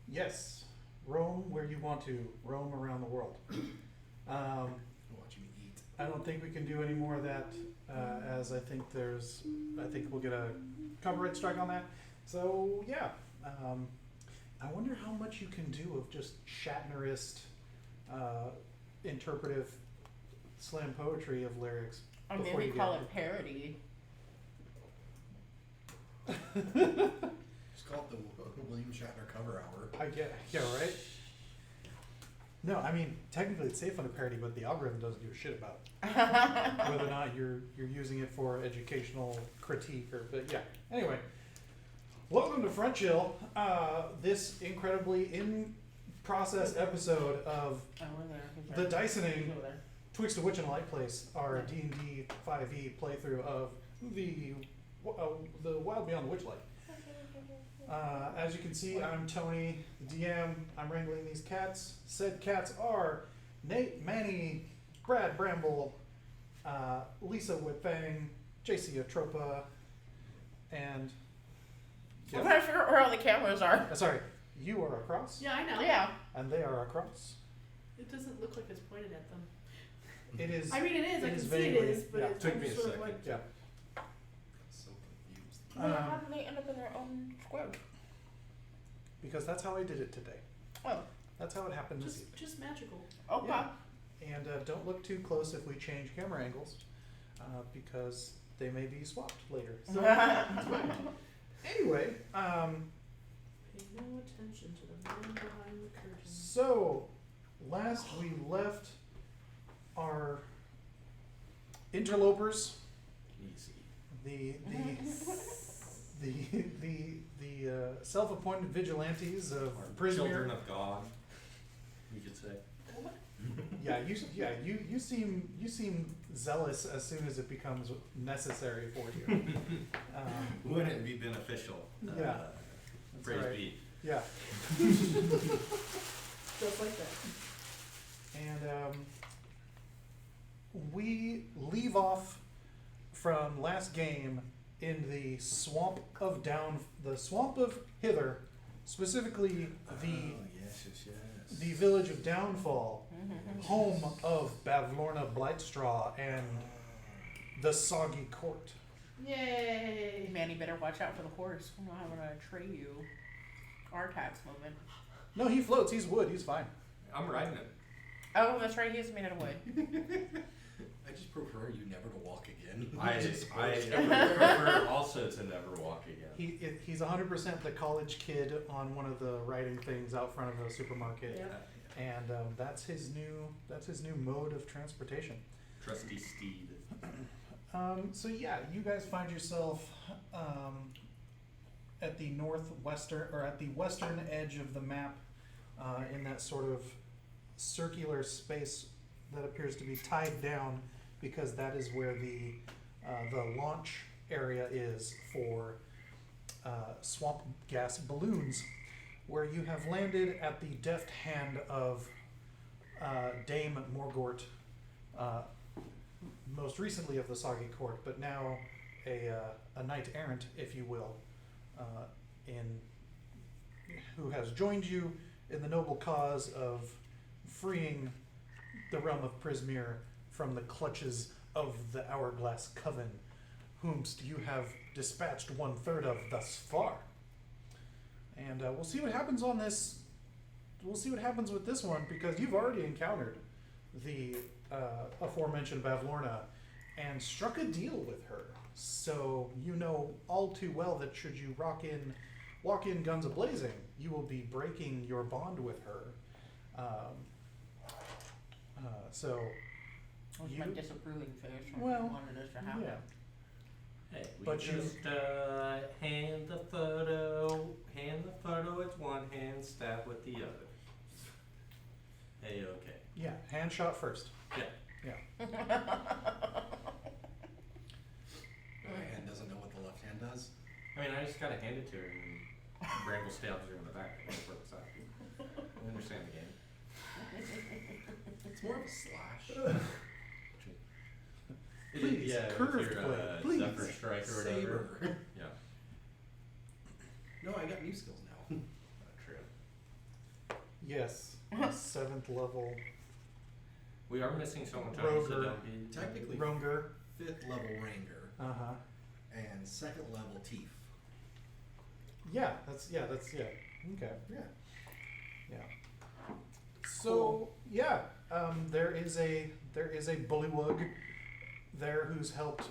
Yes. Roam where you want to. Roam around the world. Watching me eat. I don't think we can do any more of that, as I think we'll get a copyright strike on that. So, yeah. I wonder how much you can do of just Shatnerist, interpretive slam poetry of lyrics. Or maybe call it parody. Just call it the William Shatner cover hour. Yeah, right? No, I mean, technically it's safe on a parody, but the algorithm doesn't give a shit about whether or not you're using it for educational critique but yeah. Anyway, welcome to Front Chill, this incredibly in-process episode of the Dicening Twixt a Witch in a Light Place, our D&D5e playthrough of the Wild Beyond the Witchlight. As you can see, I'm Tony, the DM. I'm wrangling these cats. Said cats are Nate, Manny, Brad, Bramble, Lisa with Feng, JC Atropa, and... I'm trying to figure out where all the cameras are. Sorry, you are across. Yeah, I know. Yeah. And they are across. It doesn't look like it's pointed at them. It is. I mean, it is. I can see vaguely, it is, but yeah. it's Took me a sort of second. like. Yeah. So confused. How did they end up in their own square? Because that's how I did it today. Oh. That's how it happened this evening. Just magical. Okay. Yeah. And don't look too close if we change camera angles, because they may be swapped later. So that's fine. Anyway, Pay no attention to the man behind the curtain. so last we left our interlopers, Easy. the self-appointed vigilantes of Or Prismere. children of God, you could say. You seem zealous as soon as it becomes necessary for you. Wouldn't it be beneficial? Yeah, that's Praise right. be. Yeah, Just like that. and we leave off from last game in the swamp of Hither, specifically the village of Downfall, home of Lorna Blightstraw and the Soggy Court. Yay! Manny better watch out for the horse. I'm not having a Atreyu Artax moment. No, he floats. He's wood. He's fine. I'm riding it. Oh, that's right. He has made it away. I just prefer you never to walk again. I prefer also to never walk again. He's 100% the college kid on one of the writing things out front of a supermarket, Yeah. and that's his new mode of transportation. Trusty steed. So yeah, you guys find yourself at the western edge of the map, in that sort of circular space that appears to be tied down, because that is where the launch area is for swamp gas balloons, where you have landed at the deft hand of Dame Morgort, most recently of the Soggy Court, but now a knight errant, if you will, who has joined you in the noble cause of freeing the realm of Prismere from the clutches of the Hourglass Coven, whomst you have dispatched 1/3 of thus far. And we'll see what happens on this. We'll see what happens with this one, because you've already encountered the aforementioned Bavlorna and struck a deal with her. So you know all too well that should you walk in guns a-blazing, you will be breaking your bond with her. So What's my disapproving face from Well, wanted this to happen? yeah. Hey, we But you- just hand the photo with one hand, stab with the other. Hey, okay. Yeah, hand shot first. Yeah. Yeah. My hand doesn't know what the left hand does. I mean, I just gotta hand it to her and Bramble stabs her in the back. It works out. I understand the game. It's more of a slash. Please, yeah, curved with your, blade, please. Zephyr Strike or whatever. Saber. Yeah. No, I got new skills now. Yes. 7th level We are missing someone trying to sit Roger. down. Be- Technically, Ronger. 5th level Ranger Uh-huh. and 2nd level Teef. Yeah, that's okay. Yeah. Yeah. So yeah, there is a bullywug there who's helped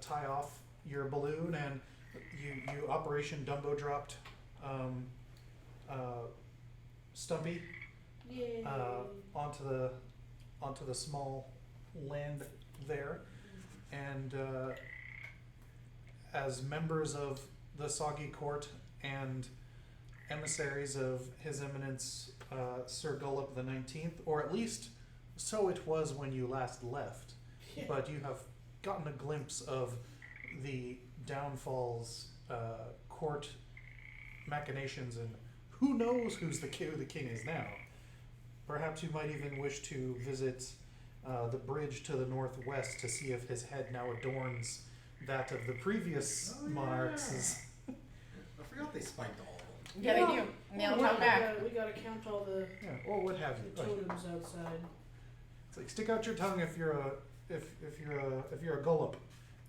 tie off your balloon, and you Operation Dumbo dropped Stumpy Yay. onto the small land there, and as members of the Soggy Court and emissaries of His Eminence Sir Gullop the 19th, or at least so it was when you last left, but you have gotten a glimpse of the downfall's court machinations, and who knows who the king is now. Perhaps you might even wish to visit the bridge to the northwest to see if his head now adorns that of the previous monarchs'. I forgot they spiked all of them. Yeah, they do. And they'll come back. We gotta count all the Yeah, or what have you. totems outside. It's like stick out your tongue if you're a gullop,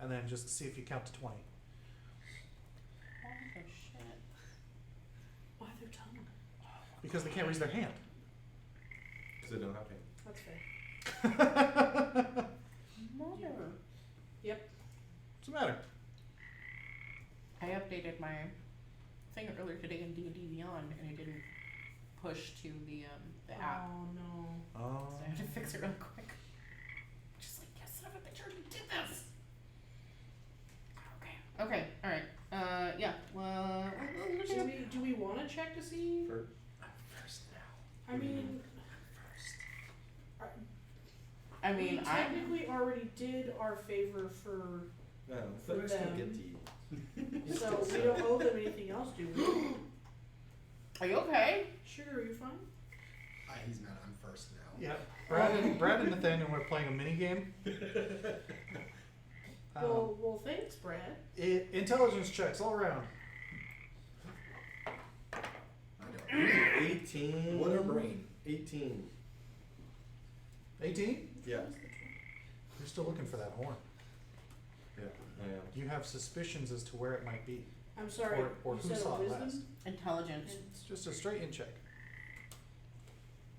and then just see if you count to 20. Holy shit. Why their tongue? Because they can't raise their hand. Because they don't have to. That's fair. Mother. Yep. What's the matter? I updated my thing earlier today in D&D Beyond, and it didn't push to the app. Oh no. Oh. So I had to fix it really quick. Just like, yes, son of a bitch, I already did this. Okay. Alright. Yeah. Well, Do we want to check to see? I'm first now. I mean, I mean, we technically already did our favor for, No, For folks don't them. get to eat. so we don't owe them anything else, do we? are you okay? Sugar, are you fine? He's mad. I'm first now. Yeah. Brad and Nathaniel were playing a mini game. Well, thanks, Brad. Intelligence checks all around. I don't. 18. What a brain. 18. 18? Yeah. You're still looking for that horn. Yeah. I am. You have suspicions as to where it might be, I'm sorry. or you who said saw a it wisdom? last. Intelligence. It's just a straight in check.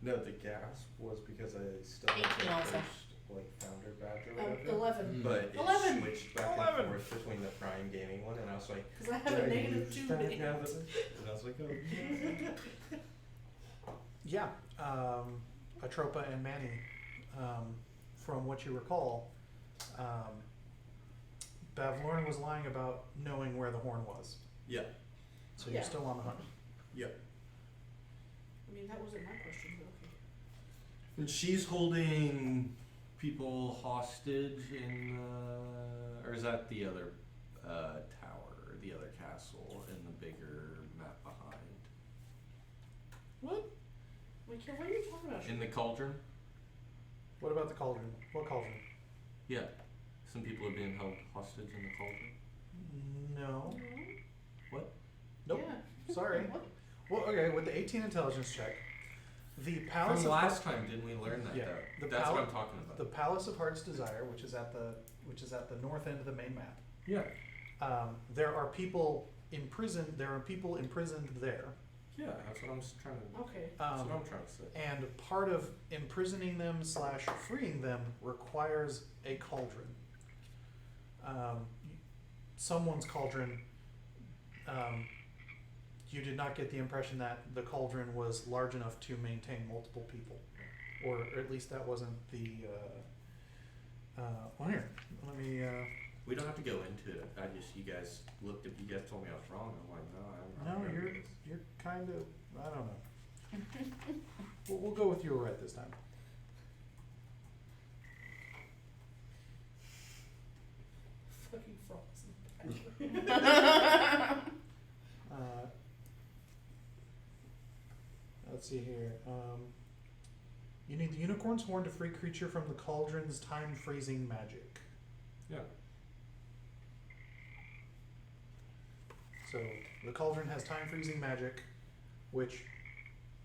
No, the gasp was because I still had 18 the also. first founder badge or whatever. 11. But it 11. switched back 11. and forth between the Prime Gaming one, and I was like, Because I have a negative 2 that today. now? And I was like, oh. Yeah. Atropa and Manny, from what you recall, Lorna was lying about knowing where the horn was. Yeah. So Yeah. you're still on the hunt. Yep. I mean, that wasn't my question, but okay. And she's holding people hostage in or is that the other tower, or the other castle in the bigger map behind? What? Wait, what are you talking about? In the cauldron? What about the cauldron? What cauldron? Yeah. Some people are being held hostage in the cauldron. No. What? Nope. Yeah. Sorry. What? Well, okay, with the 18 intelligence check, the Palace From of last time, didn't we learn that Yeah, though? the That's what pal- I'm talking about. the Palace of Heart's Desire, which is at the north end of the main map. Yeah. There are people imprisoned. There are people imprisoned there, Yeah, that's what I'm trying to. Okay. That's what I'm trying to say. and part of imprisoning them / freeing them requires a cauldron. Someone's cauldron. You did not get the impression that the cauldron was large enough to maintain multiple people, or at least that wasn't the. Well, here, let me. We don't have to go into it. You guys looked at. You guys told me I was wrong. I'm like, no, I'm No, wrong. you're kind of. I don't know. We'll go with you were right this time. Fucking frogs. Let's see here. You need the unicorn's horn to free creature from the cauldron's time freezing magic. Yeah. So the cauldron has time freezing magic, which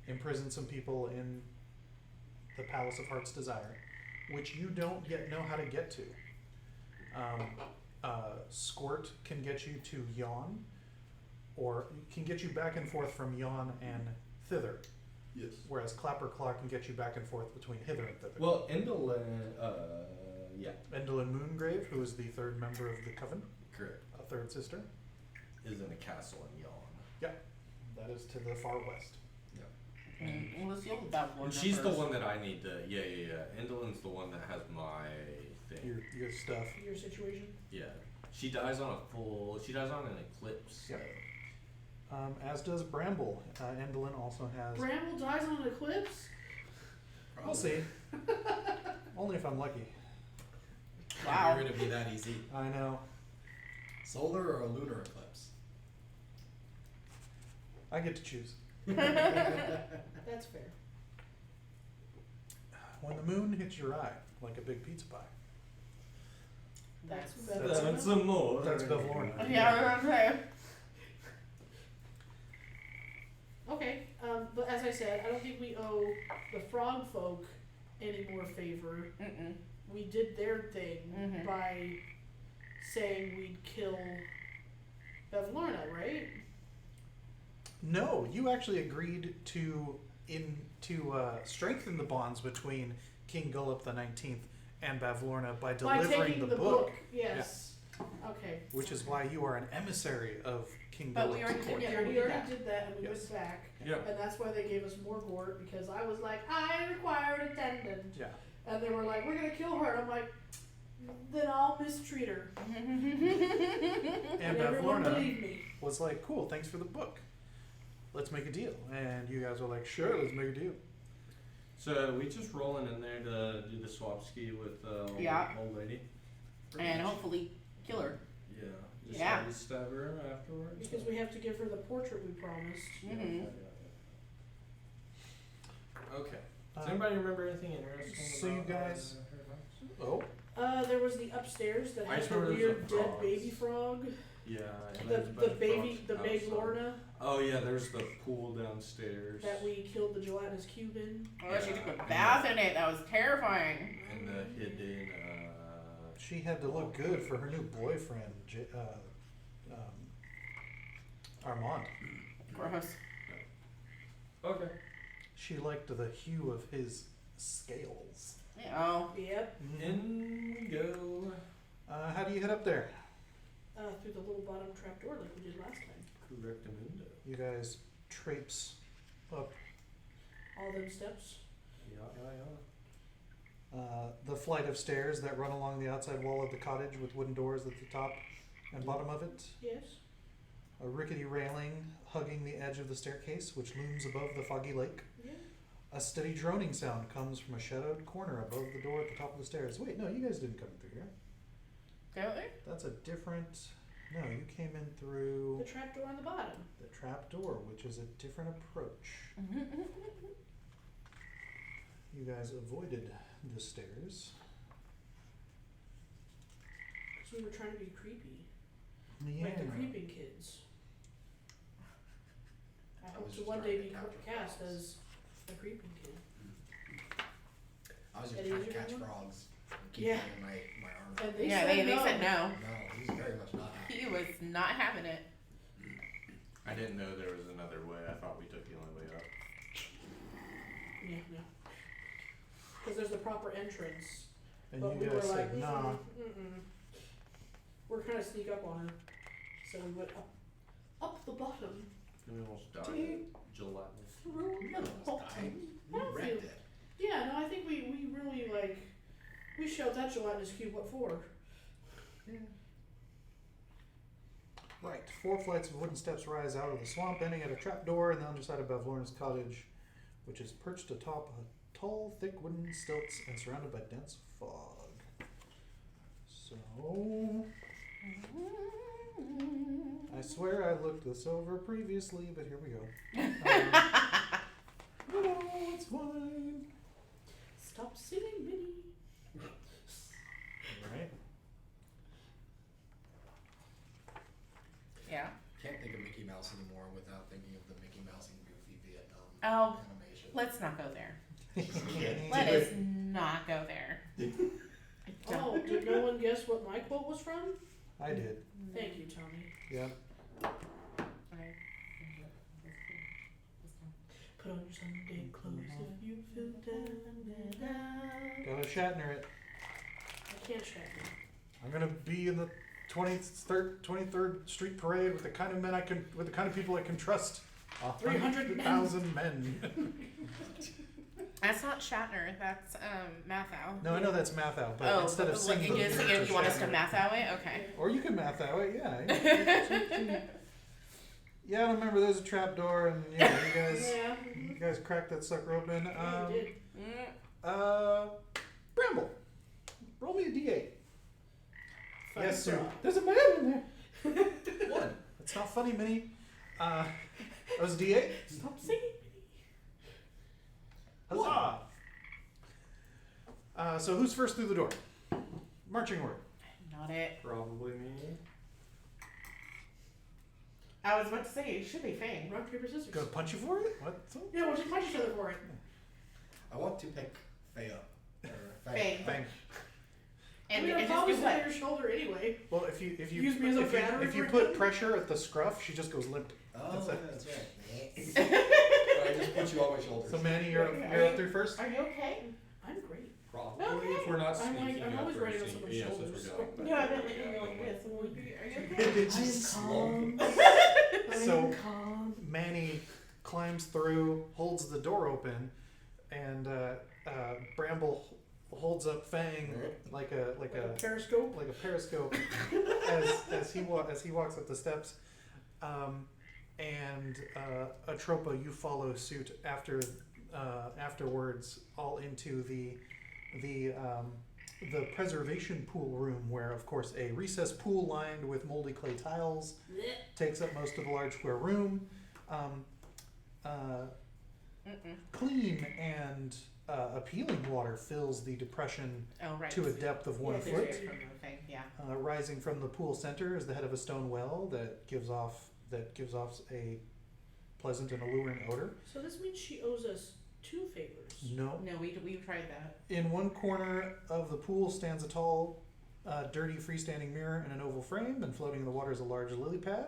imprison some people in the Palace of Heart's Desire, which you don't yet know how to get to. Squirt can get you to Yawn, or can get you back and forth from Yawn and Thither, Yes. whereas Clapper Claw can get you back and forth between Hither and Thither. Well, Indolin, yeah, Endolin Moongrave, who is the third member of the Coven, correct, a third sister, is in a castle in Yawn. that is to the far west. Well, let's deal with that one. And she's the one that I need to. Yeah. Indolin's the one that has my thing. Your stuff. Your situation? Yeah. She dies on an eclipse. Yep. As does Bramble. Endolin also has. Bramble dies on an eclipse? We'll see. Only if I'm lucky. Wow. You're gonna be that easy. I know. Solar or a lunar eclipse? I get to choose. That's fair. When the moon hits your eye, like a big pizza pie. That's That's- That's some more. That's Bavlorna. Yeah, okay. Okay, but as I said, I don't think we owe the frog folk any more favor. Mm-mm. We did their thing Mhm. by saying we'd kill Bavlorna, right? No, you actually agreed to strengthen the bonds between King Gullop the 19th and Bavlorna by By delivering taking the book, yes. Okay. which is why you are an emissary of King But we Gullop's already court. did Yeah, already we did already that. did that and we Yes. went back. Yeah. And that's why they gave us more gort, because I was like, I require an attendant. Yeah. And they were like, we're gonna kill her. And I'm like, then I'll mistreat her. And everyone Bavlorna believed me. was like, cool, thanks for the book. Let's make a deal. And you guys were like, sure, let's make a deal. So we just rolling in there to do the swap ski with Yeah. old lady. And hopefully kill her. Yeah. Just Yeah. try to stab her afterwards. Because we have to give her the portrait we promised. Mhm. Okay. Does Uh, anybody remember anything interesting? so you about, guys- her house? Oh, There was the upstairs that I had just the remember there was weird the dead frogs. baby frog. Yeah. and The there's a bunch of baby, frogs the big outside. Lorna Oh yeah, there's the pool downstairs. that we killed the gelatinous cube in. Oh, she took a bath in it. That was terrifying. And the hidden. she had to look good for her new boyfriend, Armand. Gross. Okay. She liked the hue of his scales. Yeah. Oh. Yep. In we go. How do you head up there? Through the little bottom trapdoor like we did last time. Correctamundo. You guys traipse up All them steps. Yeah. the flight of stairs that run along the outside wall of the cottage with wooden doors at the top and bottom of it. Yes. A rickety railing hugging the edge of the staircase, which looms above the foggy lake. Yeah. A steady droning sound comes from a shadowed corner above the door at the top of the stairs. Wait, no, you guys didn't come through here. Really? That's a different... No, you came in through The trapdoor on the bottom. the trap door, which is a different approach. You guys avoided the stairs. Because we were trying to be creepy. Yeah. Like the creeping kids. I I hope was to just one trying day to be capture cast frogs. as a creeping kid. I was just Eddie, trying is to your catch one? frogs and keep Yeah. them in my arm. And they Yeah, said they no. said no. No, he's very much not. He was not having it. I didn't know there was another way. I thought we took the only way up. Yeah, no. Because there's the proper entrance. And But you we were guys like, said, nah. We're kind of sneak up on her. So we went up the bottom. We almost died. Dang. Gelatinous. Through You the almost bottom. died. I You don't wrecked feel- it. Yeah, no, I think we really we showed that gelatinous cube what for. Right. 4 flights of wooden steps rise out of the swamp, ending at a trap door in the underside of Bavlorna's cottage, which is perched atop a tall, thick wooden stilts and surrounded by dense fog. So, I swear I looked this over previously, but here we go. No, it's fine. Stop singing, Minnie. Right. Yeah. Can't think of Mickey Mouse anymore without thinking of the Mickey Mouse and Goofy Vietnam Oh, Let us not go there. I don't. Oh, did no one guess what my quote was from? I did. Thank you, Tony. Yeah. Put on your Sunday clothes if you feel down. Gotta Shatner it. I can't shout you. I'm gonna be in the 23rd Street Parade with the kind of men with the kind of people I can trust. 300,000 men. That's not Shatner. That's Mathau. No, I know that's Mathau, but instead of singing, you want us to Mathau it? Okay. or you can Mathau it, yeah. Yeah, I don't remember. There's a trap door, and you guys cracked that sucker open. Yeah, you did. Bramble, roll me a d8. Fine, Yes, sir. sir. There's a man in there. One. That's not funny, Minnie. That was a d8. Stop singing. Huzzah! So who's first through the door? Marching order. Not it. Probably me. I was about to say it should be Feng. Rock, paper, scissors. Gonna punch you for it? What? Yeah, we'll just punch each other for it. I want to pick Faye up. Feng. Bang. And, I mean, and I'm just probably do on what? your shoulder anyway. Well, if you Use me as a battery if you for put him? pressure at the scruff, she just goes limp. Oh, That's it. that's right. But I just put you on my shoulders. So Manny, you're up through first. Are you okay? I'm great. Probably Okay. if we're not I'm like- sneaking I'm up always or riding on sneaking- someone's yeah, since shoulders. we're going. No, I meant like you're like this. I'm like, are you okay? Did you slump? So calm. Manny climbs through, holds the door open, and Bramble holds up Feng like a Periscope. periscope as he walks up the steps, and Atropa, you follow suit afterwards, all into the preservation pool room, where of course a recessed pool lined with moldy clay tiles takes up most of the large square room. Clean and appealing water fills the depression Oh, right. to a depth of 1 Yeah, foot. there's from the thing, yeah. Rising from the pool center is the head of a stone well that gives off a pleasant and alluring odor. So this means she owes us 2 favors. No. No, we tried that. In one corner of the pool stands a tall, dirty freestanding mirror in an oval frame, and floating in the water is a large lily pad.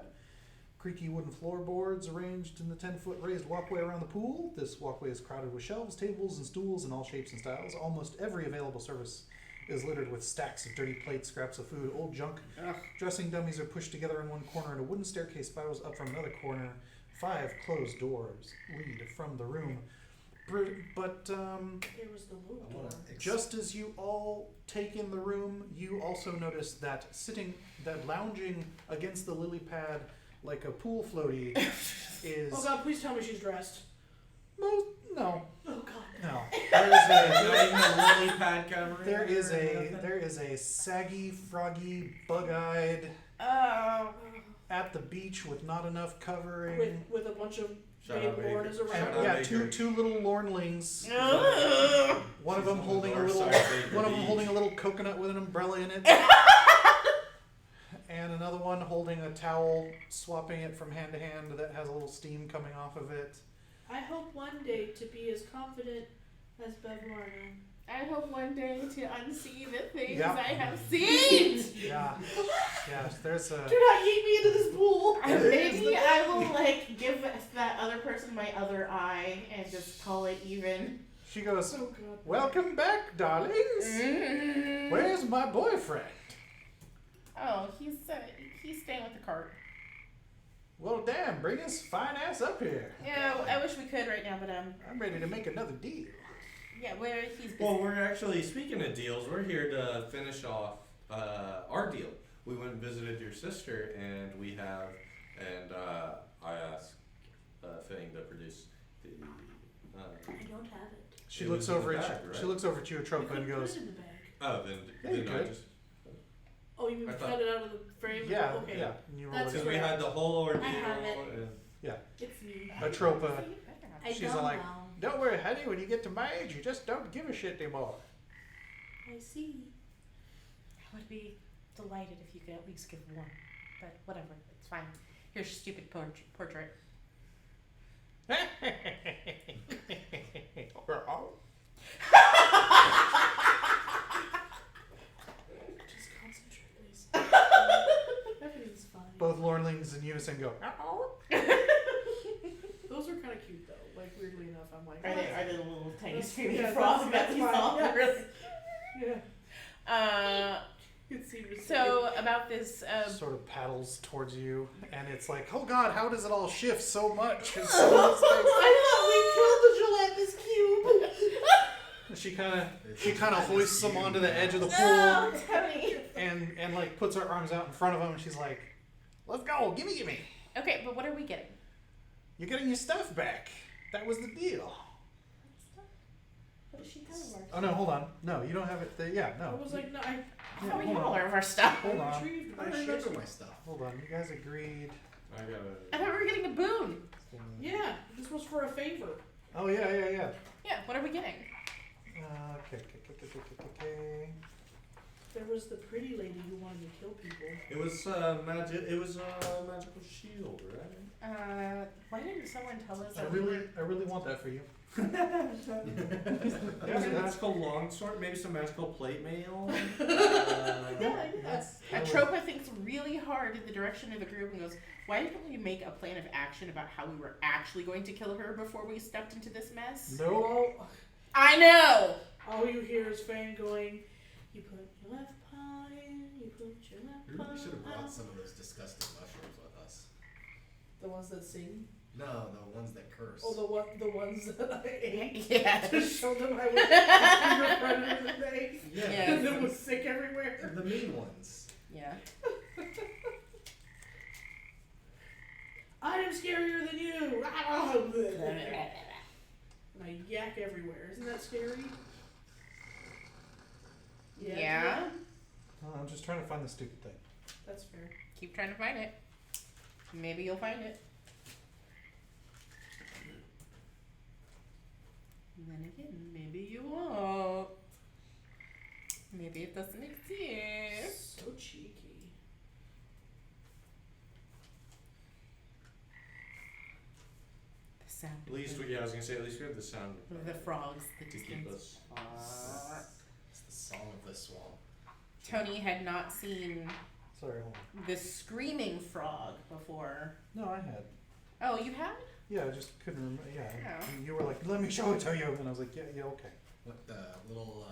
Creaky wooden floorboards arranged in the 10-foot raised walkway around the pool. This walkway is crowded with shelves, tables, and stools in all shapes and styles. Almost every available service is littered with stacks of dirty plates, scraps of food, old junk. Ugh. Dressing dummies are pushed together in one corner, and a wooden staircase spirals up from another corner. 5 closed doors lead from the room. But There was the little I door. wanna just as you all take in the room, you also notice that lounging against the lily pad like a pool floaty is Oh god, please tell me she's dressed. no. Oh god. No. Not even a lily pad covering. There is or nothing? there is a saggy, froggy, bug-eyed Oh. at the beach with not enough covering. With a bunch of Shout babe out, Baker. Lornas And, around. Shout out. yeah, Baker. two little lornlings. Ugh. One of them She's on holding the a north little side of the one of them beach. holding a little coconut with an umbrella in it. And another one holding a towel, swapping it from hand to hand that has a little steam coming off of it. I hope one day to be as confident as Bev Lorna. I hope one day to unsee the things Yeah. I have seen. Yeah. Yeah, there's a Do not yeet me into this pool! And maybe I will like give that other person my other eye and just call it even. she goes, Oh god. "Welcome back, darlings. Mm. Where's my boyfriend?" Oh, he's staying with the cart. Well, damn, bring his fine ass up here. Yeah, I wish we could right now, but I'm ready to make another deal. yeah, where he's busy. Well, we're actually, speaking of deals, we're here to finish off our deal. We went and visited your sister, and I asked Feng to produce the. I don't have it. She It looks was in over the at bag, you. right? She looks over at you, You Atropa, could and put goes, it in the bag. Oh, then, Yeah, you then I could. just. Oh, you mean I cut thought- it out of the frame? "Yeah, Okay. yeah." And you roll That's it Because in. we had the whole ordeal. I have it. And It's me. Atropa. I She's don't like, know. "Don't worry, honey. When you get to my age, you just don't give a shit anymore." I see. I would be delighted if you could at least give one, but whatever, it's fine. Here's your stupid portrait. and go, ow. Those are kind of cute though. Like weirdly enough, I'm like, Are they the little tiny That's- screaming yeah, frogs that's that you fine, saw? yes. Really? Yeah. It seems So about this, Sort of paddles towards you, and it's like, oh god, how does it all shift so much? As soon as I thought we killed the gelatinous cube. she kind of hoists him onto the edge of the pool, no, Tony. and like puts her arms out in front of him, and she's like, let's go, gimme. Okay, but what are we getting? You're getting your stuff back. That was the deal. What does she tell us? Oh no, hold on. No, you don't have it there. Yeah, no. I was like, no, Yeah, How we hold have all on. of our stuff? Hold on. retrieved I my remember shit. my stuff. Hold on. You guys agreed. I gotta. I thought we were getting a boon. Yeah, this was for a favor. Oh yeah. Yeah, what are we getting? Okay. There was the pretty lady who wanted to kill people. It was magic. It was a magical shield, right? Why didn't someone tell us I that we were... really want that for you. It was a magical longsword, maybe some magical plate mail. Yeah, That's- Atropa thinks really hard in the direction of the group and goes, why didn't we make a plan of action about how we were actually going to kill her before we stepped into this mess? No. All, I know! all you hear is Feng going, you put your left paw in, you put your left We paw really should have brought out. some of those disgusting mushrooms with us. The ones that sing? No, the ones that curse. Oh, the ones that I ate. Yeah. To show them I was a bigger predator than they. yeah, Yeah. And it was sick everywhere. the mean ones. Yeah. I am scarier than you. And I yak everywhere. Isn't that scary? Yeah. Oh, I'm just trying to find the stupid thing. That's fair. Keep trying to find it. Maybe you'll find it. And then again, maybe you won't. Maybe it doesn't exist. So cheeky. The sound. At least, I was gonna say, at least we have the sound of the frogs. The to keep distant. us. It's the song of the swamp. Tony had not seen Sorry, hold on. this screaming frog before. No, I had. Oh, you had? Yeah, I just couldn't remember. Yeah. Oh. You were like, let me show it to you, and I was like, yeah, okay. What the little,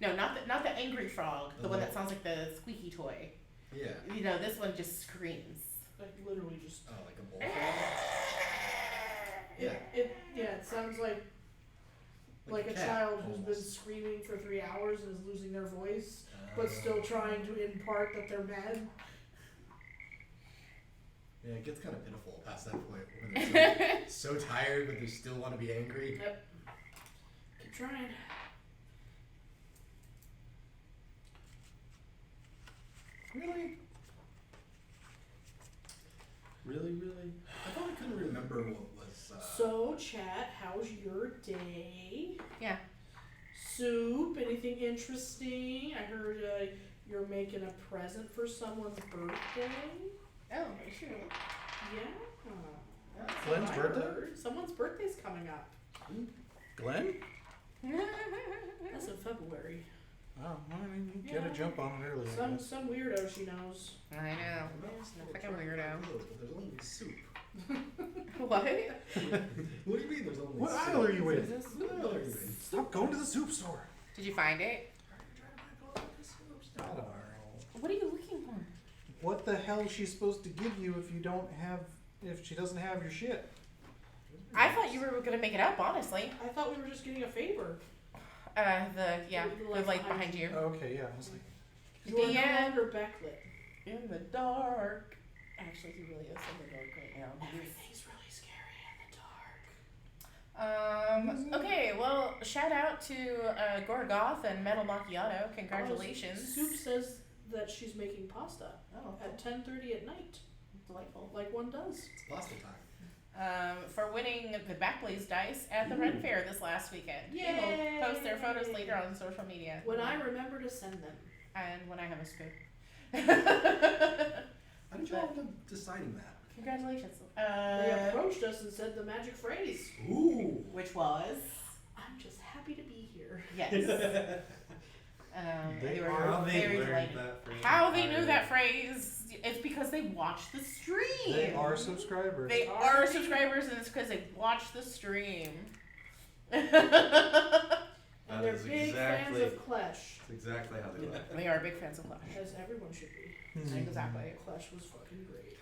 No, not the angry frog. The The one that little- sounds like the squeaky toy. yeah. You know, this one just screams. Like literally just. Oh, like a bull. It sounds like a cat, child who's been almost. screaming for 3 hours and is losing their voice, but still trying to impart that they're mad. Yeah, it gets kind of pitiful past that point when they're so tired, but they still want to be angry. Yep. Keep trying. Really? Really? I thought I couldn't remember what was. So, chat, how's your day? Yeah. Soup, anything interesting? I heard you're making a present for someone's birthday. Oh, sure. Yeah. That's Glenn's what I birthday? heard. Someone's birthday's coming up. Glenn? That's in February. Oh, well, I mean, you get Yeah. a jump on it early. I guess. Some weirdo she knows. I know. Like a weirdo. But there's only soup. What? What do you mean there's only What soup? aisle are you in? What aisle are you in? Stop going to the soup store. Did you find it? I don't know. What are you looking for? What the hell is she supposed to give you if you don't have, if she doesn't have your shit? I thought you were gonna make it up, honestly. I thought we were just getting a favor. The light behind you. Okay, yeah. I was like, You are Yeah. no longer backlit. In the dark. Actually, he really is in the dark right now. Everything's really scary in the dark. Okay, well, shout out to Gorgoth and Metal Macchiato. Congratulations. Soup says that she's making pasta Oh, at 10:30 at night, delightful. like one does. It's pasta time. For winning the BACKBLAZE dice at the Ren Fair this last weekend. They Yay! will post their photos later on social media. When I remember to send them. And when I have a scoop. How did you all end up deciding that? Congratulations. They approached us and said the magic phrase. Ooh. Which was? I'm just happy to be here. Yes. They were are How they very learned delighted. that phrase. How they knew that phrase It's because they watch the stream. They are subscribers. They are subscribers, and it's because they watch the stream. And That they're is big exactly- fans of Clash, That's exactly how they look. They are big fans of Clash. as everyone should be. Mhm. Exactly. Clash was fucking great.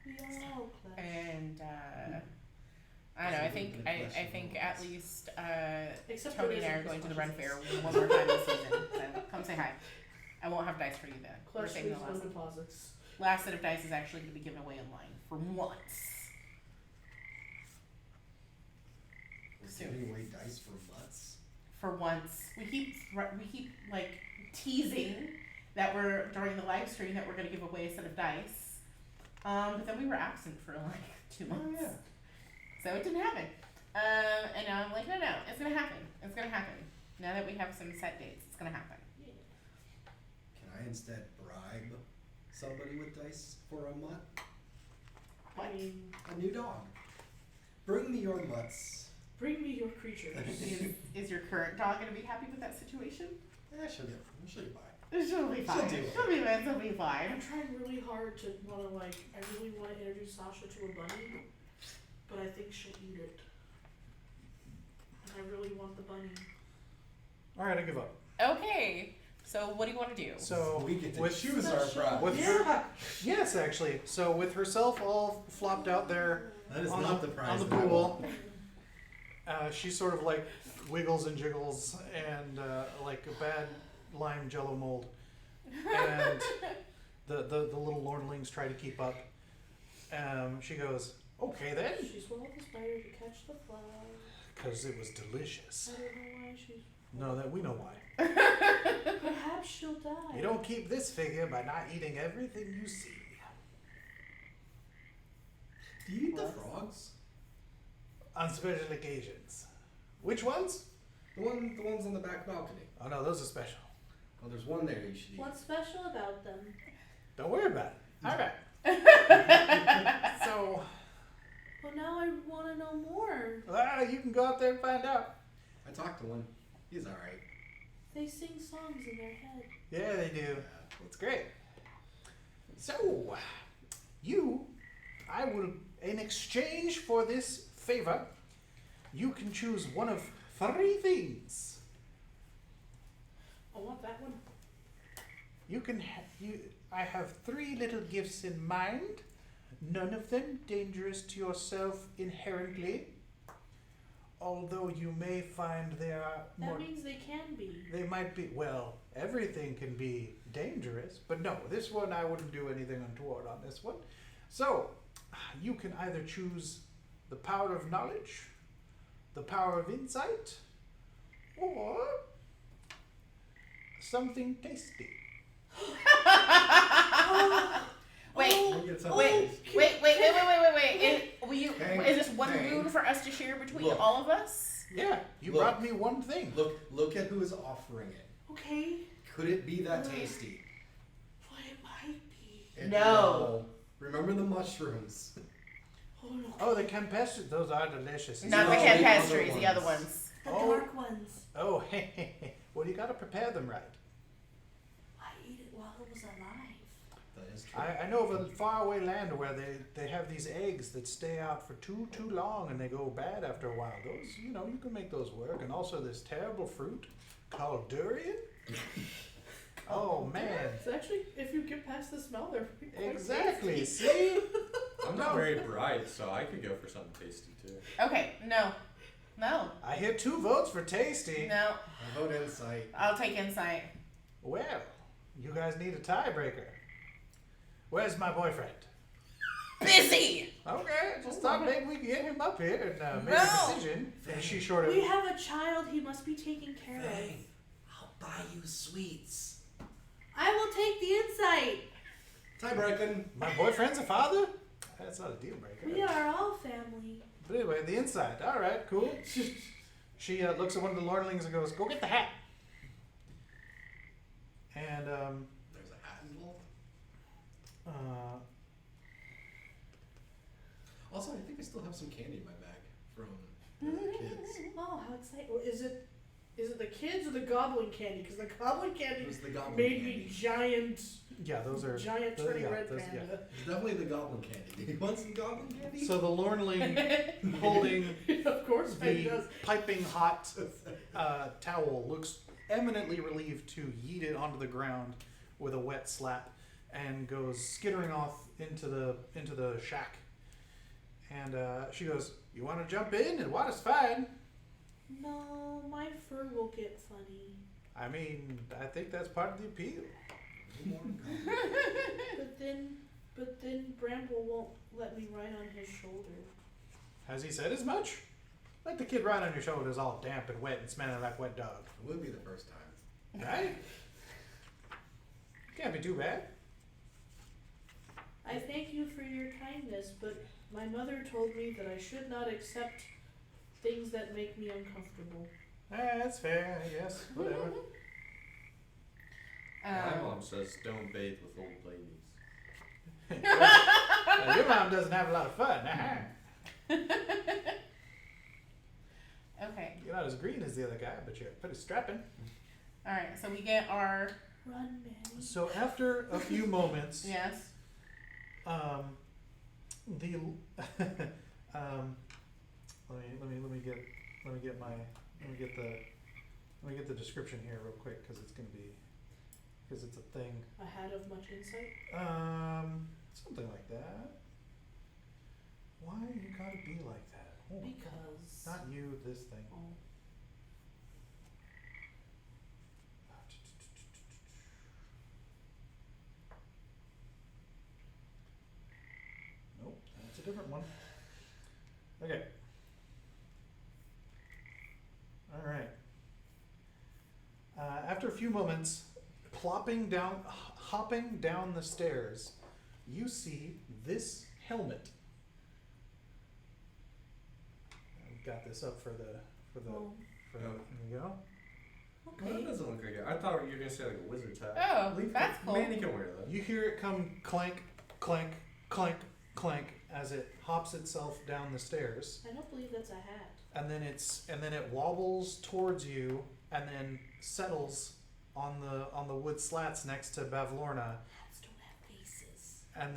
We are all Clash. And I don't know. I think at least Except Tony for and I are Disney going to the Clash Run is- Fair one more time this season. So come say hi. I won't have dice for you then. We're Clash saving leaves the no last. deposits. Last set of dice is actually going to be given away online for once. We're giving away dice for months. For once, we keep like teasing that we're during the live stream that we're going to give away a set of dice, but then we were absent for like 2 months, so it didn't happen. And now I'm like, no, it's gonna happen. It's gonna happen. Now that we have some set dates, it's gonna happen. Can I instead bribe somebody with dice for a mutt? I mean, A new dog. Bring me your mutts. bring me your creatures. Is your current dog gonna be happy with that situation? She'll be fine. She'll be fine. She'll do it. She'll be I'm fine. trying really hard to wanna I really wanna introduce Sasha to a bunny, but I think she'll eat it. And I really want the bunny. All right, I give up. Okay. So what do you want to do? So we get to with choose our Sasha. prize. with her, yes, actually. So with herself all flopped out there That is on not the, the prize. on the that I pool, want. she sort of like wiggles and jiggles and like a bad lime jello mold, and the little lornlings try to keep up. She goes, okay then, She swallowed the spider to catch the fly. because it was delicious. I don't know why she's. No, that we know why. Perhaps she'll die. You don't keep this figure by not eating everything you see. Do you eat the What? frogs? On special occasions. Which ones? The ones on the back balcony. Oh no, those are special. Oh, there's one there you should eat. What's special about them? Don't worry about it. Alright. So, Well, now I want to know more. you can go out there and find out. I talked to one. He's alright. They sing songs in their head. Yeah, they do. It's great. So, I will, in exchange for this favor, you can choose one of 3 things. I want that one. You can I have 3 little gifts in mind, none of them dangerous to yourself inherently, although you may find they are That more, means they can be. they might be, well, everything can be dangerous, but no, this one I wouldn't do anything untoward on this one. So, you can either choose the power of knowledge, the power of insight, or something tasty. Wait. Can I get some of Wait, these? wait. Hang, Is this one hang. boon for us to share between Look. all of us? Yeah, you Look. brought me one thing. Look at who is offering it. Okay. Could it be that tasty? Well, it might be. No. Remember the mushrooms. Oh no. Oh, the campestries, those are delicious. Not the No, the campestries, other the other ones. ones. The Oh. dark ones. Oh, hey. Well, you gotta prepare them right. I ate it while it was alive. That is true. I know of a faraway land where they have these eggs that stay out for too long and they go bad after a while. Those, you can make those work. And also this terrible fruit called durian. Oh, man. It's actually, if you get past the smell, they're quite Exactly. tasty. See? I'm not very bright, so I could go for something tasty too. Okay, no. I hear 2 votes for tasty. No. I vote insight. I'll take insight. Well, you guys need a tiebreaker. Where's my boyfriend? Busy! Okay, just thought maybe we could get him up here and make No. a decision. And she sort of. We have a child he must be taken care Feng, I'll buy you sweets. of. I will take the insight. Tie-breaking. My boyfriend's a father? That's not a deal breaker. We are all family. But anyway, the inside. All right, cool. She looks at one of the lordlings and goes, "Go get the hat." And There's a hat involved. Also, I think I still have some candy in my bag from the other kids. Oh, how exciting. Is it Is it the kids or the goblin candy? Because the goblin candy It was the goblin made candy. me giant, Yeah, those are. giant those- turning yeah, red those- panda. yeah. It's definitely the goblin candy. Do you want some goblin candy? So the Lornling holding Of course, it the does. piping hot towel looks eminently relieved to yeet it onto the ground with a wet slap and goes skittering off into the shack. And she goes, "You want to jump in? The water's fine." No, my fur will get funny. I mean, I think that's part of the appeal. But then Bramble won't let me ride on his shoulder. Has he said as much? Let the kid ride on your shoulders all damp and wet and smelling like wet dog. It would be the first time. Right? Can't be too bad. I thank you for your kindness, but my mother told me that I should not accept things that make me uncomfortable. That's fair, I guess. Whatever. My mom says don't bathe with old ladies. Your mom doesn't have a lot of fun. Okay. You're not as green as the other guy, but you're pretty strapping. All right. So we get our Run, Manny. So after a few moments, yes. the let me get the description here real quick because it's a thing. A hat of much insight. Something like that. Why you gotta be like that? Oh, Because. not you, this thing. Oh. Nope, that's a different one. Okay. All right. After a few moments, hopping down the stairs, you see this helmet. I've got this up for the. Oh. There you go. Well, that Okay. doesn't look good. I thought you were gonna say like a wizard's hat. Oh, that's cool. Manny can wear that. You hear it come clank, clank, clank, clank as it hops itself down the stairs, I don't believe that's a hat. and then it wobbles towards you, and then settles on the wood slats next to Lorna, Hats don't have faces. and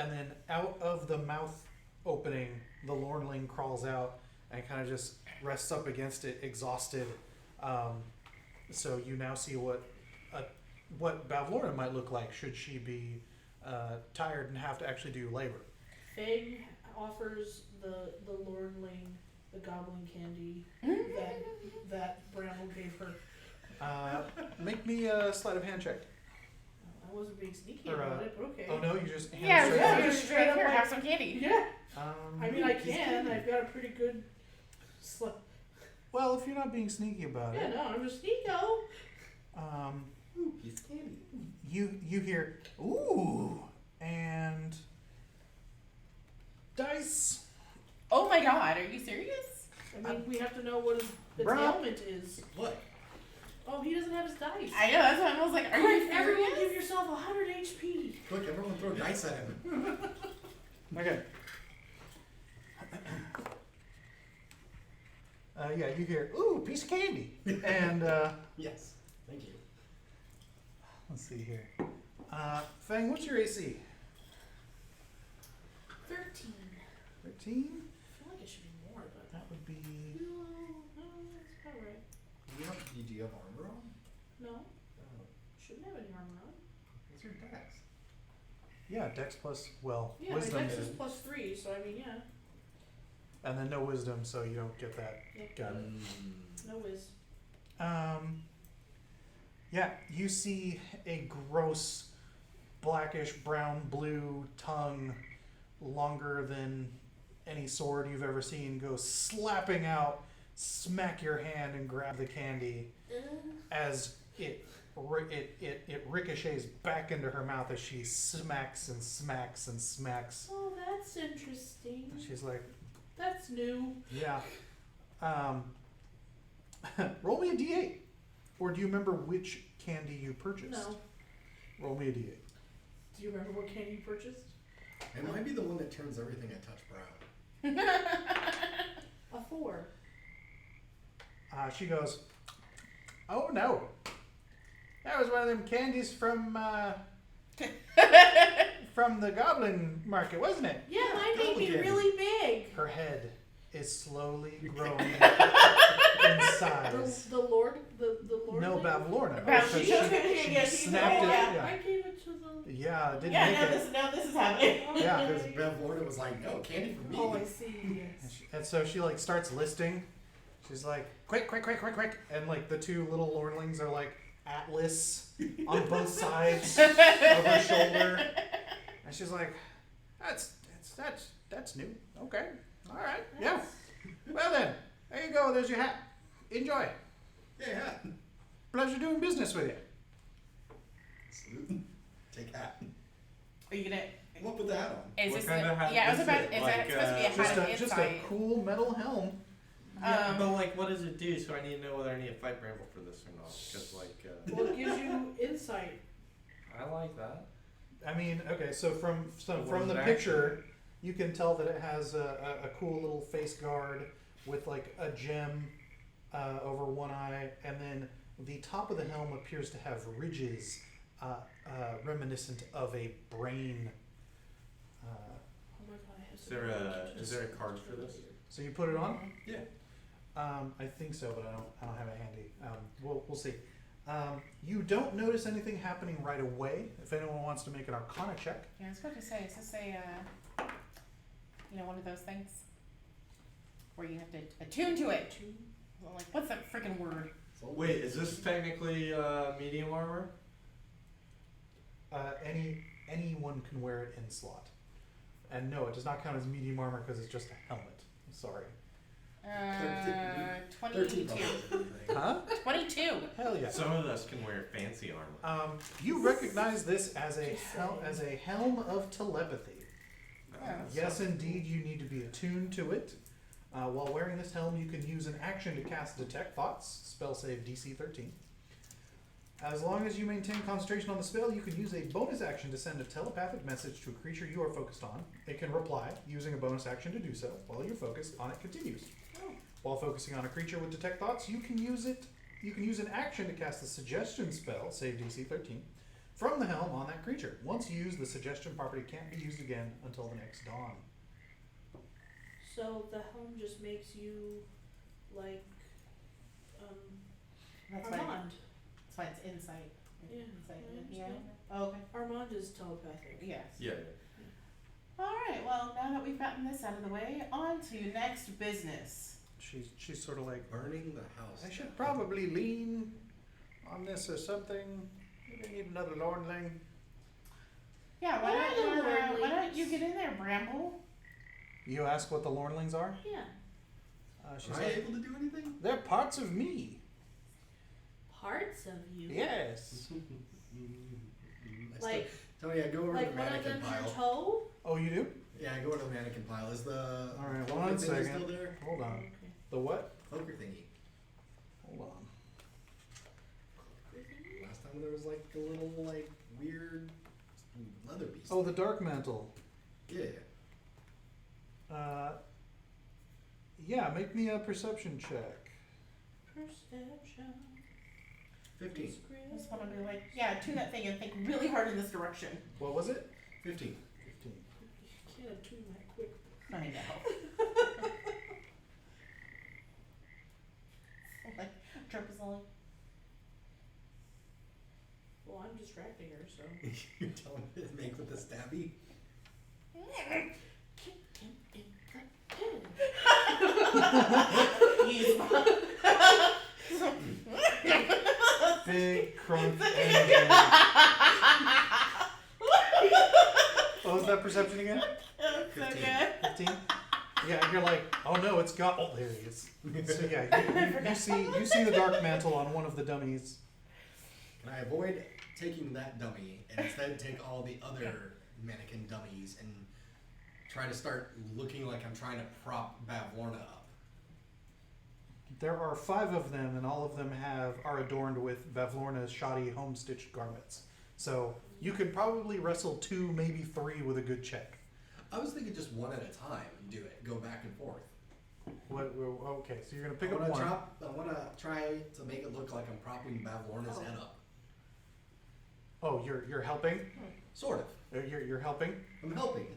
then out of the mouth opening, the Lornling crawls out and kind of just rests up against it, exhausted. So you now see what Bavlorna might look like should she be tired and have to actually do labor. Feng offers the Lordling the goblin candy that Bramble gave her. Make me a sleight of hand check. I wasn't being sneaky Or, about it, but okay. Oh no, you just hand Yeah, it straight yeah, out. just straight here. Have some candy. Yeah. Um, I mean, I can. I've got a pretty good. well, if you're not being sneaky about Yeah, it, no, I'm just Nico. Ooh, piece of candy. you hear ooh and dice. Oh my God, are you serious? I mean, we have to know what his Bro. ailment is. What? Oh, he doesn't have his dice. I know. That's why I was like, are you Quick, everyone give serious? yourself 100 HP. Quick, everyone throw dice at him. Okay. Yeah, you hear ooh piece of candy and Yes. Thank you. let's see here. Feng, what's your AC? 13. 13. I feel like it should be more, but That would be. no, that's about right. Do you have armor on? No, Oh, shouldn't have any armor on. what's your dex? Yeah, Dex plus Yeah, wisdom, my dex is +3, so I mean, yeah, and then no wisdom, so you don't get that. Got it. no whiz. Yeah, you see a gross blackish brown blue tongue, longer than any sword you've ever seen, go slapping out, smack your hand and grab the candy as it ricochets back into her mouth as she smacks and smacks and smacks. Oh, that's interesting. She's like, That's new. yeah. Roll me a d8. Or do you remember which candy you purchased? No. Roll me a d8. Do you remember what candy you purchased? It might be the one that turns everything I touch brown. A 4. She goes, "Oh no, that was one of them candies from the goblin market, wasn't it?" Yeah, mine made me Complicated. really big. Her head is slowly growing in size. The Lord. No, lady? Bavlorna. Bav- because she took it, she yeah, she snapped took it. it, Yeah, I gave it to the. yeah, it didn't Yeah, make now it. this is happening. Yeah, Because Bev Lorna was like, no, candy for me. Oh, I see. And Yes. and so she like starts listing. She's like, quick, quick, quick, quick, quick, and like the two little lordlings are like Atlas on both sides of her shoulder, and she's like, that's new. Okay, all right, yeah. Well then, there you go. There's your hat. Enjoy. Yeah. Pleasure doing business with you. Salute. Take hat. Are you gonna? Come up with the hat on. Is What this kind the, of hat yeah, I was is about. it? Is Like, that supposed to be a hat Just of a insight? cool metal helm. Yeah, but like, what does it do? So I need to know whether I need to fight Bramble for this or not. Because like, Well, it gives you insight. I like that. I mean, okay, so from What from is the it picture, you can tell that it has a cool little face guard with like a gem over one eye, and then the top of the helm appears to have ridges reminiscent of a brain. Oh my god, I have Is there a card for this? So you put it on? Yeah. I think so, but I don't have it handy. We'll see. You don't notice anything happening right away. If anyone wants to make an Arcana check, Yeah, I was about to say, is this a, one of those things where you have to attune to it? Well, like, what's that freaking word? Wait, is this technically medium armor? anyone can wear it in slot. And no, it does not count as medium armor because it's just a helmet. I'm sorry. 13 22. bucks. Huh? 22. Hell yeah. Some of us can wear fancy armor. You recognize this as a helm of telepathy. Yeah. Yes, indeed, you need to be attuned to it. While wearing this helm, you can use an action to cast Detect Thoughts, spell save DC 13. As long as you maintain concentration on the spell, you can use a bonus action to send a telepathic message to a creature you are focused on. It can reply, using a bonus action to do so, while your focus on it continues. While focusing on a creature with Detect Thoughts, you can use an action to cast the Suggestion spell, save DC 13, from the helm on that creature. Once used, the Suggestion property can't be used again until the next dawn. So the helm just makes you like That's why, Armand. that's why it's insight. Yeah, Insight. I Yeah. understand. Oh, okay. Armand is telepathic. Yes. Yeah. Alright, well, now that we've gotten this out of the way, on to next business. She's sort of like, Burning the house. I should probably lean on this or something. Maybe I need another lordling. Yeah, What are the why don't Lordlings? you get in there, Bramble? You ask what the lornlings are? Yeah. She's Am I like, able to do anything? they're parts of me. Parts of you. Yes. Like Tony, I go over to like the one of mannequin them's your pile. toe. Oh, you do? Yeah, I go over to the mannequin pile. Is the Alright, cloaker one thingy second. still there? Hold on. Okay. The what? Cloaker thingy. Hold on. Last time there was like a little like weird leather piece. Oh, the dark mantle. Yeah. Yeah, make me a perception check. Perception. 15. I just want to be like, yeah, tune that thing and think really hard in this direction. What was it? 15. 15. You can't attune that quick. I know. Like, Atropa's all like, Well, I'm distracting her, so. You're telling me to make with the stabby? Big crunk energy. What was that perception again? that's so 15. good. 15? Yeah, you're like, oh no, it's got. Oh, there he is. So yeah, you see the dark mantle on one of the dummies. Can I avoid taking that dummy and instead take all the other mannequin dummies and try to start looking like I'm trying to prop Bavlorna up? There are 5 of them, and all of them are adorned with Bavlorna's shoddy home-stitched garments. So you could probably wrestle 2, maybe 3 with a good check. I was thinking just one at a time and do it, go back and forth. What? Okay, so you're gonna pick I up wanna one. I try to make it look like I'm propping Bavlorna's head up. Oh, you're helping? Sort of. You're helping? I'm helping.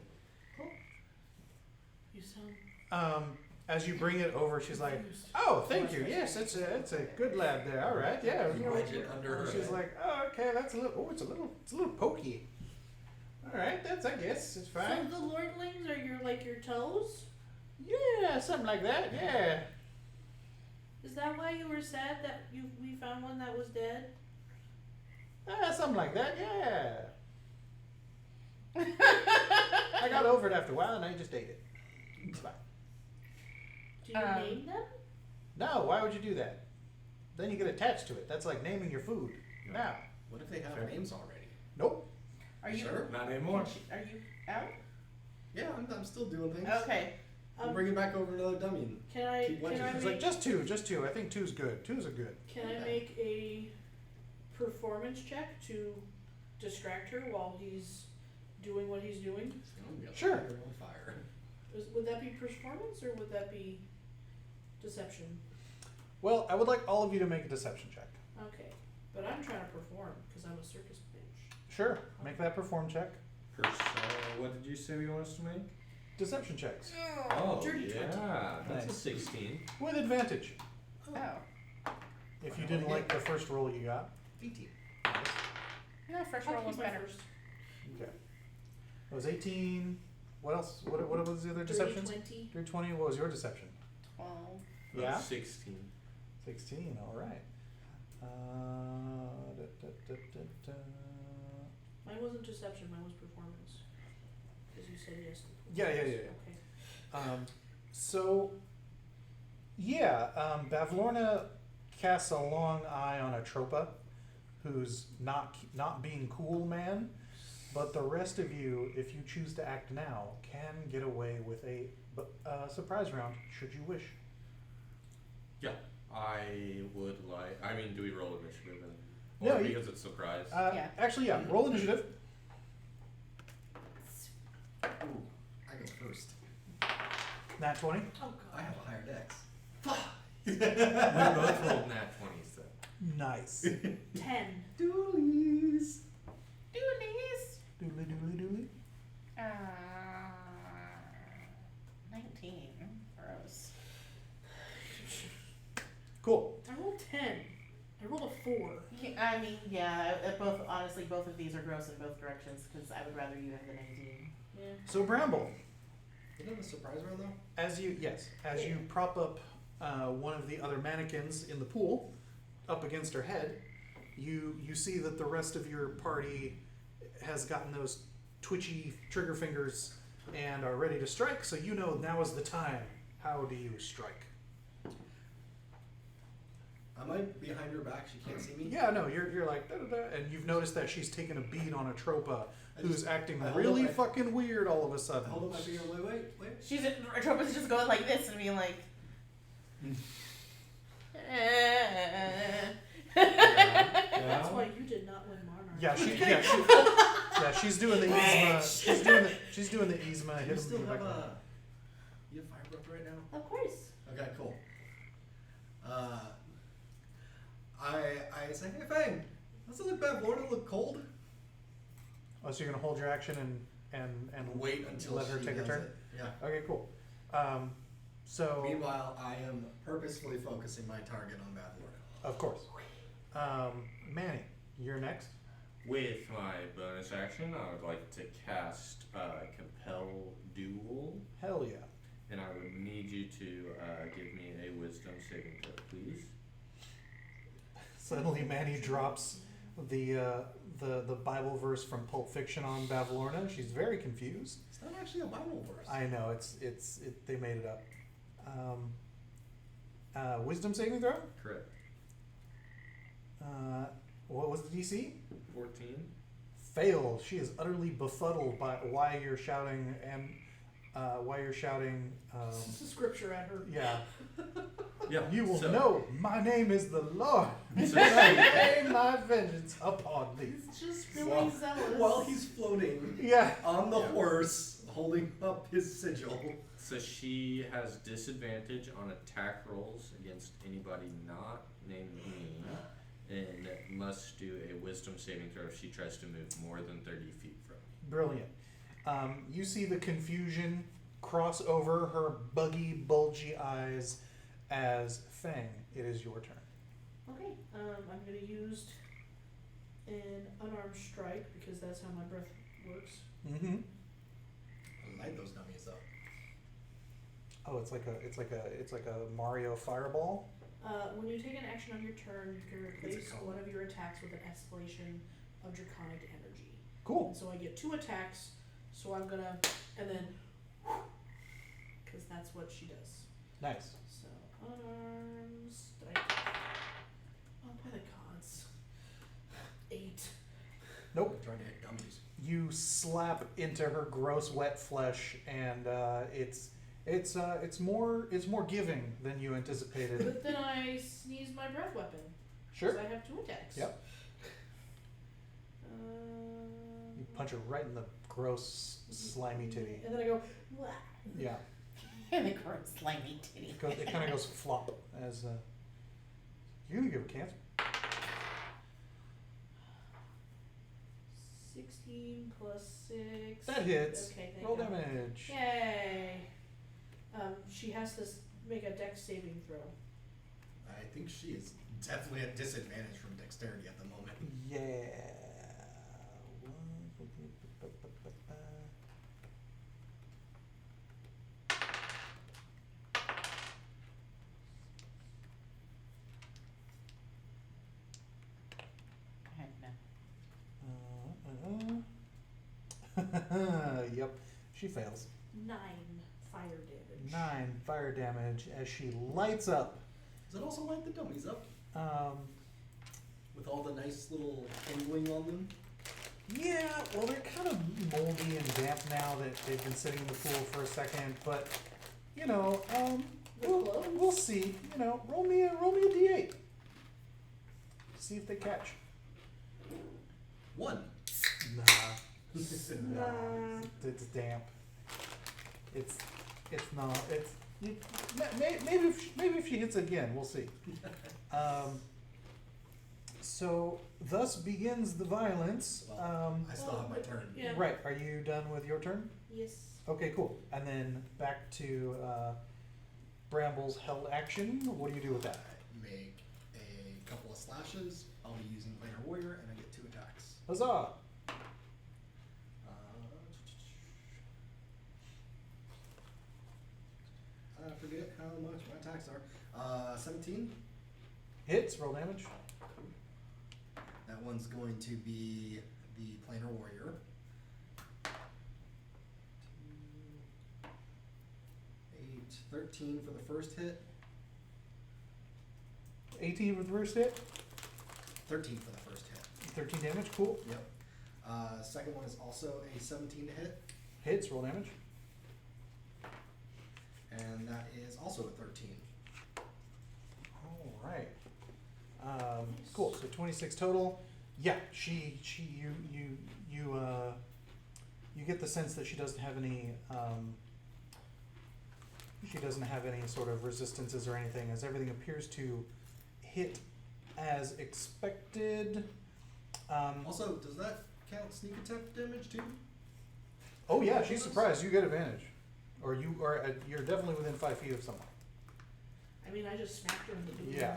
You sound As you bring it over, she's like, confused. "Oh, thank you. Yes, it's a good lad there. All right, yeah." You wedge it under her She's head. like, "Oh, okay, that's a little. Oh, it's a little pokey. All right, that's I guess it's fine. So the lordlings are your toes? Yeah, something like that. Yeah. Is that why you were sad that we found one that was dead? Something like that. Yeah. I got over it after a while, and I just ate it. It's fine. Do you name them? No, why would you do that? Then you get attached to it. That's like naming your food. No. What if they have Fair. names already? Nope. Are you? Sure. Not anymore. Are you out? Yeah, I'm still doing things. Okay. I'm bringing back over another dummy. And Can I Keep wedging. It's like just two. I think two's good. Two's a good. can I make a performance check to distract her while he's doing what he's doing? Sure. You're on fire. Would that be performance or would that be deception? Well, I would like all of you to make a deception check. Okay, but I'm trying to perform because I'm a circus bitch. Sure. Make that perform check. What did you say you want us to make? Deception checks. Oh, Dirty 20. yeah. That's a Nice. 16. With advantage. Oh. If you didn't like the first roll you got. 18. No, first I'll roll keep was my better. first. Okay. It was 18. What else? What was the other Dirty deceptions? 20. 320. What was your deception? 12. Yeah. 16. 16. All right. Da, da, da, da, da. Mine wasn't deception, mine was performance. Because you said yes to Yeah. performance. Okay. So, yeah, Bavlorna casts a long eye on Atropa, who's not being cool, man. But the rest of you, if you choose to act now, can get away with a surprise round, should you wish. Yeah. I would like. I mean, do we roll initiative? No, Or you- because it's surprise? Yeah. Actually, yeah. Roll initiative. Ooh, I go first. Nat 20. Oh I god. have a higher dex. We both rolled nat 20s then. Nice. 10. Doolies. Doolies. Doodly doodly doodly. 19. Gross. Cool. I rolled 10. I rolled a 4. I mean, yeah. Both of these are gross in both directions because I would rather you have the 19. Yeah. So Bramble, Isn't it a surprise round though? as you prop up one of the other mannequins in the pool, up against her head, you see that the rest of your party has gotten those twitchy trigger fingers and are ready to strike. So you know now is the time. How do you strike? Am I behind her back? She can't see me? Yeah, no, you're like da, da, da, and you've noticed that she's taken a beat on Atropa, who's acting I hold really up my- fucking weird all of a sudden. I hold up my finger, wait. She's Atropa's just going like this and being like. That's why you did not win Monarch. She's doing the Yzma. She's doing the Yzma. Do Hit you him still in the have back. you have fire breath right now? Of course. Okay, cool. I say, hey Feng, does it look bad? Lorna look cold? Oh, so you're gonna hold your action and Wait until let her she take a does turn? it. Yeah. Okay, cool. So Meanwhile, I am purposefully focusing my target on Bad Lorna. of course, Manny, you're next. With my bonus action, I would like to cast Compel Duel, Hell yeah. and I would need you to give me a Wisdom saving throw, please. Suddenly, Manny drops the Bible verse from Pulp Fiction on Bavlorna. She's very confused. It's not actually a Bible verse. I know they made it up. Wisdom saving throw. Correct. What was the DC? 14. Fail. She is utterly befuddled by why you're shouting and why you're shouting. This is scripture at her. Yeah. Yeah. You will so, know my name is the Lord. So and I she- lay my vengeance upon thee. He's just feeling While- zealous. While he's floating Yeah. on the Yeah. horse, holding up his sigil. So she has disadvantage on attack rolls against anybody not named me, and must do a wisdom saving throw if she tries to move more than 30 feet from me. Brilliant. You see the confusion cross over her buggy, bulgy eyes as Feng, it is your turn. Okay, I'm gonna use an unarmed strike because that's how my breath works. Mm-hmm. Light those dummies up. Oh, it's like a Mario fireball. When you take an action on your turn, you can It's a replace cone. one of your attacks with an escalation of draconic energy. Cool. And so I get 2 attacks, so I'm gonna, and then, because that's what she does. Nice. So, unarmed strike. Oh, by the gods. 8. Nope. I'm trying to hit dummies. You slap into her gross, wet flesh, and it's more giving than you anticipated. But then I sneeze my breath weapon. Sure. Because I have 2 attacks. Yep. You punch her right in the gross, slimy titty. And then I go, "Wah." Yeah. And the gross slimy titty. It kind of goes flop as. You're gonna give her cancer. 16 plus 6. That hits. Okay, thank Roll God. damage. Yay. She has to make a dex saving throw. I think she is definitely at disadvantage from dexterity at the moment. Yeah. Yep, she fails. 9 fire damage. 9 fire damage as she lights up. Does it also light the dummies up Um, with all the nice little kindling on them? yeah, well, they're kind of moldy and damp now that they've been sitting in the pool for a second, but you know, The we'll clothes? see. You know, roll me a d8. See if they catch. 1. Nah. Nah. It's damp. It's not. Maybe if she hits again, we'll see. So thus begins the violence. Well, I still have my turn. Yeah. Right. Are you done with your turn? Yes. Okay, cool. And then back to Bramble's held action. What do you do with that? I make a couple of slashes. I'll be using Planar Warrior, and I get 2 attacks. Huzzah! I forget how much my attacks are. 17. Hits. Roll damage. That one's going to be the Planar Warrior. 8, 13 for the first hit. 18 with the first hit. 13 for the first hit. 13 damage. Cool. Yep. Second one is also a 17 to hit, Hits. Roll damage. and that is also a 13. All right. Cool. So 26 total. Yeah, you get the sense that she doesn't have any sort of resistances or anything, as everything appears to hit as expected. Also, does that count sneak attack damage too? Oh yeah, she's surprised. You get advantage, or you're definitely within 5 feet of someone. I mean, I just smacked her in the door. Yeah.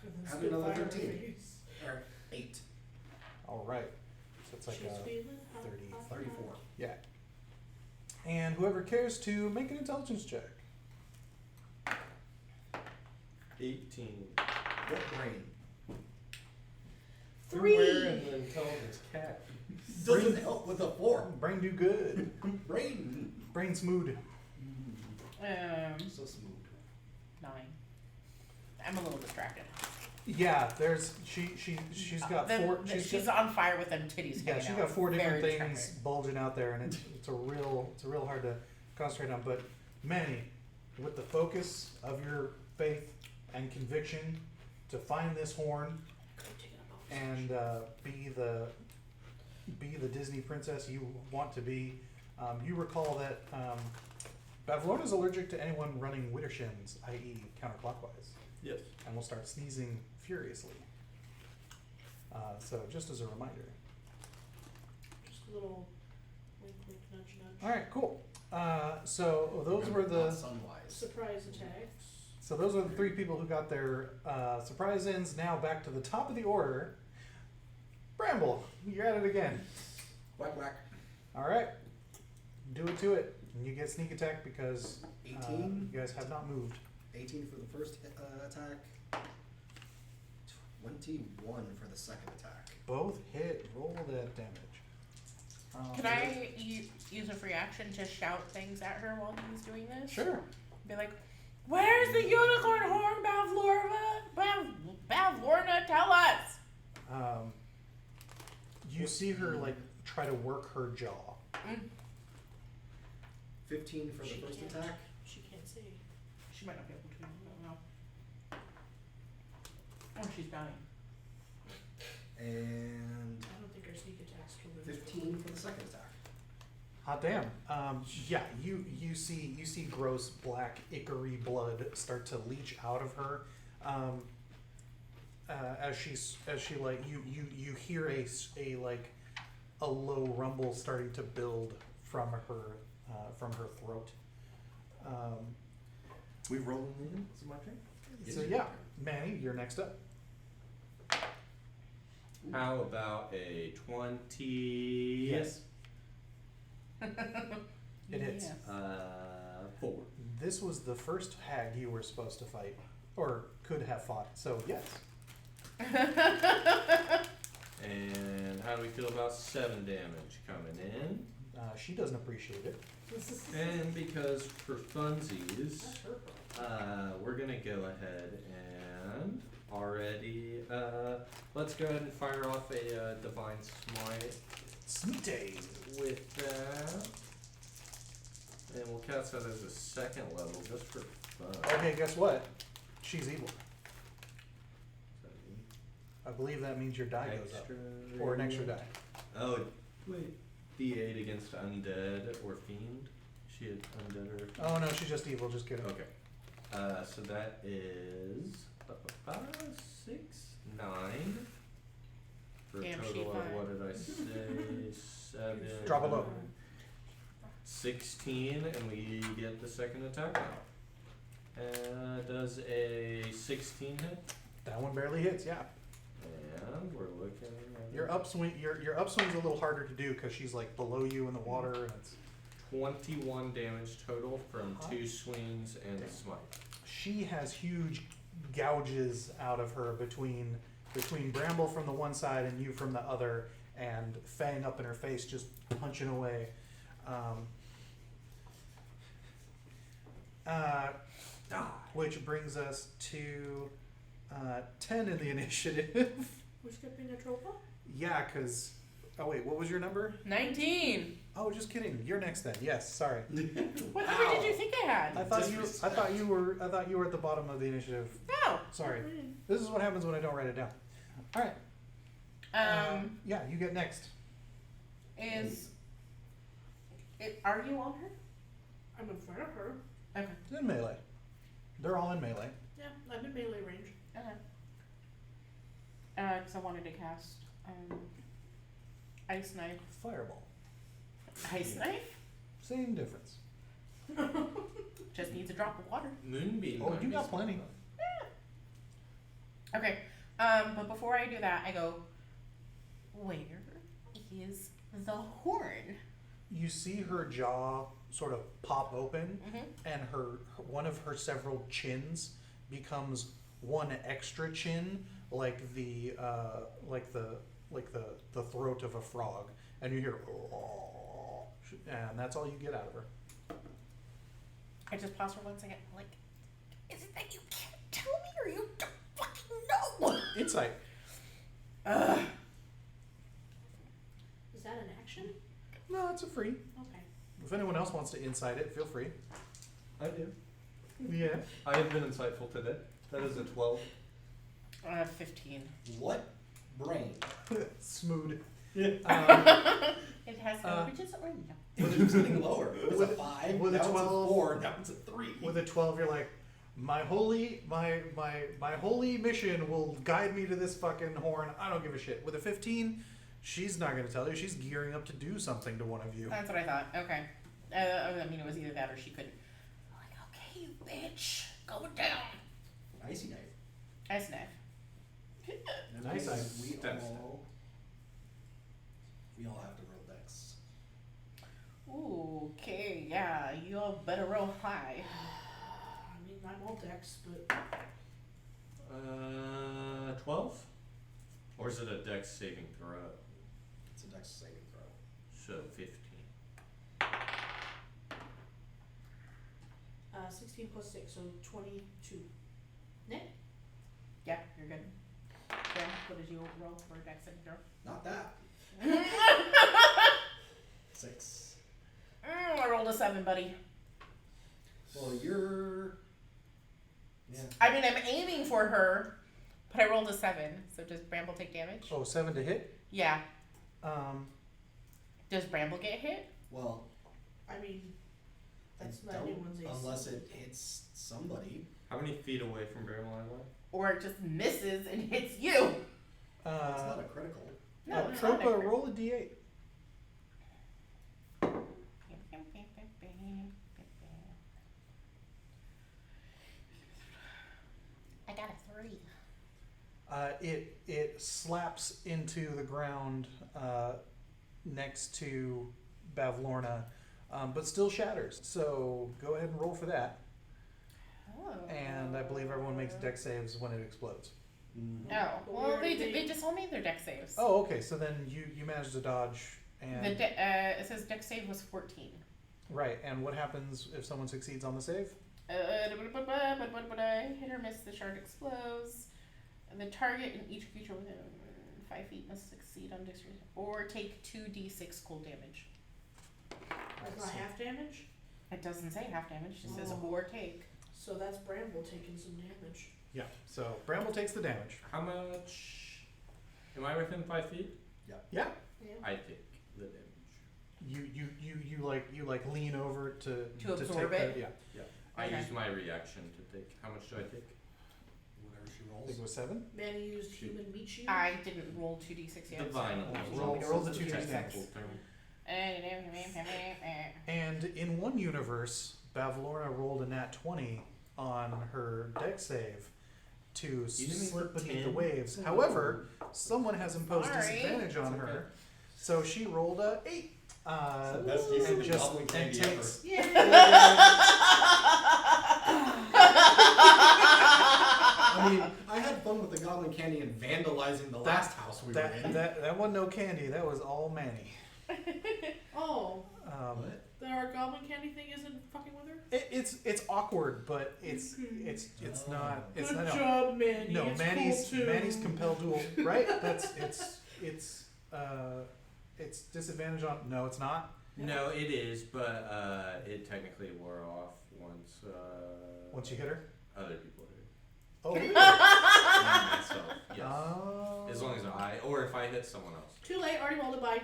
And then Have spit another fire in her 13. face. Or 8. All right. So it's like She's feeling hot, 30, hot, 34. hot. yeah. And whoever cares to make an intelligence check. 18. What brain? Three. Where in the intelligence cat? Doesn't help with a 4. Brain do good. Brain. Brain smooth. So smooth. 9. I'm a little distracted. Yeah, she's got four. She's on fire with them titties. Yeah, hanging she's out. got 4 different Very things distracting. bulging out there, and it's real hard to concentrate on. But Manny, with the focus of your faith and conviction to find this horn and be the Disney princess you want to be, You recall that Bavlorna is allergic to anyone running Wittershins, i.e. counterclockwise, Yes. and will start sneezing furiously. So just as a reminder. Just a little wink, wink, nudge, nudge. All right, cool. So those were the Sunwise. Surprise attacks. so those are the three people who got their surprise ins. Now back to the top of the order. Bramble, you're at it again. Whack whack. All right, do it to it. And you get sneak attack because 18. you guys have not moved. 18 for the first attack. 21 for the second attack. Both hit. Roll that damage. Can I use a free action to shout things at her while he's doing this? Sure. Be like, "Where's the unicorn horn, Bavlorna? Tell us." You see her like try to work her jaw. 15 for the She first can't. attack. She can't see. She might not be able to. I don't know. Oh, she's dying. And I don't think our sneak attacks killed her. 15 for the second attack. Hot damn. Yeah, you see gross black ichory blood start to leach out of her. As she like you hear a low rumble starting to build from her throat. We rolling in? Is it my turn? So yeah, Manny, you're next up. How about a 20? Yes. It hits. Yes. 4. This was the first hag you were supposed to fight, or could have fought. So yes. And how do we feel about 7 damage coming in? She doesn't appreciate it. And because for funsies, That's her problem. we're gonna go ahead and already, let's go ahead and fire off a Divine Smite Smite. with that. And we'll cast that as a 2nd level just for fun. Okay, guess what? She's evil. I believe that means your die goes up, or an extra die. Oh, wait. D8 against undead or fiend. She had undead or. Oh no, she's just evil. Just kidding. Okay. So that is 6, 9. For a Damn, she total of fine. what did I say? 7. Drop it low. 16, and we get the second attack now. Does a 16 hit? That one barely hits. Yeah. And we're looking at Your upswing. Your upswing's a little harder to do because she's like below you in the water, and it's. 21 damage total from Uh-huh. 2 swings and a smite. She has huge gouges out of her between Bramble from the one side and you from the other, and Feng up in her face just punching away. Which brings us to 10 in the initiative. We're skipping Atropa? Yeah, because. Oh, wait, what was your number? 19. Oh, just kidding. You're next then. Yes, sorry. What number did you think I had? I thought you were at the bottom of the initiative. No. Sorry. This is what happens when I don't write it down. All right. Yeah, you get next. Are you on her? I'm in front of her. Okay. It's in melee. They're all in melee. Yeah, I'm in melee range. Okay. Because I wanted to cast Ice Knife. Fireball. Ice Knife? Same difference. Just needs a drop of water. Moonbeam. Oh, might you be got smart. plenty. Okay. But before I do that, I go, where is the horn? You see her jaw sort of pop open, Mm-hmm. and one of her several chins becomes one extra chin, like the throat of a frog, and you hear, and that's all you get out of her. I just pause for 1 second, like, is it that you can't tell me or you don't fucking know? Insight. Is that an action? No, it's a free. Okay. If anyone else wants to insight it, feel free. I do. Yeah. I have been insightful today. That is a 12. 15. What brain? Smooth. Yeah. It has no bridges or no. It keeps getting lower. It was a 5, with a now 12, it's a 4, now it's a 3. With a 12, you're like, my holy mission will guide me to this fucking horn. I don't give a shit. With a 15, she's not gonna tell you. She's gearing up to do something to one of you. That's what I thought. Okay. I mean, it was either that or she couldn't. I'm like, okay, you bitch, go down. Icy knife. Ice knife. Nice knife. We all have to roll dex. Ooh, okay, yeah, you all better roll high. I mean, I'm all dex, but 12? Or is it a dex saving throw? It's a dex saving throw. So 15. 16 plus 6, so 22. Nick? Yeah, you're good. Yeah, what did you roll for a dex saving throw? Not that. 6. I rolled a 7, buddy. Well, you're... Yeah. I mean, I'm aiming for her, but I rolled a 7. So does Bramble take damage? Oh, 7 to hit? Yeah. Does Bramble get hit? Well, I mean, that's I not don't, anyone's ace. unless it hits somebody. How many feet away from Bramble am I? Or it just misses and hits you? It's not a critical. No, it's Atropa, not a roll a d8. I got a 3. It slaps into the ground next to Bavlorna, but still shatters. So go ahead and roll for that. Oh. And I believe everyone makes dex saves when it explodes. Mm-hmm. Oh, But well, we they just all made their dex saves. Oh, okay. So then you managed to dodge and It says dex save was 14. right. And what happens if someone succeeds on the save? Hit or miss, the shard explodes. And the target and each creature within 5 feet must succeed on dexterity or take 2d6 cold damage. That's not half damage? It doesn't say half damage, it just says Oh. or take. So that's Bramble taking some damage. Yeah. So Bramble takes the damage. How much? Am I within 5 feet? Yeah. Yeah. I take the damage. You like lean over to absorb take it? The, yeah. I Okay. used my reaction to take. How much do I take? Whatever she I rolls. think it was 7. Manny used human meat shield. I didn't roll 2d6 yet. Divine. Roll the 2d6. Technical term. And in one universe, Bavlorna rolled a nat 20 on her dex save to You didn't slip put beneath 10? the waves. However, someone has imposed Sorry. disadvantage on It's okay. her, so she rolled a 8. It's the best use of and the just goblin and candy takes. I mean, I had fun with the goblin candy and vandalizing the last house we were in. That wasn't no candy. That was all Manny. Oh, What? our goblin candy thing isn't fucking with her? It's awkward, but it's Oh. not. It's Good not. job, Manny. No, It's Manny's cool too. Manny's compelled duel, right? It's disadvantage on. No, it's not. No, it is, but it technically wore off once. Once you hit her. Other people hit. Oh, really? Not myself. Yes. Oh. As long as or if I hit someone else. Too late, already rolled it by.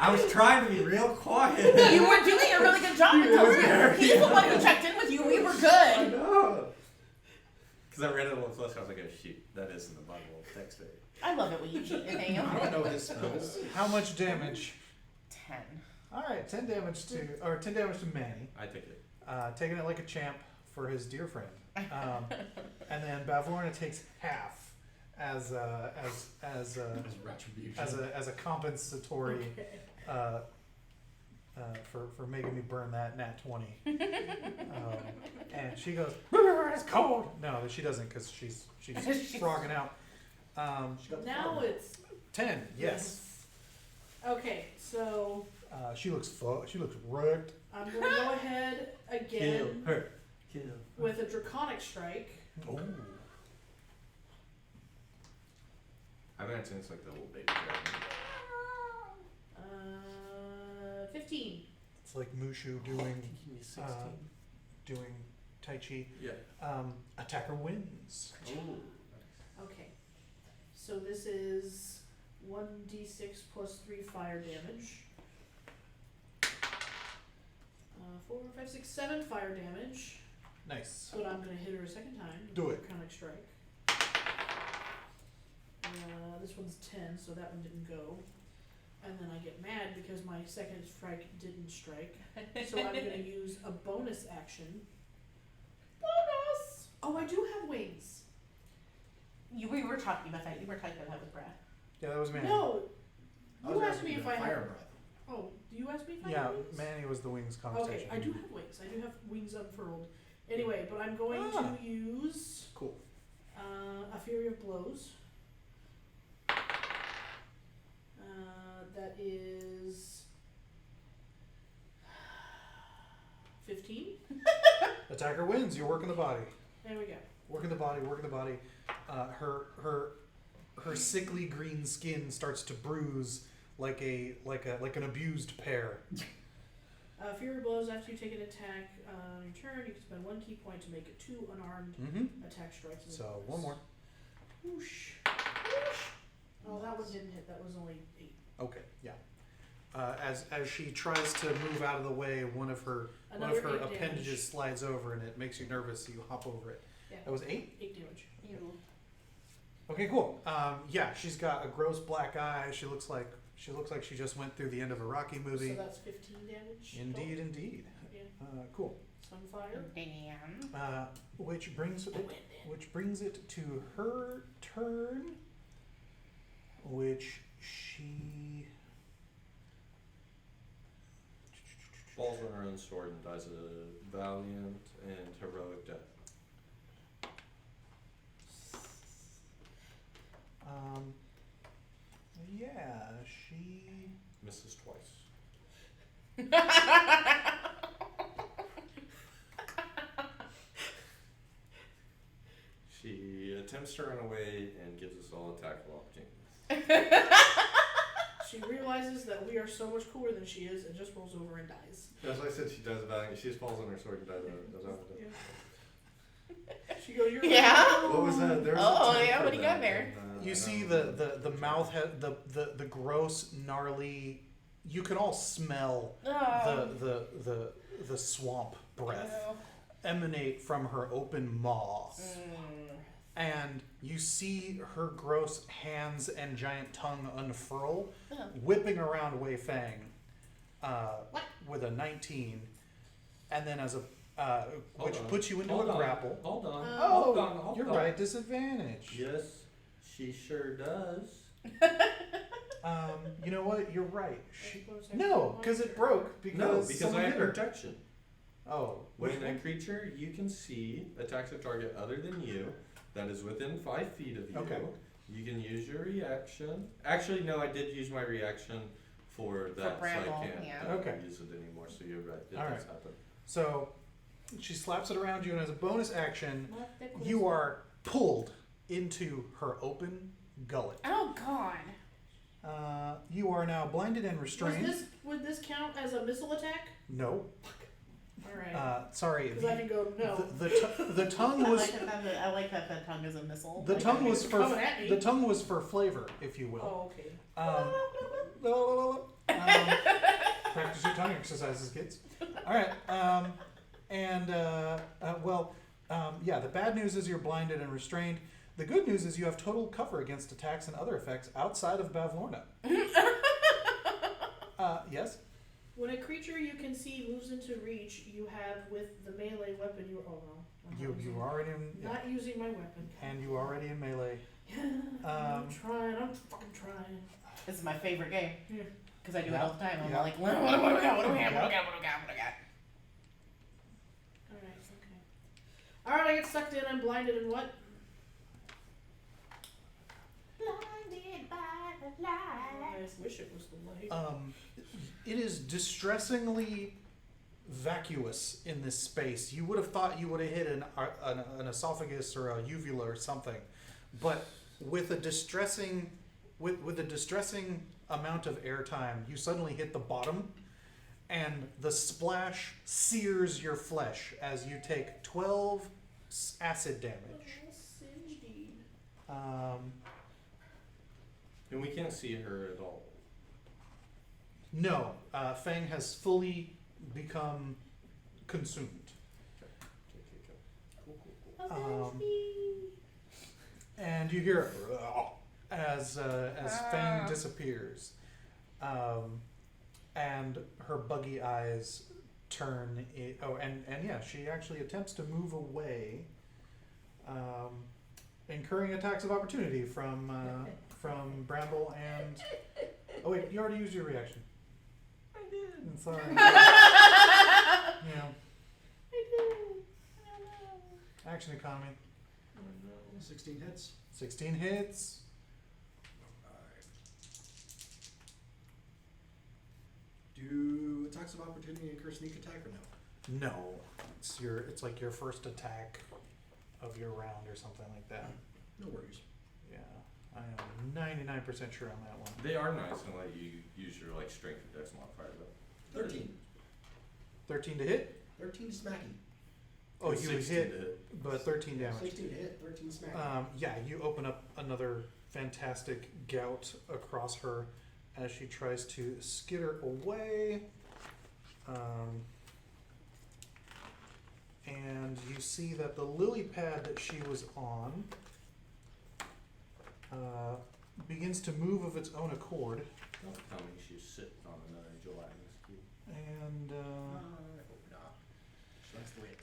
I was trying to be real quiet. You were doing a really good job. You were He's very the one who checked in with you. We were I good. know. Because I read it a little closer. I was like, oh shoot, that is in the Bible text there. I love it when you cheat, Nathaniel. I don't know his spells. How much damage? 10. All right, 10 damage to Manny. I take it. Taking it like a champ for his dear friend. And then Bavlorna takes half as As retribution. as a compensatory for making me burn that nat 20. And she goes, it's cold. No, she doesn't because she's frogging out. Now it's 10. Yes. okay. So She looks wrecked. I'm gonna go ahead again Kill her. with a draconic strike. Oh. I imagine it's like the little baby dragon. 15. It's like Mushu doing Tai Chi. Yeah. Attacker wins. Oh. Okay. So this is 1d6 plus 3 fire damage. 4, 5, 6, 7 fire damage. Nice. But I'm gonna hit her a second time. Do it. Draconic strike. This one's 10, so that one didn't go. And then I get mad because my second strike didn't strike. So I'm gonna use a bonus action. Bonus! Oh, I do have wings. We were talking about that. You were talking about that with Brad. Yeah, that was Manny. No, I was you asked asking me you if about I fire had. breath. Oh, do you ask me if I Yeah, had wings? Manny was the wings Okay, conversation. I do have wings. I do have wings unfurled. Anyway, but I'm going Ah. to use Cool. a Fury of Blows. That is 15. Attacker wins. You're working the body. There we go. Working the body. Working the body. Her sickly green skin starts to bruise like an abused pear. Fury Blows, after you take an attack on your turn, you can spend 1 key point to make it 2 unarmed Mm-hmm. attack strikes. in So bonus. one more. Whoosh. Whoosh. Oh, that one didn't hit. That was only 8. Okay. Yeah. As she tries to move out of the way, one of her Another 8 damage. appendages slides over, and it makes you nervous. So you hop over it. Yeah. That was 8. 8 damage. You. Okay, cool. Yeah, she's got a gross black eye. She looks like she just went through the end of a Rocky movie. So that's 15 damage. Indeed, indeed. Yeah. Cool. Sunfire. Damn. Which brings it to her turn, which she Falls on her own sword and dies a valiant and heroic death. yeah, she Misses twice. She attempts to run away and gives us all attackable opportunities. She realizes that we are so much cooler than she is and just rolls over and dies. As I said, she dies a valiant. She just falls on her sword and dies a valiant. Yeah. She goes, you're Yeah. What was that? There was Oh, a term yeah, for what do you got that, there? and, you I see don't the mouth the gross gnarly. You can all smell the swamp breath emanate from her open maw. And you see her gross hands and giant tongue unfurl, whipping around Wei Feng with a 19, and then as a which on. puts you into Hold a on. grapple. Hold on. Oh, hold on. Hold you're on. right, disadvantage. Yes, she sure does. You know what? You're right. I suppose I No, can because it monitor. broke because No, because someone I have hit her. protection. Oh, which When a one? creature you can see attacks a target other than you that is within 5 feet of you, Okay. you can use your reaction. Actually, no, I did use my reaction for that, so Bramble, I can't yeah. Okay. use it anymore. So you're right. It All does right. happen. So she slaps it around you, and as a bonus action, Not that close. you are pulled into her open gullet. Oh God. You are now blinded and restrained. Would this count as a missile attack? No. Alright. Sorry. Because I can go, no. The tongue I was like that the tongue is a missile. the Like, tongue I was mean, for coming at me. the tongue was for flavor, if you will. Oh, okay. Practice your tongue exercises, kids. All right. Yeah. The bad news is you're blinded and restrained. The good news is you have total cover against attacks and other effects outside of Bavlorna. Yes. When a creature you can see moves into reach, you have with the melee weapon you. Oh no. I'm You not using- already in, Not using my weapon. and you already in melee. I'm trying. I'm fucking trying. This is my favorite game Yeah. because I do it Yeah. all the time. I'm Yeah. like, what do we got? What do we got? What do we got? What do we got? What do we got? What do we got? Alright, okay. Alright, I get sucked in. I'm blinded and what? Blinded by the I light. wish it was the light. It is distressingly vacuous in this space. You would have thought you would have hit an esophagus or a uvula or something, but with a distressing amount of airtime, you suddenly hit the bottom, and the splash sears your flesh as you take 12 acid damage. And we can't see her at all. No, Feng has fully become consumed. And you hear as Feng disappears, and her buggy eyes turn. And yeah, she actually attempts to move away, incurring attacks of opportunity from Bramble and. Oh wait, you already used your reaction. I did. I'm sorry. Yeah. I do. Action economy. 16 hits. 16 hits. Alright. Do attacks of opportunity incur sneak attack or no? No, it's like your first attack of your round or something like that. No worries. Yeah, I am 99% sure on that one. They are nice and let you use your like strength or dex modifier though. 13. 13 to hit. 13 smacking. Oh, you would 16 hit, to hit. but 13 damage. 16 to hit, 13 smacking. Yeah, you open up another fantastic gout across her as she tries to skitter away. And you see that the lily pad that she was on begins to move of its own accord. Don't tell me she's sitting on another gelatinous cube. And I hope not. That's the way it is.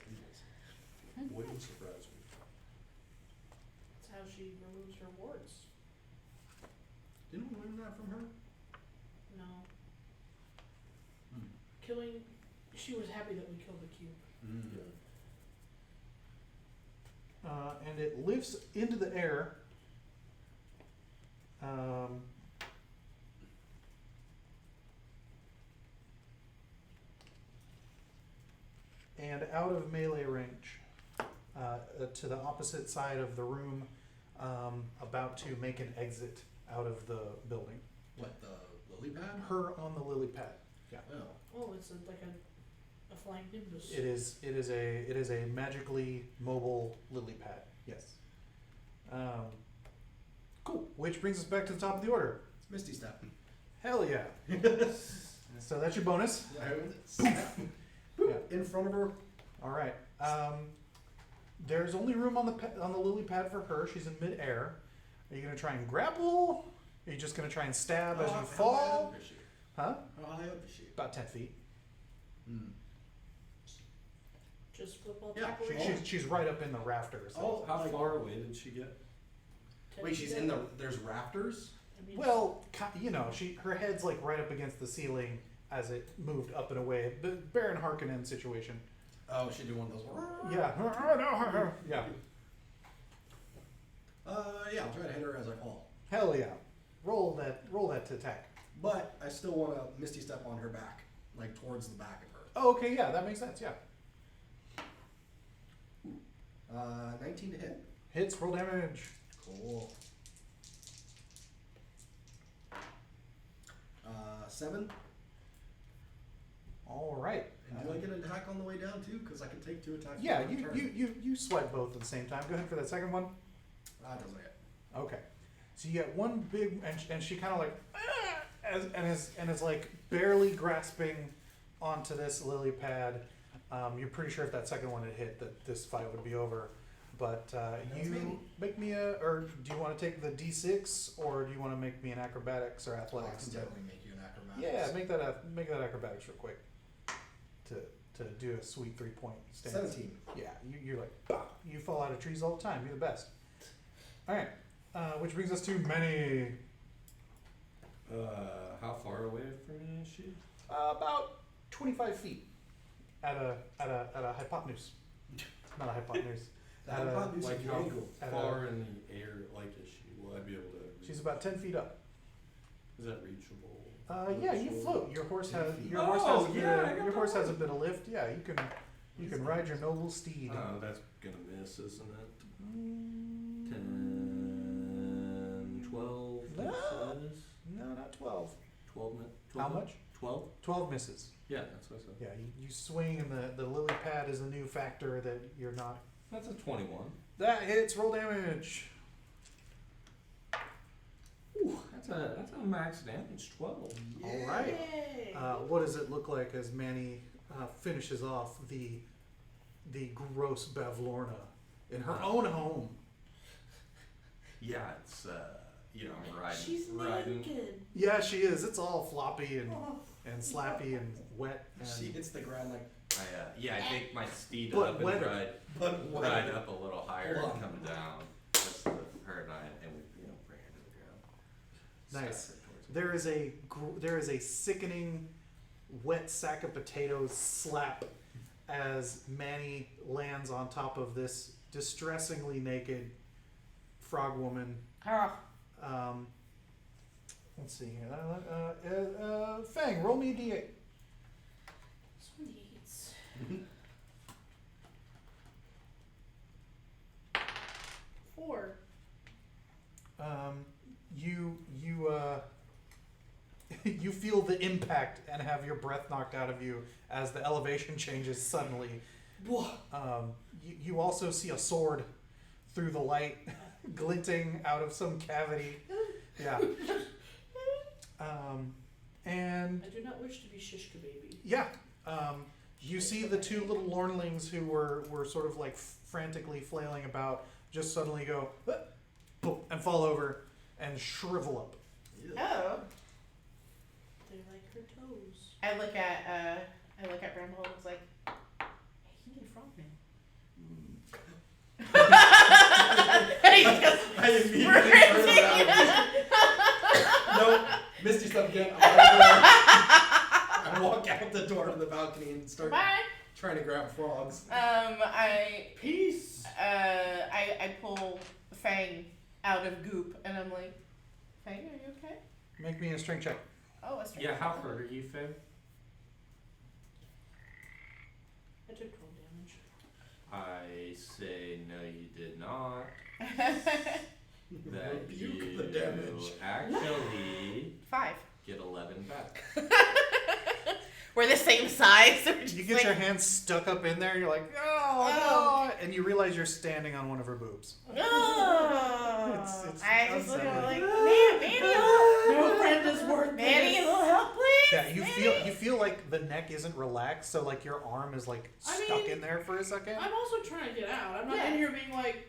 Wouldn't surprise me. That's how she removes her wards. Didn't we learn that from her? No. Hmm. Killing. She was happy that we killed the cube. Mm. and it lifts into the air. And out of melee range, to the opposite side of the room, about to make an exit out of the building. What, the lily pad? Her on the lily pad. Yeah. Oh. Oh, it's like a flying nimbus. It is a magically mobile lily pad. Yes. Cool. Which brings us back to the top of the order. It's Misty Step. Hell yeah. So that's your bonus. Boop, in front of her. All right. There's only room on the lily pad for her. She's in midair. Are you gonna try and grapple? Are you just gonna try and stab as you fall? Huh? How high up is she? About 10 feet. Hmm. Just football Yeah, tackle. She's right up in the rafters. Oh, How like- far away did she get? Wait, she's in the. There's rafters? I mean, Well, her head's like right up against the ceiling as it moved up and away. Baron Harkonnen situation. Oh, she did one of those. Yeah. Yeah. Yeah, I'll try to hit her as I fall. Hell yeah. Roll that to attack. But I still want to Misty Step on her back, like towards the back of her. Oh, okay, yeah, that makes sense, yeah. 19 to hit. Hits, roll damage. Cool. 7. All right. And do I get an attack on the way down too? Because I can take 2 attacks. Yeah, per turn. you swipe both at the same time. Go ahead for that second one. That doesn't hit. Okay. So you get one big, and she kind of like, and is like barely grasping onto this lily pad. You're pretty sure if that second one had hit, that this fight would be over. But you me. make me or do you want to take the D6, or do you want to make me an acrobatics or Oh, I athletics? can definitely make you an acrobat. Yeah, make that acrobatics real quick. To do a sweet 3-point stance. 17. Yeah, you're like, bah, you fall out of trees all the time. You're the best. All right, which brings us to Manny. How far away from me is she? About 25 feet at a hypotenuse. Not a hypotenuse. That At a- hypotenuse Like is how angle. At far in the air, like is she? Will I be able to? She's about 10 feet up. Is that reachable? Yeah, you float. Your horse has your Oh, horse has a bit yeah, I of, got your horse that has a one. bit of lift. Yeah, you can ride your noble steed. Oh, that's gonna miss, isn't it? Mm, 10, 12. No. Misses. No, not 12. 12. How much? 12. 12 misses. Yeah, that's what I said. Yeah, you swing, and the lily pad is a new factor that you're not. That's a 21. That hits. Roll damage. Ooh, That's a max damage 12. All right. Yay. What does it look like as Manny finishes off the gross Bavlorna in her own home? Yeah, it's riding. She's riding. naked. Yeah, she is. It's all floppy and slappy and wet. And She hits the ground like. I take my steed But up and wetter. ride up a little higher Hold and on. come down. Just with her and we bring her to the ground. Nice. Staff her towards there is a sickening wet sack of potatoes slap as Manny lands on top of this distressingly naked frog woman. Oh, Let's see here. Feng, roll me a d8. So needs. 4. You feel the impact and have your breath knocked out of you as the elevation changes suddenly. You also see a sword through the light glinting out of some cavity. Yeah. And I do not wish to be Shishka baby. yeah, you see the two little Lornlings who were sort of like frantically flailing about just suddenly go boom, and fall over and shrivel up. oh. They like her toes. I look at Bramble and was like, hey, you need a frog now. And he just I immediately turn around. Nope. Misty stuff again. I walk out the door to the balcony and start bye. trying to grab frogs. Peace. I pull Feng out of goop and I'm like, Feng, are you okay? Make me a strength check. Oh, a strength. Yeah, how hurt are you, Finn? I took 12 damage. I say no, you did not. That Rebuke you the damage. actually 5. get 11 back. We're the same size. So we're just You get like, your hands stuck up in there, you're like, oh, no, and you realize you're standing on one of her boobs. Oh. It's I just look at her unsettling. like, man, Manny, No friend is worth Manny, a this. little help, please. Yeah, you feel like the neck isn't relaxed, so like your arm is like I stuck mean, in there for a second. I'm also trying to get out. I'm not Yeah. in here being like,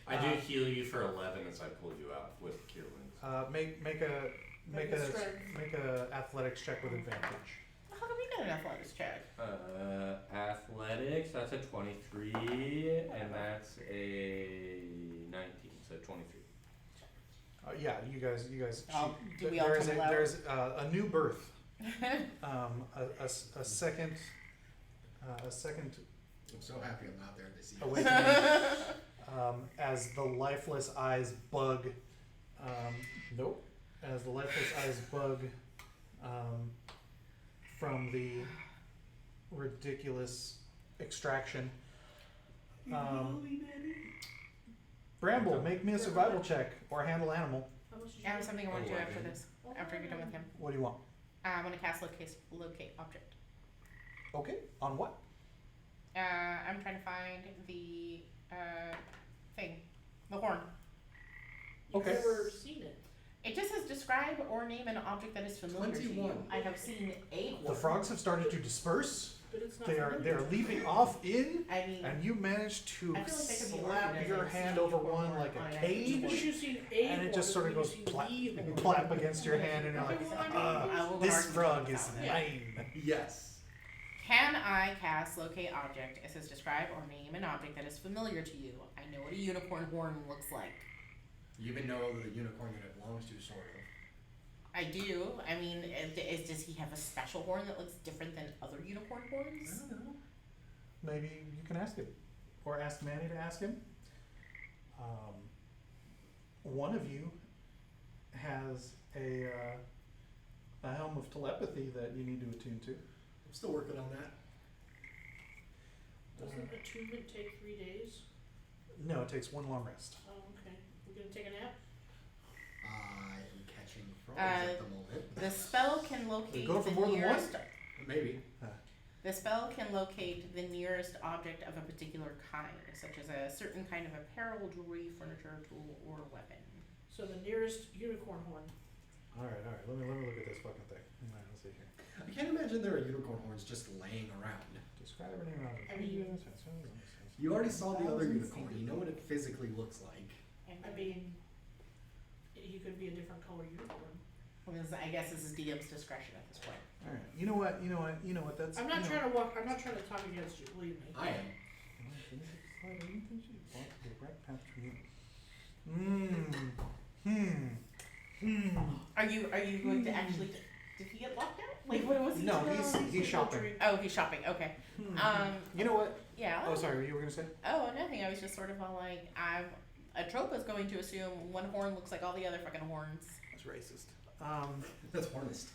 I do heal you for 11 as I pull you out with Cure Wounds. Make a athletics check with advantage. How do we get an athletics check? Athletics, that's a 23, and that's a 19, so 23. Yeah, you guys. Do we all there's tumble a, out? there's a new birth. A second. I'm so happy I'm not there to see. Awakening. As the lifeless eyes bug. Nope. As the lifeless eyes bug from the ridiculous extraction. Bramble, make me a survival check or handle animal. how much did I you have get? something I want to do after 11. this. After you're done with him. What do you want? I want to cast locate object. Okay. On what? I'm trying to find the thing, the horn. You've Okay. never seen it. It just says describe or name an object that is familiar to you. 21. I have seen a horn. The frogs have started to disperse. But it's not They are familiar. leaping off in, I mean, and you manage to I feel like that could be slap awkward your as hand a over horn one on like an a actual cage, Just because you've seen a and it horn just sort of doesn't goes mean you've seen the horn. plap against your hand, and you're like, Okay, well, I will this argue frog with is that one. mine. Yes. Can I cast locate object? It says describe or name an object that is familiar to you. I know what a unicorn horn looks like. You even know the unicorn that it belongs to, sort of. I do. I mean, does he have a special horn that looks different than other unicorn horns? I don't know. Maybe you can ask him, or ask Manny to ask him. One of you has a helm of telepathy that you need to attune to. I'm still working on that. Doesn't attunement take 3 days? No, it takes one long rest. Oh, okay. We're gonna take a nap? I am catching frogs at the moment. The spell can locate go for the more than one? nearest. Maybe. The spell can locate the nearest object of a particular kind, such as a certain kind of apparel, jewelry, furniture, tool, or weapon. So the nearest unicorn horn. Alright, let me look at this fucking thing. Alright, let's see here. I can't imagine there are unicorn horns just laying around. Describe everything around it. I mean- You already saw the other unicorn. You know what it physically looks like. I mean, he could be a different color unicorn. I guess this is DM's discretion at this point. Alright, you know what, that's. I'm not trying to talk against you, believe me. I am. Are you going to actually? Did he get locked out? Like what was he? No, doing? he's shopping. Oh, he's shopping. Okay. You know what? Yeah. Oh, sorry, you were gonna say? Oh, nothing. I was just sort of all like, Atropa's going to assume one horn looks like all the other fucking horns. That's racist. That's hornist.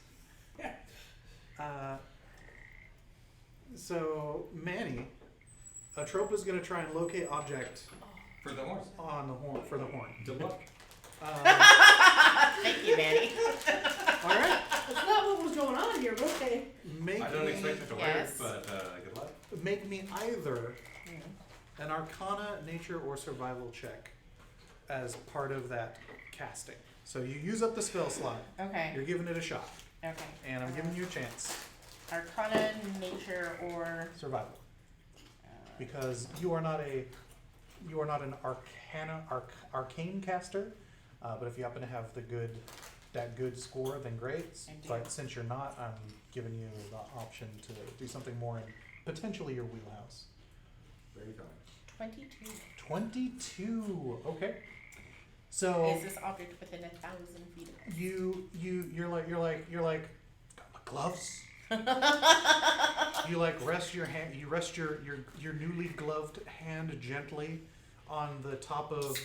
So Manny, Atropa's gonna try and locate object For the horse. on the horn for the horn. Good luck. Thank you, Manny. All right. That's not what was going on here, but okay. Make I don't me, expect it to Yes. work, but good luck. make me either an Arcana, Nature, or Survival check as part of that casting. So you use up the spell slot. Okay. You're giving it a shot, Okay. and I'm giving you a chance. Arcana, nature, or Survival, because you are not an arcane caster. But if you happen to have that good score, then great. I do. But since you're not, I'm giving you the option to do something more in potentially your wheelhouse. Very kind. 22. 22. Okay. So Is this object within 1,000 feet of us? you're like got my gloves. You like rest your hand. You rest your newly gloved hand gently on the top of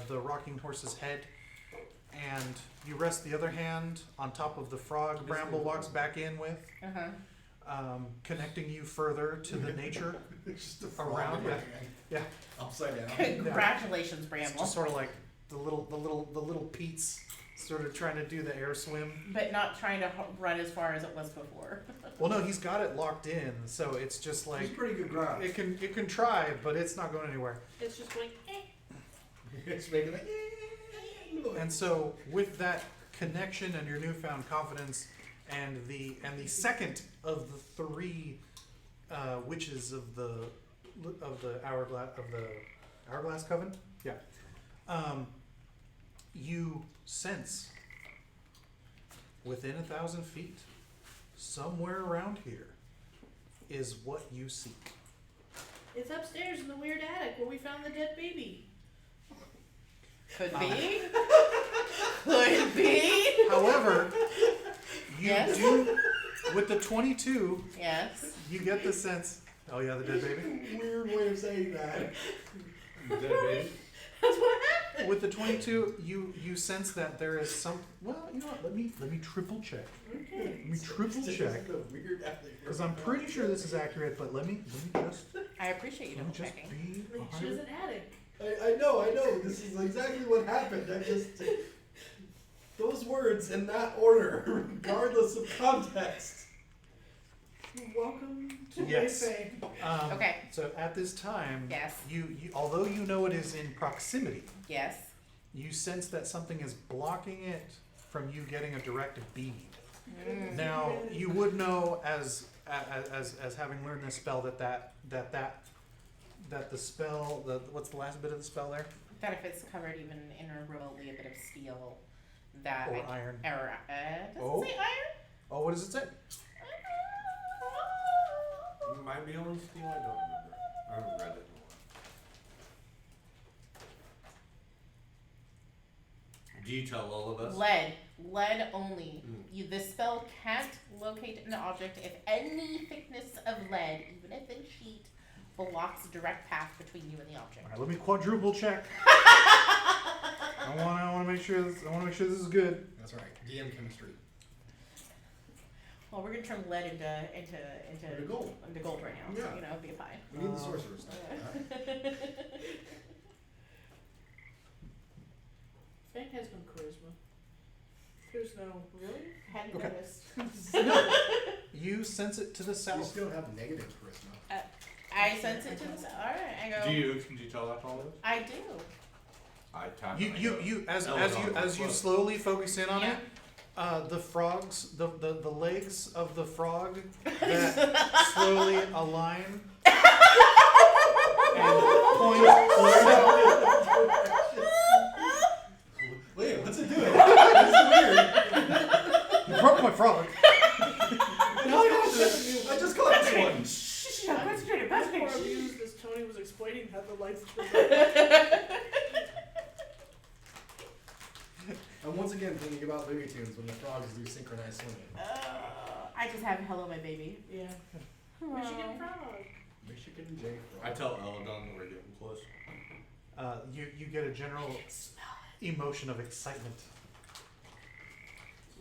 the rocking horse's head, and you rest the other hand on top of the frog Bramble walks back in with, connecting you further to the nature It's just a frog around. in my hand. Yeah, Upside down. Congratulations, it's Bramble. just sort of like the little Pete's sort of trying to do the air swim. But not trying to run as far as it was before. Well, no, he's got it locked in, so it's just It's like pretty good ground. it can try, but it's not going anywhere. It's just like, It's making like. And so, with that connection and your newfound confidence, and the second of the three witches of the hourglass coven, you sense within 1,000 feet, somewhere around here, is what you seek. it's upstairs in the weird attic where we found the dead baby. Could be. Could be. However, you Yes. do with the 22. Yes. You get the sense. Oh yeah, the dead baby. Weird way of saying that. Dead baby. That's what happened. With the 22, you sense that there is some. Well, you know what? Let me triple check. Okay. Let me triple check Weird because I'm pretty sure this is accurate. But let me just I appreciate you double checking. be Like, she has an attic. I know. This is exactly what happened. I just. Those words in that order, regardless of context. Welcome to Yes. Feng. Okay. So at this time, Yes. you although you know it is in proximity, Yes. you sense that something is blocking it from you getting a direct bead. Now you would know as having learned this spell that the spell what's the last bit of the spell there? That if it's covered even in remotely a bit of steel, that Or I iron. does Oh. it say iron? Oh, what does it say? Might be only steel, I don't remember. I haven't read it in a while. Do you tell all of us? Lead only. This spell can't locate an object if any thickness of lead, even if in sheet, blocks a direct path between you and the object. All right, let me quadruple check. I want to make sure this is good. That's right. DM chemistry. Well, we're gonna turn lead into gold. Into gold right now, Yeah. so you know, it'll be fine. We need the sorcerer stuff. Feng has no charisma. There's no, really? Hadn't Okay. noticed. You sense it to the You south. still have negative charisma. I sense it to the south. Alright, I go. Do you tell that to all of us? I do. I tap. You and I you go, you as "Elegant, you close." slowly focus in on Yeah. it, the frogs, the legs of the frog that slowly align and point Wait, what's it doing? This is weird. You broke my frog. I just caught this one. Shh, concentrate, I was more concentrate. amused as Tony was explaining how the lights were. I'm once again thinking about Looney Tunes when the frogs do synchronized swinging. I just have hello, my baby. Yeah. Aw. Michigan frog. Michigan J I frog. tell Elegant that we're getting close. You get a general emotion of excitement.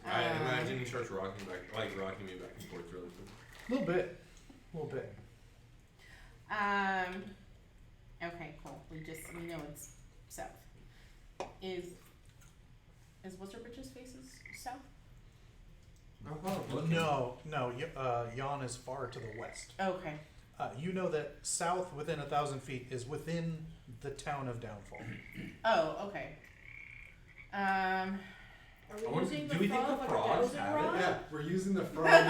I imagine he starts rocking me back and forth really quick. A little bit. Okay, cool. We know it's south. Is what's her bitch's faces south? No, Yon is far to the west. Okay. You know that south within 1,000 feet is within the town of Downfall. Oh, okay. Are we using do we think frog the like frogs a dowsing have it? rod? Yeah, we're using the frog.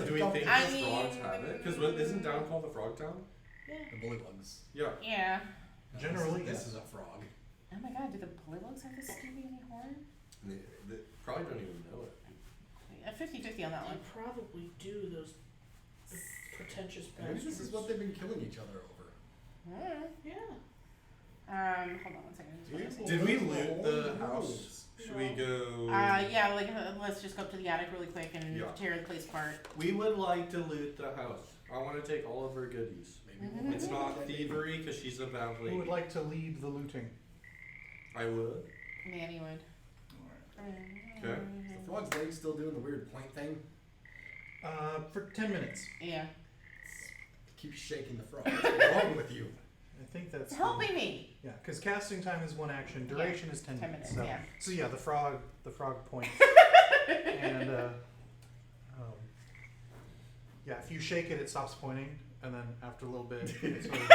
Do we think I the frogs mean- have it? Because isn't Downfall the frog town? Yeah. The bullywugs. Yeah. Yeah. Generally, this yes. is a frog. Oh my god, do the bullywugs have this Stevie any horn? They probably don't even know it. 50-50 on that They one. probably do, those pretentious Maybe bastards. this is what they've been killing each other over. Yeah. Hold on one second. Did we loot the house? Should we go? Yeah, let's just go up to the attic really quick and Yeah. tear the place apart. We would like to loot the house. I want to take all of her goodies. Maybe Mhm. It's not thievery because she's a bad Who lady. would like to lead the looting? I would. Manny would. Okay. Is the frog's leg still doing the weird point thing? For 10 minutes. Yeah. Keep shaking the frog. What's wrong with you? I think that's It's helping me. Yeah, because casting time is 1 action, duration is 10 10 minutes. minutes, yeah. So yeah, the frog points, and yeah, if you shake it, it stops pointing, and then after a little bit, it sort of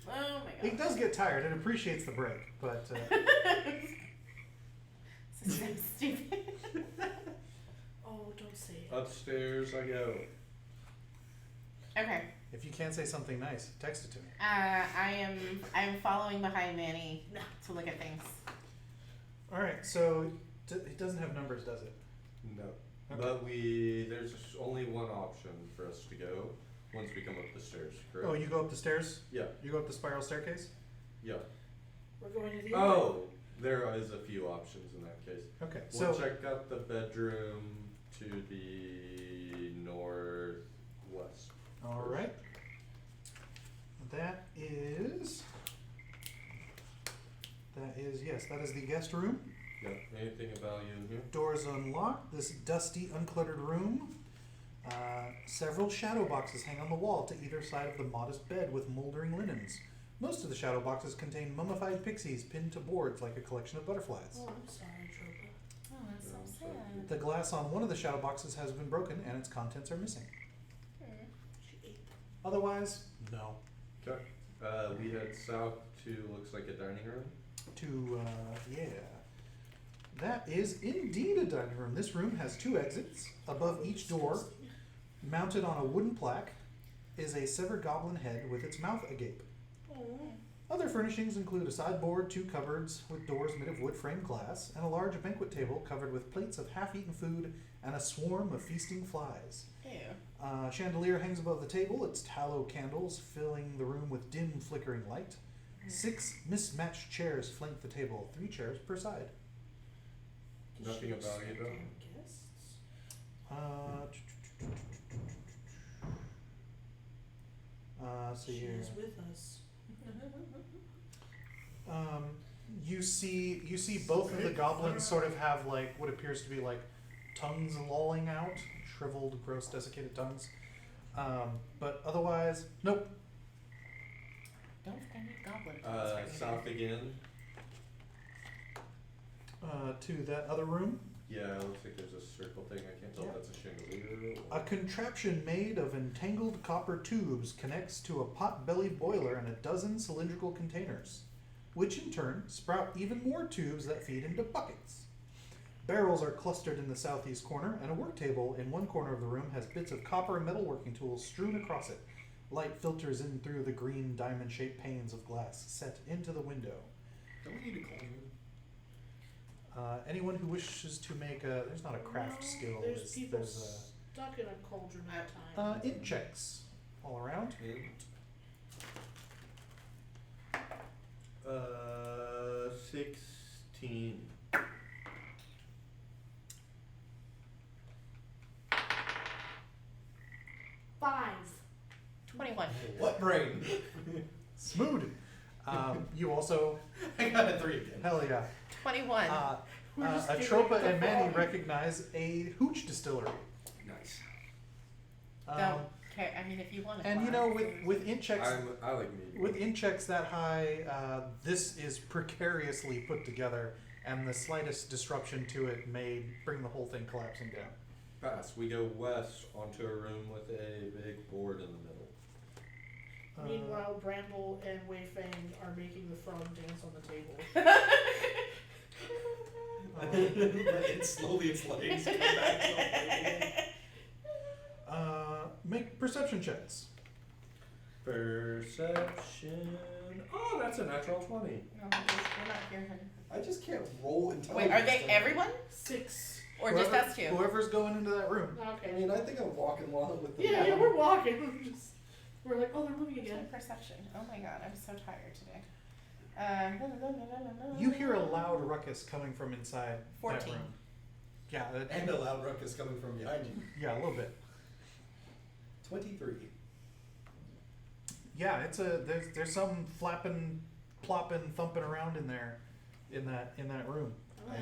Oh my god. it does get tired. It appreciates the break, but This is so stupid. Oh, don't say it. Upstairs I go. Okay. if you can't say something nice, text it to me. I'm following behind Manny to look at things. All right, so it doesn't have numbers, does it? No. Okay. But there's only one option for us to go once we come up the stairs, correct? Oh, you go up the stairs. Yeah. You go up the spiral staircase. Yeah. We're going to the Oh, there is a few options in that case. Okay, We'll so check out the bedroom to the northwest. all right, that is yes, that is the guest room. Yep. Anything of value in here? Doors unlocked. This dusty, uncluttered room. Several shadow boxes hang on the wall to either side of the modest bed with moldering linens. Most of the shadow boxes contain mummified pixies pinned to boards like a collection of butterflies. Oh, I'm sorry, Atropa. Oh, that's so sad. The glass on one of the shadow boxes has been broken and its contents are missing. She ate them. Otherwise, no. Okay. We head south to looks like a dining room. Yeah. That is indeed a dining room. This room has 2 exits. Above each door, mounted on a wooden plaque, is a severed goblin head with its mouth agape. Oh. Other furnishings include a sideboard, 2 cupboards with doors made of wood framed glass, and a large banquet table covered with plates of half-eaten food and a swarm of feasting flies. Ew. Chandelier hangs above the table, its tallow candles filling the room with dim, flickering light. 6 mismatched chairs flank the table, 3 chairs per side. Nothing of value though. Guests? See She here. is with us. You see both of the goblins sort of have like what appears to be like tongues lolling out, shriveled, gross, desiccated tongues. But otherwise, nope. Don't forget goblin. South again. To that other room. Yeah, it looks like there's a circle thing. I can't tell if that's a chandelier or... A contraption made of entangled copper tubes connects to a pot-bellied boiler and a dozen cylindrical containers, which in turn sprout even more tubes that feed into buckets. Barrels are clustered in the southeast corner, and a work table in one corner of the room has bits of copper and metalworking tools strewn across it. Light filters in through the green diamond-shaped panes of glass set into the window. Don't we need a cauldron? Anyone who wishes to make a... There's not a craft No, skill. There's people there's stuck in a cauldron at a time. int checks all around. 16. Five. 21. What brain? Smooth. You also... I got a 3 again. Hell yeah. 21. We're just Atropa giving and the Manny fog. recognize a hooch distillery. Nice. Don't care. I mean, if you want to. And you know, with int checks, I like medium. with int checks that high, this is precariously put together, and the slightest disruption to it may bring the whole thing collapsing down. Pass. We go west onto a room with a big board in the middle. Meanwhile, Bramble and Wei Feng are making the frog dance on the table. It's slowly its legs come back. Make perception checks. Perception. Oh, that's a natural 20. No, we're not here, honey. I just can't roll intelligence. Wait, are they stuff. everyone? 6. Or just us two? Whoever's going into that room. I Okay. mean, I think I'm walking along with the. Yeah, we're walking. We're like, oh, they're moving What's my again. perception? Oh my god, I'm so tired today. You hear a loud ruckus coming from inside 14. that room. Yeah, And a loud ruckus coming from behind you. yeah, a little bit. 23. Yeah, it's there's some flapping, plopping, thumping around in there, in that room. I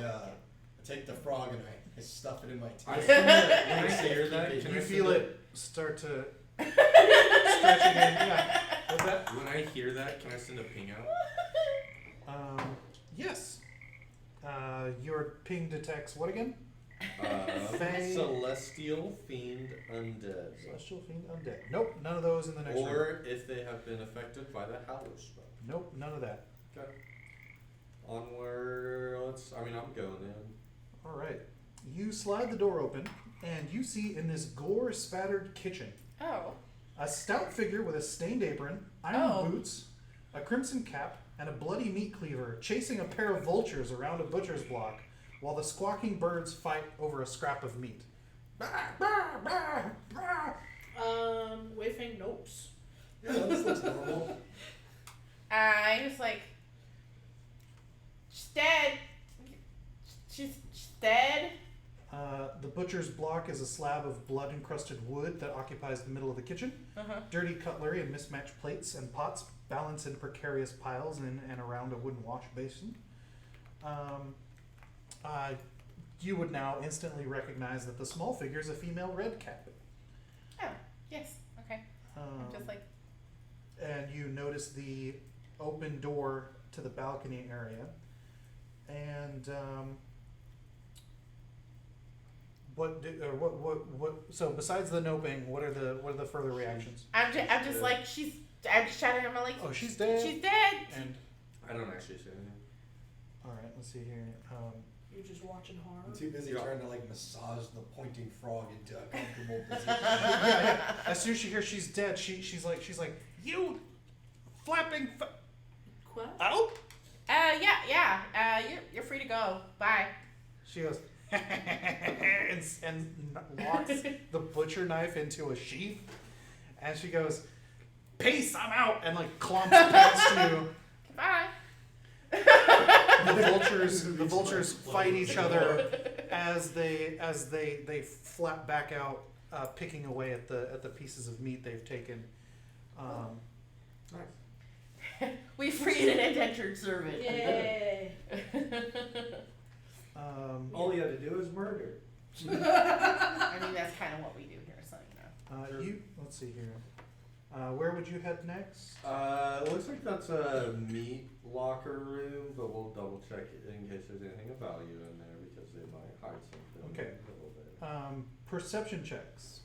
take the frog and I stuff it in my teeth. I feel that when I hear that, You can I feel send it start to stretch again. Yeah. What's that? When I hear that, can I send a ping out? Yes. Your ping detects what again? Feng. Celestial Fiend Undead. Celestial fiend undead. Nope, none of those in the next room. Or if they have been affected by the Hallow spell. Nope, none of that. Okay. Onward, I'm going in. All right. You slide the door open, and you see in this gore-spattered kitchen Oh. a stout figure with a stained apron, iron Oh. boots, a crimson cap, and a bloody meat cleaver chasing a pair of vultures around a butcher's block while the squawking birds fight over a scrap of meat. Wei Feng nopes. Yeah, this looks normal. I was like, she's dead. She's dead. The butcher's block is a slab of blood-encrusted wood that occupies the middle of the kitchen. Uh-huh. Dirty cutlery and mismatched plates and pots balance in precarious piles in and around a wooden wash basin. You would now instantly recognize that the small figure is a female red cat. Oh, yes. Okay. I'm just like, And you notice the open door to the balcony area. And so besides the noping, what are the further reactions? I'm just like, I'm just shouting at my like, Oh, she's dead. she's dead. And I don't actually say anything. all right, let's see here. You're just watching horror. I'm too busy trying to like massage the pointing frog into a comfortable position. yeah. As soon as she hears she's dead, she's like, you flapping. What? Out. Yeah. You're free to go. Bye. She goes and locks the butcher knife into a sheath, and she goes, "Peace, I'm out," and like clomps past you. Bye. The vultures fight each other as they flap back out, picking away at the pieces of meat they've taken. Nice. We freed an indentured servant. Yay. All you had to do is murder. I mean, that's kind of what we do here, so you know. Let's see here. Where would you head next? It looks like that's a meat locker room, but we'll double check it in case there's anything of value in there because they might hide something. Okay. A little bit. Perception checks.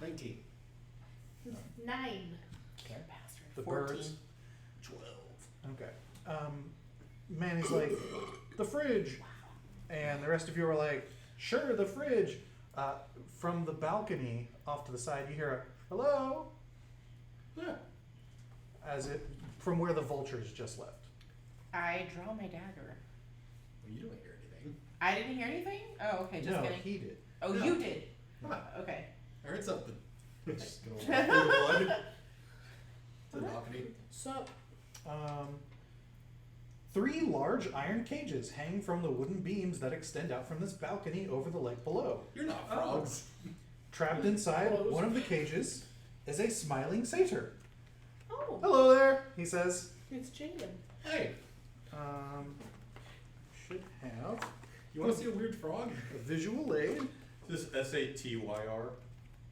19. 9. Care bastard. The 14. birds. 12. Okay. Manny's like, the fridge. And the rest of you are like, sure, the fridge. From the balcony off to the side, you hear a, hello? Yeah. As it, from where the vultures just left. I draw my dagger. Well, you don't hear anything. I didn't hear anything? Oh, okay, just No, kidding. he did. Oh, No. you did? Huh. Okay. I heard something. Just gonna walk through the blood to the balcony. Sup? 3 large iron cages hang from the wooden beams that extend out from this balcony over the lake below. You're not frogs. Trapped inside Close. one of the cages is a smiling satyr. Oh, Hello there, he says. it's Jaden. Hey, Should have you want to see a weird frog? a visual aid. This SATYR.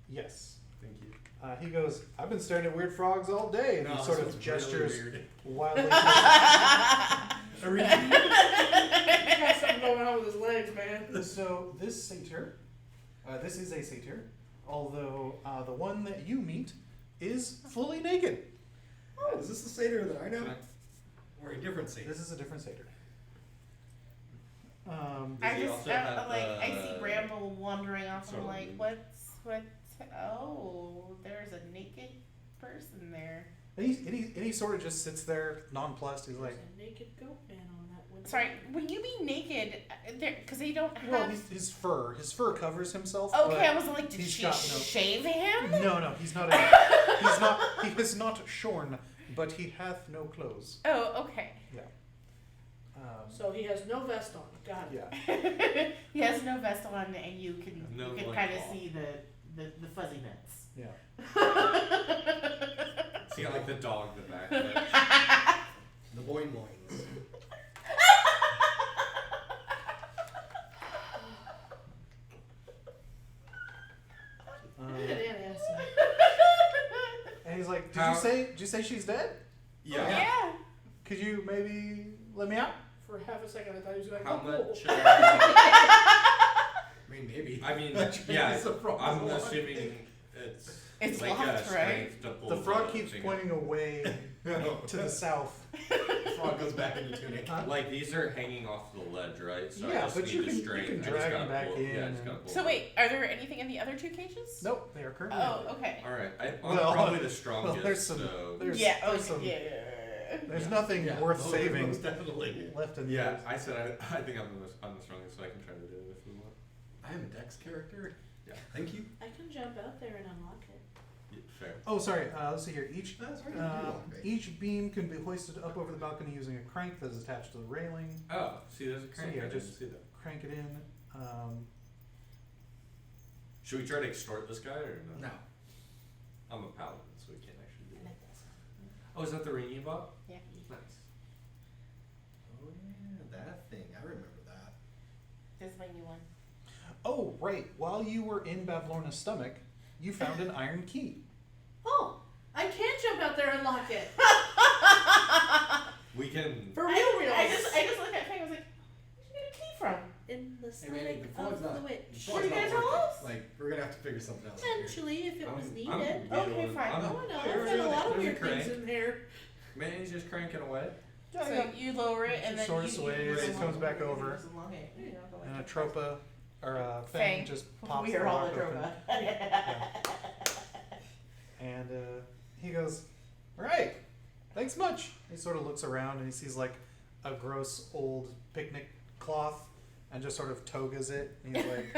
Yes. Thank you. He goes, I've been staring at weird frogs all day. And he sort of gestures wildly. He got something going on with his legs, man. So this satyr, this is a satyr, although the one that you meet is fully naked. Oh, is this the satyr that I know? Or a different satyr? This is a different satyr. I he just, also have I the- see Bramble wandering off. sort I'm of like, weird. what's, oh, there's a naked person there. And he sort of just sits there nonplussed. He's like, There's a naked goat man on that window. Sorry, when you mean naked, because they don't have. well, his fur covers himself. Okay, I was like, did he's she got no- shave him? No, he's not. He is not shorn, but he hath no clothes. Oh, okay. Yeah. So he has no vest on. Got it. Yeah. He has no vest on, and you can No kind of loincloth. see the fuzzy nuts. Yeah. See, like the dog in the back. But The boing boings. Look at Aunt Essie. And he's like, How- did you say she's dead? yeah. Yeah. Could you maybe let me out? For half a second, I thought he was like, How oh, much? cool. I mean, maybe. I mean, That yeah. is a frog. I'm assuming it's. It's like locked, a right? strength to pull The frog keeps thing pointing away No. to the south. Frog goes back into tunic. Huh? Like these are hanging off the ledge, right? So Yeah, I just but need you the can- you strength. can I just drag gotta them back pull, in Yeah, I just and- gotta pull. So wait, are there anything in the other two cages? Nope, they are currently. Oh, empty. okay. All right, I'm Well, probably the strongest. well, there's some- so there's- Yeah. there's Okay. some- Yeah. There's Yeah. nothing Yeah, worth most- saving most definitely. left in yeah, those. I said I think I'm the strongest, so I can try to do it if we want. I am a Dex character. Yeah. Thank you. I can jump out there and unlock it. Yeah, fair. Oh, sorry. Let's see here. That's right. you do lock me. Each beam can be hoisted up over the balcony using a crank that is attached to the railing. Oh, see, there's a So crank. yeah, I didn't just see that. crank it in. Should we try to extort this guy or no? No. I'm a paladin, so we can't actually do I that. like that sound. Oh, is that the ring you bought? Yeah. Nice. Oh yeah, that thing. I remember that. This is my new one. Oh, right. While you were in Bavlorna's stomach, you found an iron key. Oh, I can jump out there and lock it. We can. For real, I just looked at Feng. I was like, where'd you get a key from? In the Hey, Manny, stomach the frog's of not. the The witch. What frog's are you not gonna tell working. us? Like, we're gonna have to figure something else out here. Potentially, if it was needed. Okay, fine. I'm, Oh, I know. I'm I've had a lot of I'm weird crank. things in there. Manny's just cranking away. So you lower it and then Sort of you sways, you it comes back over. just along it. You know, go like And that. Atropa, or Feng. Feng, just pops We the are all lock open. Atropa. And he goes, all right, thanks much. He sort of looks around and he sees like a gross old picnic cloth and just sort of togas it. And he's like,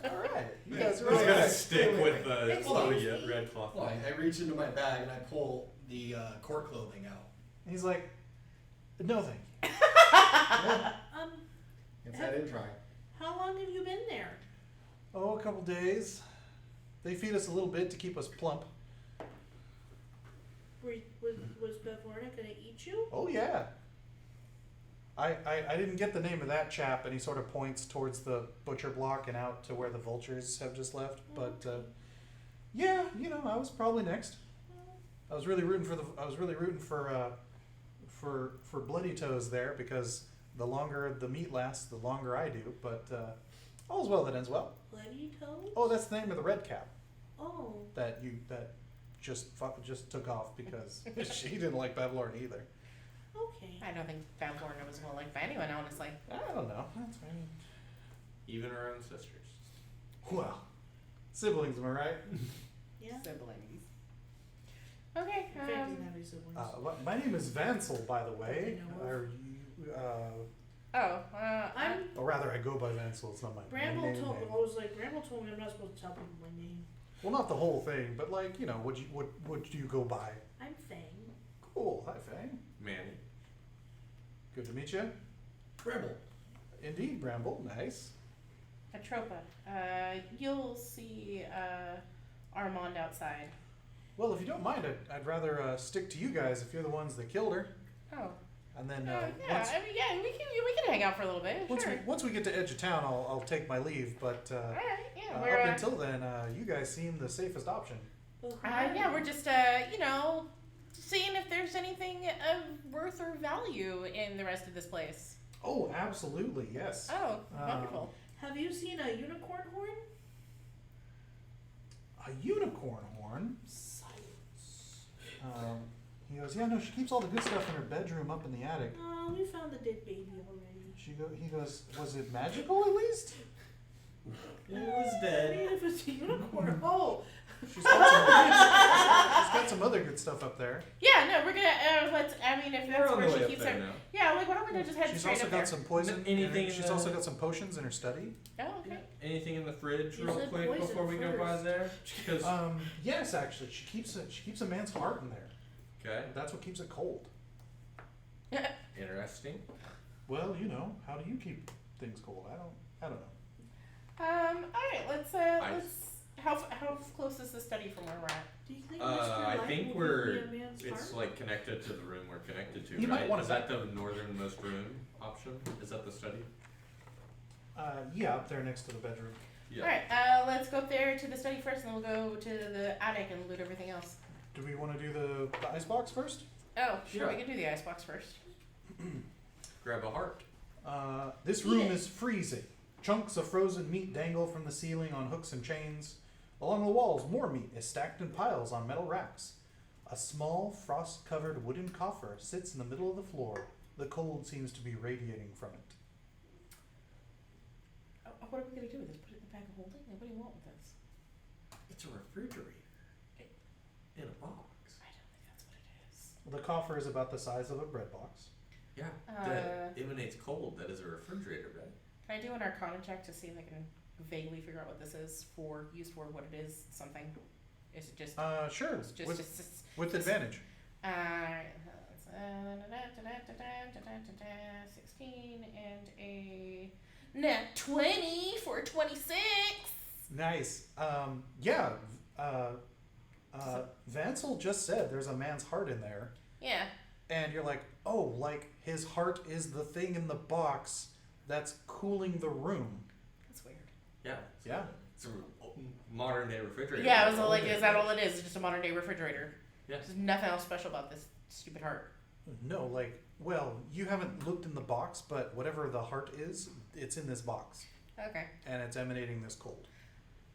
all right, you guys are He's all gonna right. stick with the Hold on. red cloth. Well, I reach into my bag and I pull the court clothing out. And he's like, no thank you. Guess I didn't try. How long have you been there? Oh, a couple days. They feed us a little bit to keep us plump. Was Bavlorna gonna eat you? Oh yeah. I didn't get the name of that chap, and he sort of points towards the butcher block and out to where the vultures have just left. But yeah, you know, I was probably next. I was really rooting for for Bloody Toes there, because the longer the meat lasts, the longer I do. But all's well that ends well. Bloody toes? Oh, that's the name of the red cap Oh. that just took off because she didn't like Lorna either. Okay. I don't think Lorna was well liked by anyone, honestly. I don't know. That's fine. Even her own sisters. Well, siblings, am I right? Yeah. Siblings. Okay. Feng doesn't have any siblings. My name is Vansel, by the way. I know. Are you? I'm Or rather, I go by Vansel. It's not my Bramble name. told. I was like, Bramble told me I'm not supposed to tell people my name. Well, not the whole thing, but like what do you go by? I'm Feng. Cool. Hi, Feng. Manny. Good to meet you. Bramble. Indeed, Bramble. Nice. Atropa. You'll see Armand outside. Well, if you don't mind, I'd rather stick to you guys if you're the ones that killed her. Oh. And then Yeah. once, I mean, yeah, we can hang out for a little bit. Sure. once we get to edge of town, I'll take my leave. But All right. Yeah. We're up until then, you guys seem the safest option. yeah, we're just seeing if there's anything of worth or value in the rest of this place. Oh, absolutely, yes. Oh, wonderful. Have you seen a unicorn horn? A unicorn horn. Silence. He goes, yeah, no, she keeps all the good stuff in her bedroom up in the attic. Oh, we found the dead baby already. He goes, was it magical at least? It was I dead. mean, if it's a unicorn, oh. She's got some other good stuff up there. Yeah, no, we're gonna let's. I mean, if We're that's on the where way she up keeps there her. now. Yeah, like why don't we just head She's straight also up got there? some poison. Anything She's in the- also got some potions in her study. Oh, okay. Anything in the fridge You real said quick poison before we go by first. there? Because Yes, actually, she keeps a man's heart in there. okay, That's what keeps it cold. interesting. Well, how do you keep things cold? I don't know. All right. Let's. How close is the study from where we're at? Do you think Mr. I Light think will give me a man's it's heart? like connected to the room we're connected to, You might right? wanna Is that the northernmost room option? Is that the study? Yeah, up there next to the bedroom. Yeah. All right. Let's go up there to the study first, and then we'll go to the attic and loot everything else. Do we want to do the icebox first? Oh, sure. Yeah. We can do the icebox first. Grab a heart. This room is freezing. Chunks of frozen meat dangle from the ceiling on hooks and chains. Along the walls, more meat is stacked in piles on metal racks. A small, frost-covered wooden coffer sits in the middle of the floor. The cold seems to be radiating from it. What are we gonna do with this? Put it in the bag of holding? Like, what do you want with this? It's a refrigerator. In a box. I don't think that's what it is. The coffer is about the size of a bread box. Yeah. That emanates cold. That is a refrigerator, right? Can I do an Arcana check to see if I can vaguely figure out what this is used for, what it is, something? Is it just? Sure. It's just. With advantage. 16 and a net 20 for 26. Nice. Vansel just said there's a man's heart in there. Yeah. And you're like, oh, like his heart is the thing in the box that's cooling the room. That's weird. Yeah. Yeah. It's a modern day refrigerator. Yeah, I was like, is that all it is? It's just a modern day refrigerator. Yeah. There's nothing else special about this stupid heart. No, well, you haven't looked in the box, but whatever the heart is, it's in this box. Okay. And it's emanating this cold.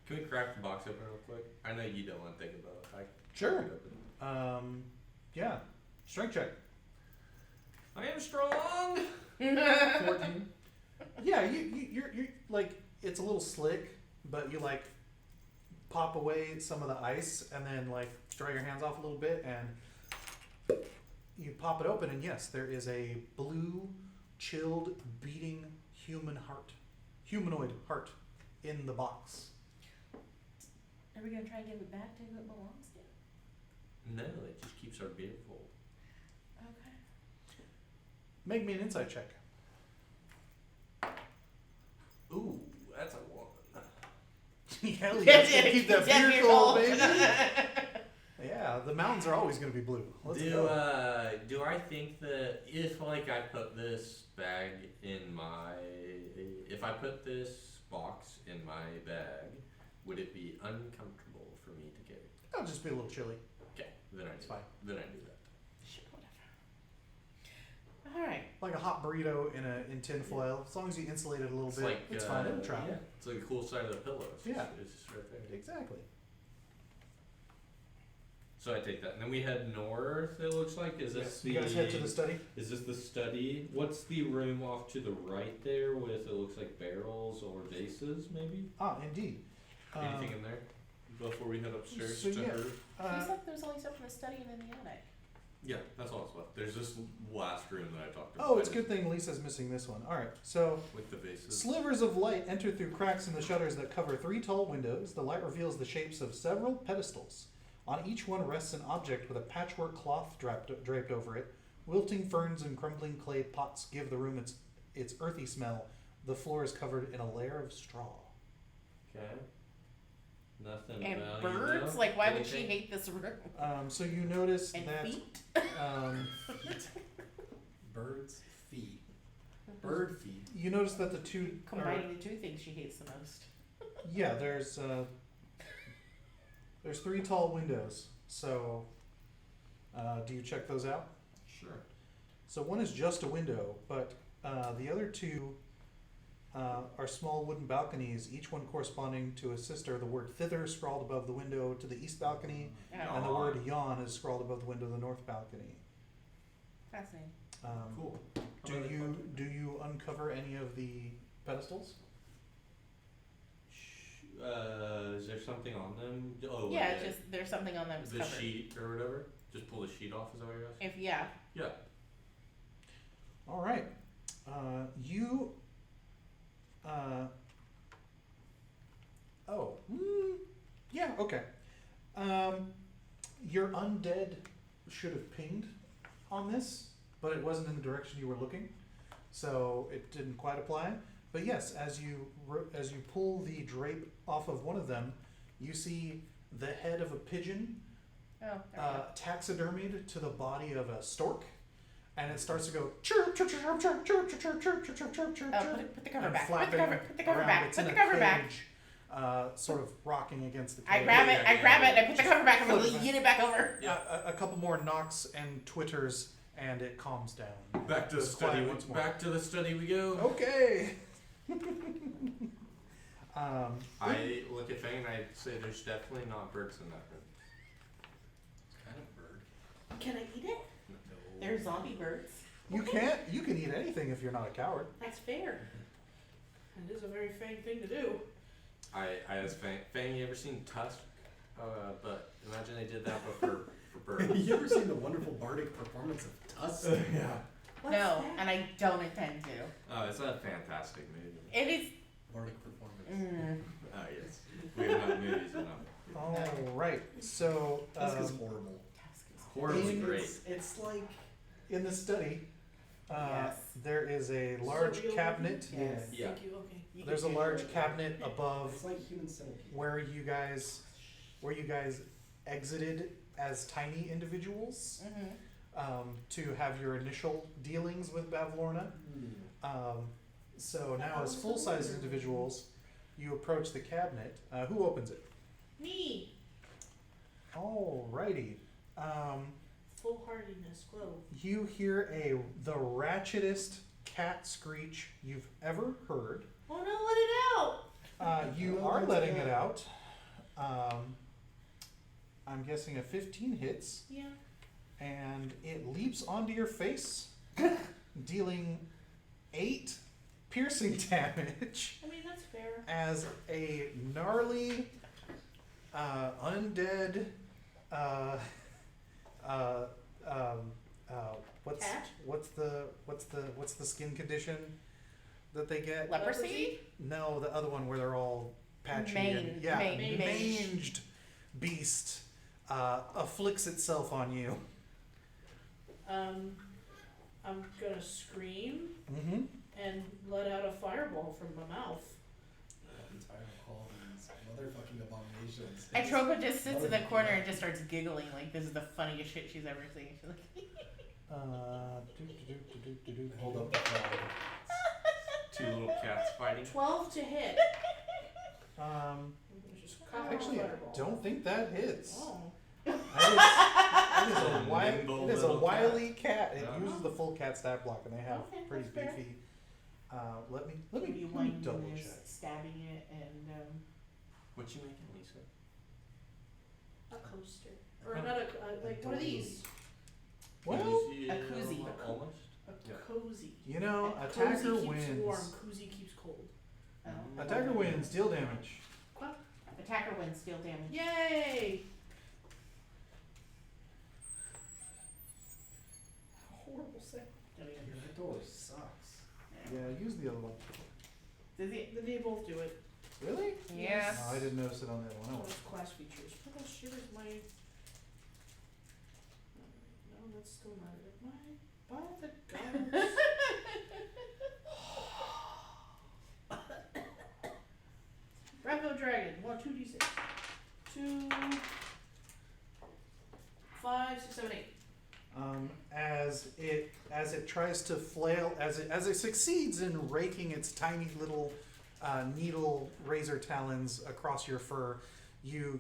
Can we crack the box open real quick? I know you don't want to think about it. Sure. Crack it open. Yeah. Strength check. I am strong. 14. Yeah, you're like, it's a little slick, but you like pop away some of the ice and then like dry your hands off a little bit and you pop it open and yes, there is a blue, chilled, beating humanoid heart in the box. Are we gonna try and give it back to who it belongs to? No, it just keeps our beer cold. Okay. Make me an insight check. Ooh, that's a 1. Hell yeah, it's gonna keep that Yeah, beer beer cold, cold. baby. Yeah, the mountains are always gonna be blue. Let's go. Do I think that if like I put this bag in if I put this box in my bag, would it be uncomfortable for me to carry? It'll just be a little chilly. Okay, then I It's do. fine. Then I do that. Sure, whatever. Alright. Like a hot burrito in tin foil. As long as you insulate it a little It's bit, like it's fine. It'll travel. Yeah, it's like a cool side of the pillow. Yeah. It's just right there. Exactly. So I take that, and then we head north. It looks like. Is this You guys head to the study. Is this the study? What's the room off to the right there with it looks like barrels or vases, maybe? Ah, indeed. Anything in there before we head upstairs so to yeah. her? You said there's only stuff in the study and in the attic. Yeah, that's all that's left. There's this last room that I talked about. Oh, it's a good thing Lisa's missing this one. All right, so With the vases. slivers of light enter through cracks in the shutters that cover 3 tall windows. The light reveals the shapes of several pedestals. On each one rests an object with a patchwork cloth draped over it. Wilting ferns and crumbling clay pots give the room its earthy smell. The floor is covered in a layer of straw. Okay. Nothing And about birds? Like, why would she hate this room? So you notice And that feet? Birds' feet. Bird feet. you notice that the two are, Combining the two things she hates the most. yeah, there's 3 tall windows. So do you check those out? Sure. So one is just a window, but the other 2 are small wooden balconies, each one corresponding to a sister. The word thither scrawled above the window to the east balcony, Oh, and the word yawn is scrawled above the window to the north balcony. fascinating. Cool. Do you uncover any of the pedestals? Is there something on them? Oh, Yeah, just there's something on them that's the covered. sheet or whatever. Just pull the sheet off. Is that what you're asking? If yeah. Yeah. All right. You. Yeah. Okay. Your undead should have pinged on this, but it wasn't in the direction you were looking, so it didn't quite apply. But yes, as you pull the drape off of one of them, you see the head of a pigeon Oh, there taxidermied to the body of a stork, and it starts to go chirp chirp chirp chirp chirp chirp chirp chirp chirp chirp chirp. we go. Put the cover and back. Put flapping the cover around. back. It's Put in the a cover back. cage, sort of rocking against the cage. I grab it, and I put the cover back, and Flip it. get it back over. A couple more knocks and twitters, and it calms down. Back to the It's study. quiet once more. Back to the study we go. Okay. I look at Feng and I say, "There's definitely not birds in that room." It's kind of bird. Can I eat it? No. They're zombie birds. You can eat anything if you're not a coward. That's fair. It is a very Feng thing to do. I asked Feng, you ever seen Tusk? But imagine they did that, but for birds. You ever seen the wonderful bardic performance of Tusk? Yeah. No, What's that? and I don't intend to. Oh, it's a fantastic movie. It is. Bardic performance. Oh yes. We have not movies enough. All right. So Tusk is horrible. Horribly In- great. It's like in the study, Yes. there is a large Surreal. cabinet. Yes. Yeah. Thank you, okay. You There's a can do large it. cabinet above it's like human centipede. where you guys exited as tiny individuals to have your initial dealings with Lorna. So now as full-size individuals, you approach the cabinet. Who opens it? Me! Alrighty. Full-heartedness, glow. You hear the ratchetest cat screech you've ever heard. Oh no, let it out! You are letting it out. I'm guessing a 15 hits, Yeah. and it leaps onto your face, dealing 8 piercing damage I mean, that's fair. as a gnarly, undead, Cat? what's the skin condition that they get? Leprosy? No, the other one where they're all patchy and Mange. manged beast afflicts itself on you. I'm gonna scream Mm-hmm. and let out a fireball from my mouth. I'm tired of all these motherfucking abominations. Atropa just sits in the corner and just starts giggling like this is the funniest shit she's ever seen. She's like, Hold up the flag. 2 little cats fighting. 12 to hit. Um, Just cock actually, I fireball. don't think that hits. Oh. That Nimble it is a little wily cat. It Uh-huh. uses the full cat stat block, and they have Okay, pretty that's fair. beefy. Let me You let me one double is check. stabbing it and What you making, Lisa? A coaster. Or not like one of these. Well, Koozie, a koozie. Almost. A Yeah. cozy. you know, Cozy attacker keeps wins. warm, koozie keeps cold. oh. Attacker wins. Deal damage. Attacker wins steal damage. Yay! Horrible sound. Your door sucks. Yeah, use the other one. Does it? Then they both do it. Really? Yeah. No, I didn't notice it on the other one. Oh, Oh. it's class features. Oh, shivers my. No, that's still not it. By the gods. Bravo Dragon. 1, 2d6. 2, 5, 6, 7, 8. As it tries to flail, as it succeeds in raking its tiny little needle razor talons across your fur, you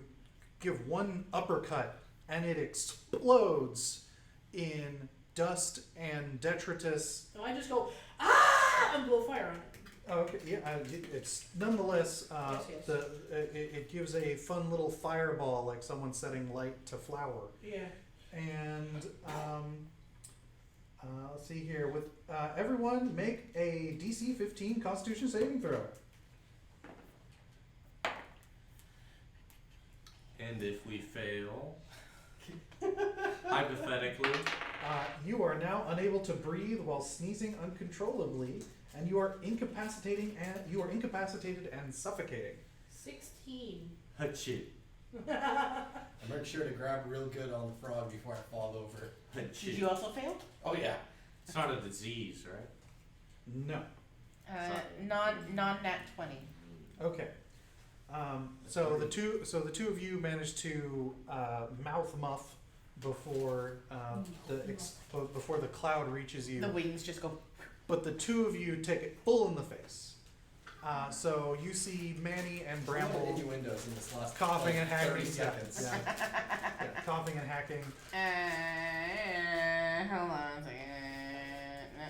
give one uppercut and it explodes in dust and detritus. So I just go, ah! And blow fire on it. Okay, yeah, it's nonetheless Yes. it gives a fun little fireball, like someone setting light to flour. Yeah. And let's see here. With everyone, make a DC 15 Constitution saving throw. And if we fail, hypothetically, You are now unable to breathe while sneezing uncontrollably, and you are incapacitated and suffocating. 16. hachoo, I make sure to grab real good on the frog before I fall over. Did hachoo. you also fail? Oh yeah. It's not a disease, right? No. Non-nat 20. Okay. So the two of you managed to mouth muff before before the cloud reaches you. The wings just go. But the two of you take it full in the face. So you see Manny and Bramble Innuendos in this last coughing and hacking. 30 Yeah, seconds. yeah, coughing and hacking. Hold on a second.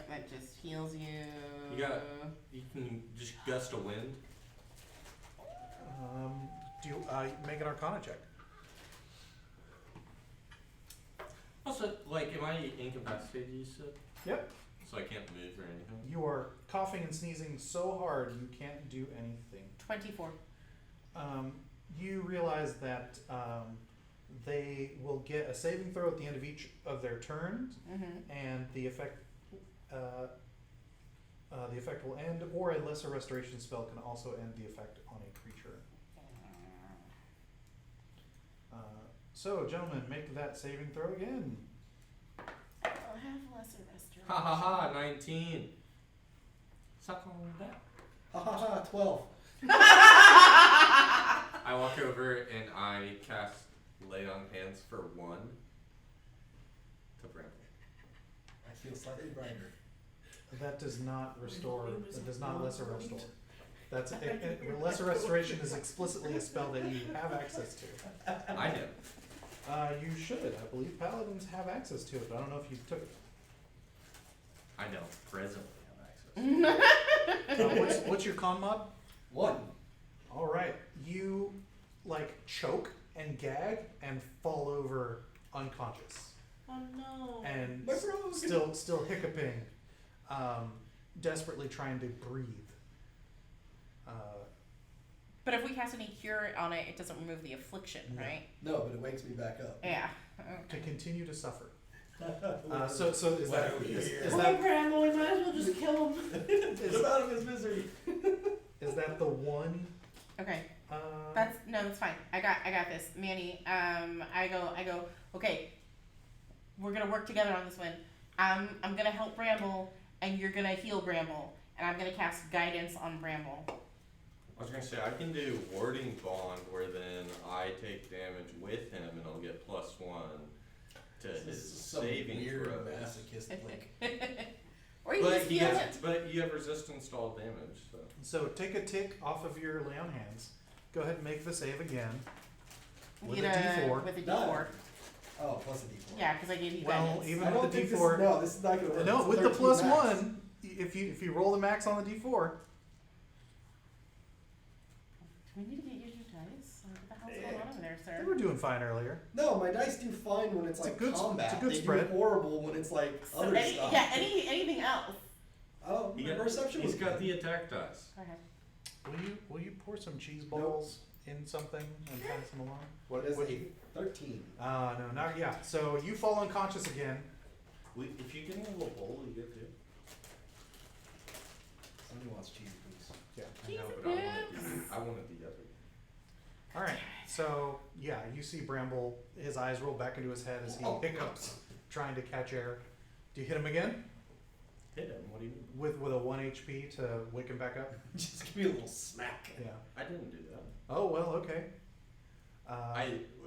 That just heals you. You can just gust a wind. Do you make an Arcana check? Also, like, am I incapacitated, you said? Yep. So I can't move or anything? You are coughing and sneezing so hard you can't do anything. 24. You realize that they will get a saving throw at the end of each of their turns, Mm-hmm. and the effect will end, or a lesser restoration spell can also end the effect on a creature. So, gentlemen, make that saving throw again. I'll have lesser restoration. Ha ha ha, 19. Suck on that. Ha ha ha, 12. I walk over and I cast Lay on Hands for 1 to Bramble. I feel slightly brighter. That does not restore. My volume is That does not lesser not restore. That's lesser restoration is explicitly a spell that you have access to. I know. You should. I believe paladins have access to it, but I don't know if you took it. I don't presently have access. What's your con mod? 1. All right, you like choke and gag and fall over unconscious, Oh no. and My frog. still hiccuping, desperately trying to breathe. But if we cast any cure on it, it doesn't remove the affliction, No. right? No, but it wakes me back up. Yeah. To continue to suffer. So is Why that are we is, here? is Poor that Bramble, we might as well just kill him. Get him out of his misery. is that the one? Okay. Uh, That's fine. I got this, Manny. I go. Okay, we're gonna work together on this one. I'm gonna help Bramble, and you're gonna heal Bramble, and I'm gonna cast guidance on Bramble. I was gonna say, I can do Warding Bond where then I take damage with him and I'll get +1 to This his is some saving weird throws. masochistic Or you But just you heal have, it. but you have resistance to all damage, so. so take a tick off of your lay on hands. Go ahead and make the save again. With Get a D4. With a Nine. D4. Oh, plus a D4. Yeah, because I gave you Well, guidance. even I with don't the think D4. this is not gonna work. No, It's with the 13 plus max. 1, if you roll the max on the D4, We need to get you new dice. What the hell's going on over there, they sir? were doing fine earlier. No, my dice do fine when it's It's a like good- combat. it's a good they spread. do horrible when it's like So other any, stuff. yeah, anything else? Oh, He my got, perception he's was got good. the attack dice. Go ahead. Will you pour some cheese balls in something and pass them along? What is what- a 13? No, not yeah. So you fall unconscious again. If you give me a little bowl, you get to. Somebody wants cheese, please. Yeah. I know, but I wanted the other. All right. So yeah, you see Bramble. His eyes roll back into his head as he Oh. hiccups, trying to catch air. Do you hit him again Hit him. What do you mean? with a 1 HP to wake him back up? Just give me a little smack. Yeah. I didn't do that. Oh well. Okay.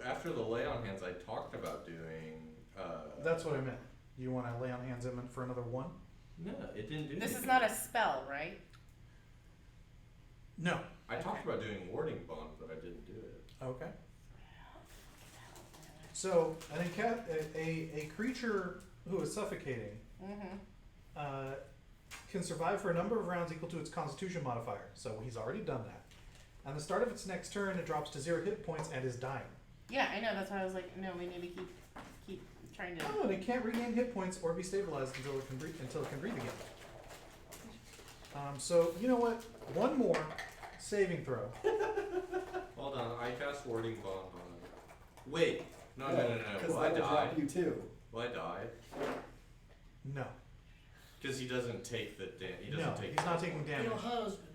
After the lay on hands, I talked about doing. That's what I meant. You want to lay on hands him for another 1? No, it didn't do. This is anything. not a spell, right? No. I talked about doing warding bond, but I didn't do it. Okay. So a creature who is suffocating Mm-hmm. can survive for a number of rounds equal to its Constitution modifier. So he's already done that. At the start of its next turn, it drops to 0 hit points and is dying. Yeah, I know. That's why I was like, no, we need to keep trying to. Oh, and it can't regain hit points or be stabilized until it can breathe again. So you know what? One more saving throw. Hold on, I cast warding bond on it. Wait, no. Because Will I that will die? drop you too. Will I die? No. Because he doesn't take the He doesn't No, take. he's not taking damage. Your husband.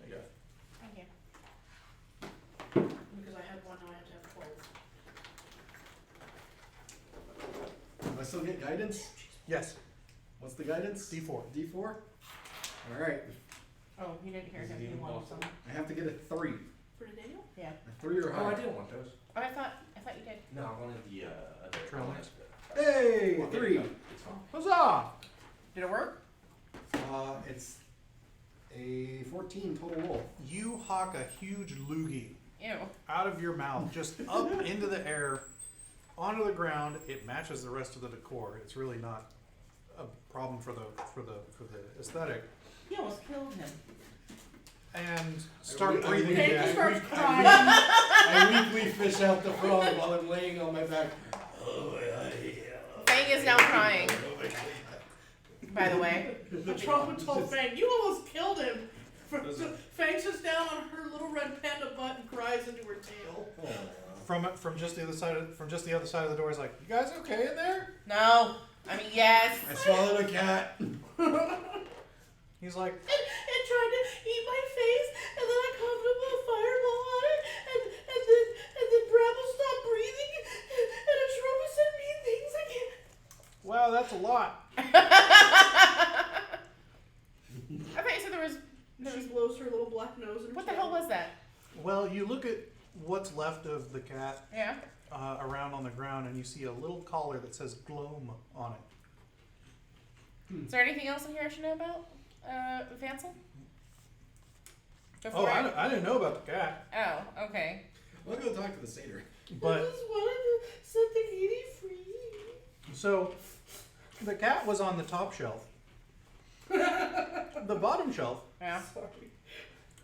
Yeah. Thank you. Because I had one, now I have to have 12. Do I still get guidance? Yes. What's the guidance? D4. D4? Alright. Oh, you didn't hear Is him. it He even wanted possible? some. I have to get a 3. For Nathaniel? Yeah. A 3 or Oh, I higher. didn't want those. Oh, I thought you did. No, I wanted the other Trail one. mix. Hey! Well, 3! It's fine. Huzzah! Did it work? It's a 14 total roll. You hawk a huge loogie Ew. out of your mouth, just up into the air, onto the ground. It matches the rest of the decor. It's really not a problem for the aesthetic. You almost killed him. And start I breathing weak- again. starts I crying. I weakly fish out the frog while I'm laying on my back. Feng is now crying. By the way. Atropa told Feng, you almost killed him. Feng sits down on her little red panda butt and cries into her tail. From just the other side of the door, he's like, "You guys okay in there?" No. I mean, yes. I swallowed a cat. He's like, It tried to eat my face, and then I covered up a fireball on it, and then Bramble stopped breathing, and Atropa said mean things again. "Wow, that's a lot." I thought you said there was. She blows her little black nose and What the hell was that? Well, you look at what's left of the cat Yeah. around on the ground, and you see a little collar that says "Gloam" on it. Is there anything else in here I should know about? Vansel? Oh, I didn't know about the cat, Oh, okay. I'll go talk to the satyr. I but just wanted to set the kitty free. so the cat was on the top shelf. The bottom shelf, Yeah. Sorry.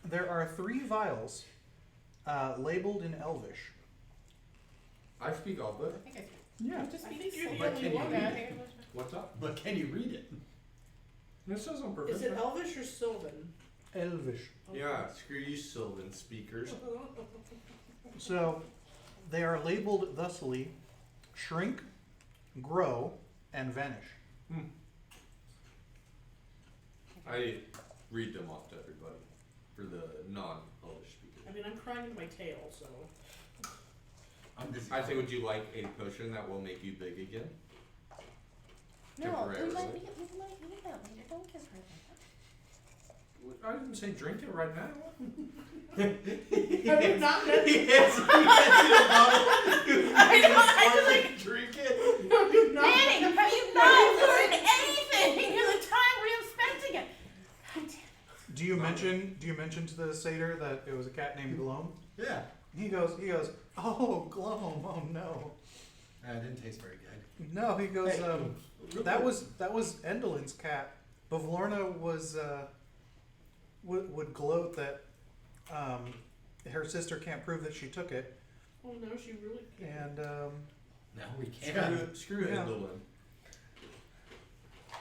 there are 3 vials labeled in Elvish. I speak all I good. think I Yeah. just I need think to you're say the only it. one. Yeah, I think it was- What's up? But can you read it? This says on purpose. Is it Elvish or Sylvan? Elvish. Yeah, screw you, Sylvan speakers. So they are labeled thusly: shrink, grow, and vanish. I read them off to everybody for the non-Polish speakers. I mean, I'm crying into my tail, so. I'm busy. I say, would you like a potion that will make you big again? No, we Temporarily. might need that later. Don't give her I didn't say drink it right now. Have you not met He hands you a bottle. I know, I was like, Drink it. Have you not Manny, met have you not learned anything in the time we have spent together? Do you mention to the satyr that it was a cat named Gloam? Yeah. He goes, "Oh, Gloam, oh no." It didn't taste very good. No, he goes, Hey, that was Endelin's cat. But Lorna was, would gloat that, her sister can't prove that she took it. Oh no, she really can't. And, No, we can't. Screw Yeah. Indolin.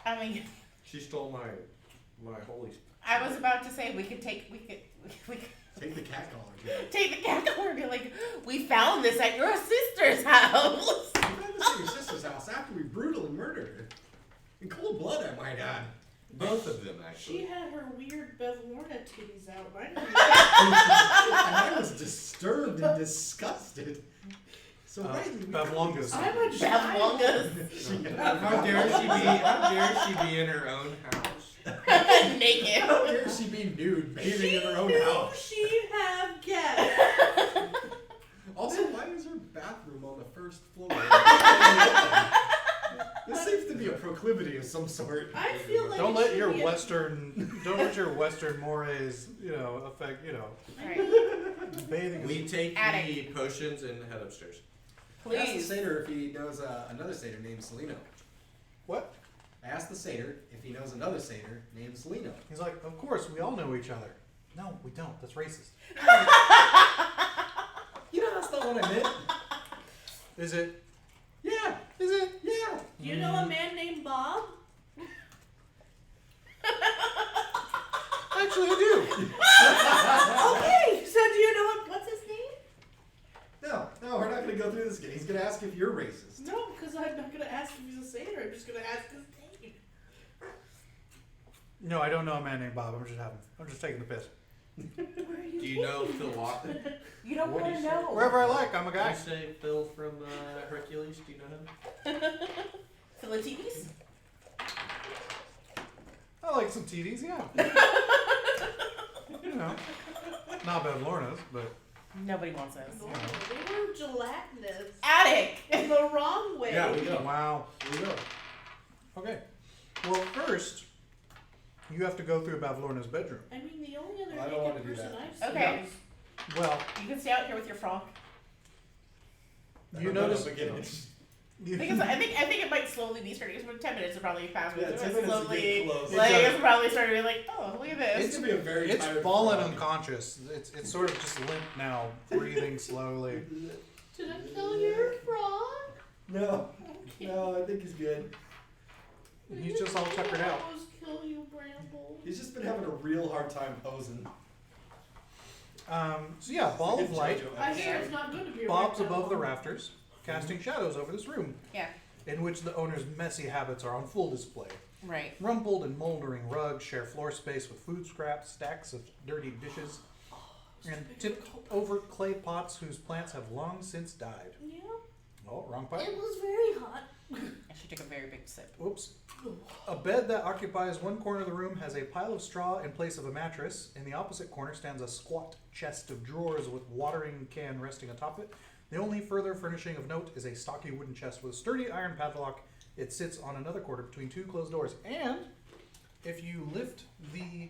I mean, She stole my holy. I was about to say we could Take the cat collar. Too. take the cat collar and be like, we found this at your sister's house. We found this at your sister's house after we brutally murdered her. In cold blood, I might add. Both of them She actually. had her weird Bevlorna titties out. And I was disturbed and disgusted. So rightly, Bavlongas. I'm a child. Bevlongas. How dare she be? How dare she be in her own house? Naked. How dare she be nude, bathing in her own house? She'd have guessed. Also, why is her bathroom on the first floor? This seems to be a proclivity of some sort. I feel like Don't it let should your be a- Western mores, affect, Alright, bathing. We take the Attic. potions and head upstairs. I asked the please. satyr if he knows another satyr named Seleno. What? I asked the satyr if he knows another satyr named Seleno. He's like, of course, we all know each other. No, we don't. That's racist. You know that's not what I meant. Is it? Yeah, Is it? yeah. Do you know a man named Bob? Actually, I do. Okay, so do you know what's his name? No, we're not gonna go through this again. He's gonna ask if you're racist. No, because I'm not gonna ask if he's a satyr. I'm just gonna ask his name. No, I don't know a man named Bob. I'm just taking the piss. Where are you Do you know Phil Walker? You don't What do want to you say? know. Wherever I like, I'm a Did guy. you say Phil from Hercules? Do you know him? Philippines? I like some TDs, yeah. Not bad Lorna's, but Nobody wants us. No, they were gelatinous. Attic! In the wrong way. Yeah, we know. wow. We know. Okay. Well, first, you have to go through Bavlorna's bedroom. I mean, the only other I don't wanna naked do person that. I've seen Okay. is Well, You can stay out here with your frog. you notice. Because I think it might slowly be starting. Because 10 minutes will probably pass. Yeah, But 10 it's minutes to slowly, get close. like Exactly. it's probably starting to be like, oh, look at this. It's gonna be a very It's tired fallen frog. unconscious. It's sort of just limp now, breathing slowly. Did I kill your frog? No, Okay. no, I think he's good. He's just all tuckered out. I almost kill you, Bramble. He's just been having a real hard time posing. So yeah, ball of light. I hear it's not good to be a Bob's reptile. above the rafters, casting shadows over this room, Yeah. in which the owner's messy habits are on full display. Right. Rumpled and moldering rugs share floor space with food scraps, stacks of dirty dishes, and tipped over clay pots whose plants have long since died. Yeah. Oh, wrong pipe. It was very hot. And she took a very big sip. Oops. A bed that occupies one corner of the room has a pile of straw in place of a mattress. In the opposite corner stands a squat chest of drawers with watering can resting atop it. The only further furnishing of note is a stocky wooden chest with a sturdy iron padlock. It sits on another corner between two closed doors. And if you lift the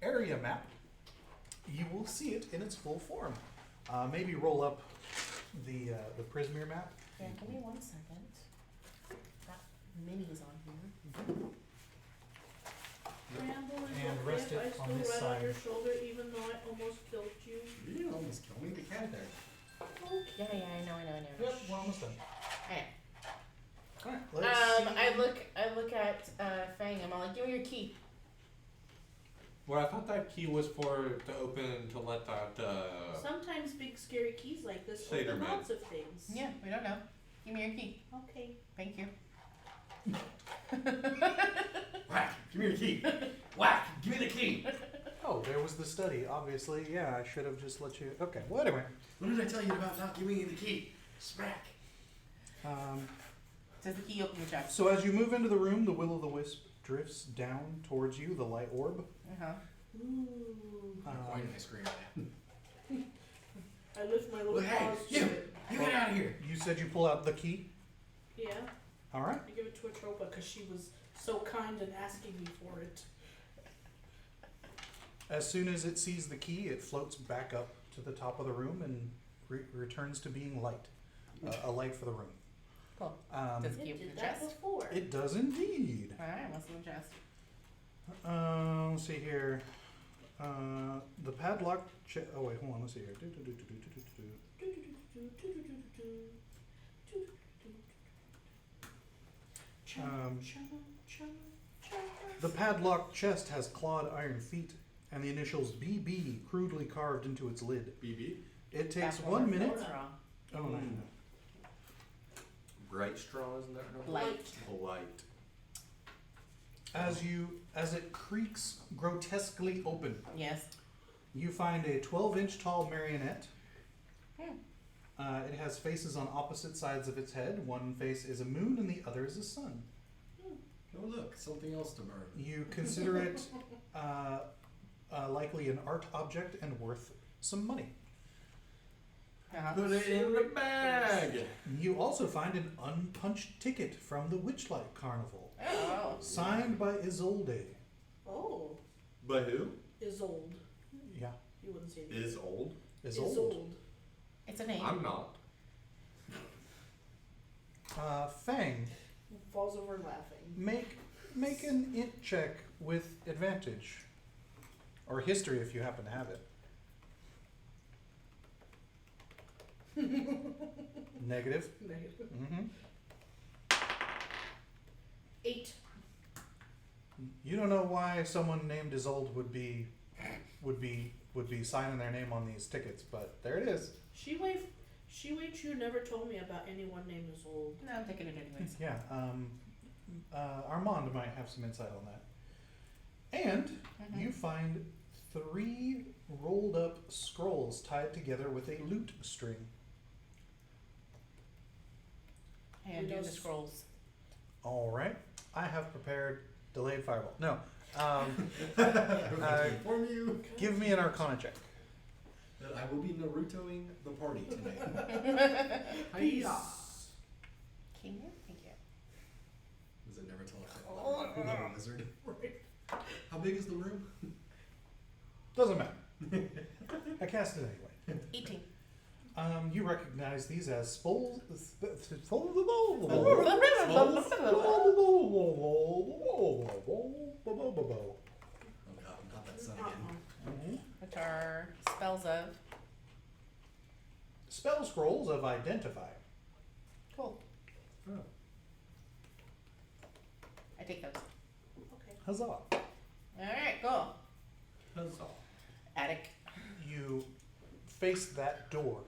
area map, you will see it in its full form. Maybe roll up the Prismere map. Yeah, give me 1 second. That mini's on here. Bramble is And okay rest if it I on still this ride side. on your shoulder even though I almost killed you. You didn't almost kill me. The cat there. Yeah, I know. Yep, we're almost done. Okay. Alright, let's see. I look at Feng. I'm all like, give me your key. Well, I thought that key was to let that. Sometimes big scary keys like this Satyr open man. lots of things. Yeah, we don't know. Give me your key. Okay. Thank you. Whack! Give me your key. Whack! Give me the key. Oh, there was the study, obviously. Yeah, I should have just let you. Okay, well, anyway. What did I tell you about not giving you the key? Smack. Says the key, open the chest. So as you move into the room, the will-o'-the-wisp drifts down towards you, the light orb. Uh-huh. Ooh. Quite a nice screen. I lift my little Well, hey, paws to you! it. You get out of here. You said you pull out the key. Yeah. All right. I give it to Atropa because she was so kind in asking me for it. As soon as it sees the key, it floats back up to the top of the room and returns to being light, a light for the room. Cool. Um, Does it It give did the that chest? before. it does indeed. Alright, what's in the chest? Let's see here. The padlock. Oh wait, hold on. Let's see here. Um, The padlocked chest has clawed iron feet and the initials BB crudely carved into its lid. BB. It takes That's 1 minute. What's wrong? Oh, no. Bright straw, isn't that her? Light. Light. As it creaks grotesquely open, Yes. you find a 12-inch tall marionette. Hmm. It has faces on opposite sides of its head. One face is a moon and the other is a sun. Oh look, something else to burn. You consider it likely an art object and worth some money. Uh-huh. Put it in the bag. You also find an unpunched ticket from the Witchlight Carnival, Oh. signed by Isolde. Oh, But who? is old. Yeah, You wouldn't say that. Is old. Isolde. It's a name. I'm not. Feng, Falls over laughing. make an int check with advantage, or history if you happen to have it. Negative. Negative. Mm-hmm. 8. You don't know why someone named Isolde would be signing their name on these tickets, but there it is. She you never told me about anyone named as old. No, I'm taking it anyways. Yeah, Armand might have some insight on that. And Mhm. you find 3 rolled up scrolls tied together with a lute string. And do the Windows. scrolls. All right, I have prepared delayed fireball. No, I would like to inform you give me an Arcana check. that I will be Narutoing the party today. Peace. Hiya. Can you? Thank you. Does it never tell us that little wizard? How big is the room? Doesn't matter. I cast it anyway. 18. You recognize these as spolls. Oh god, not that son again. Which are spells of. Spell scrolls of identify. Cool. Oh. I take those. Okay. Huzzah! Alright, cool. Huzzah. Attic. You face that door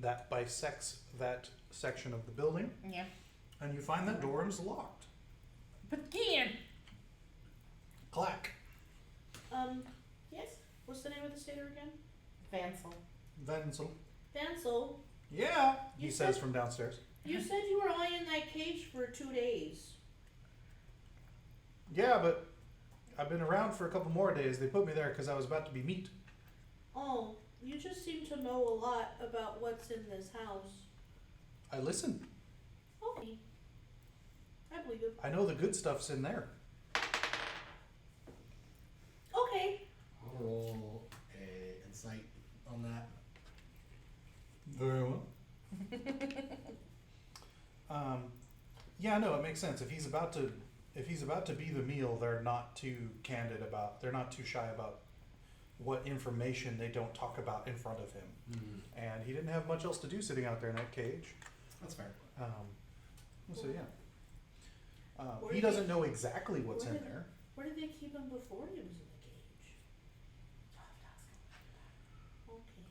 that bisects that section of the building, Yeah. and you find that door is locked. Begin! Clack. Yes? What's the name of the theater again? Vansel. Venzel. Vansel, Yeah, he You says said- from downstairs. you said you were only in that cage for 2 days. Yeah, but I've been around for a couple more days. They put me there because I was about to be meat. Oh, you just seem to know a lot about what's in this house. I listen. Okay. I believe it. I know the good stuff's in there. Okay. I'll roll a insight on that. Very well. Yeah, no, it makes sense. If he's about to be the meal, they're not too candid about. They're not too shy about what information they don't talk about in front of him. And he didn't have much else to do sitting out there in that cage. That's fair. So yeah. Where He did doesn't know exactly what's where in did- there. Where did they keep him before he was in the cage? Okay.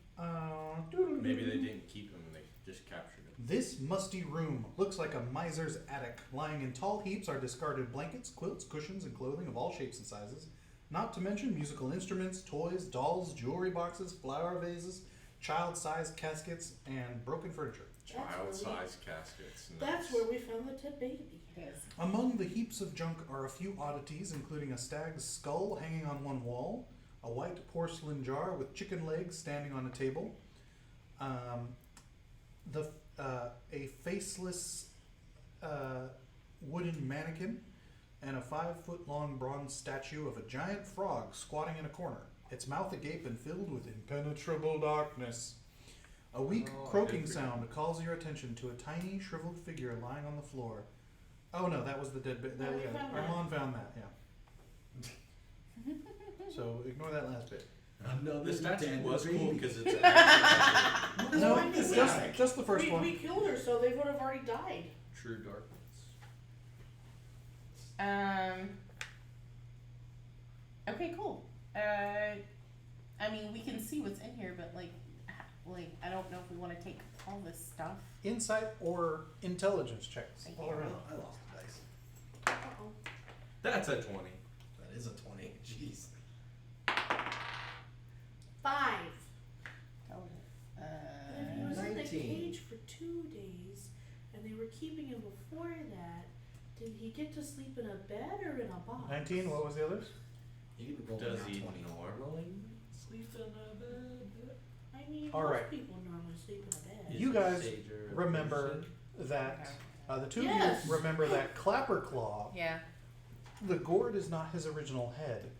Maybe they didn't keep him, they just captured him. This musty room looks like a miser's attic. Lying in tall heaps are discarded blankets, quilts, cushions, and clothing of all shapes and sizes. Not to mention musical instruments, toys, dolls, jewelry boxes, flower vases, child-sized caskets, and broken furniture. Child-sized caskets. That's nice. where we found the dead baby. Yes. Among the heaps of junk are a few oddities, including a stag's skull hanging on one wall, a white porcelain jar with chicken legs standing on a table, a faceless wooden mannequin, and a 5-foot-long bronze statue of a giant frog squatting in a corner, its mouth agape and filled with impenetrable darkness. A weak Oh, I croaking did sound calls your attention to a tiny, shriveled figure lying on the floor. Oh no, that was the dead bit. No, we found that. Armand found that, yeah. So ignore that last bit. No, The statue dead was baby. cool because it's actually No, I mean, just the first we, one. we killed her, so they would have already died. true darkness. Okay, cool. I mean, we can see what's in here, but like I don't know if we want to take all this stuff. Insight or intelligence checks Thank all you. around. I lost the dice. Uh-oh. That's a 20. That is a 20. Jeez. 5. Oh, And he was in the 19. cage for 2 days, and they were keeping him before that. Did he get to sleep in a bed or in a box? 19, what was the others? You can roll Does a he 20. normally sleep in a bed? I mean, All most right. people normally sleep in a bed. You Is he guys sage or a remember person? that, Okay. the two Yes. of you remember that Clapper Claw, Yeah. the gourd is not his original head.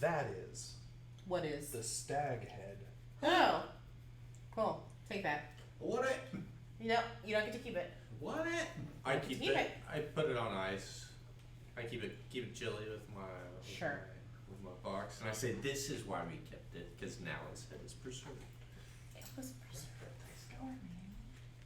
That is What is? the stag head. Oh, cool. Take that. What it? You don't get to keep it. What it? I Keep keep it. it. I put it on ice. I keep it chilly with my Sure. with my box, and I say this is why we kept it because now his head is preserved. It was preserved this door, man.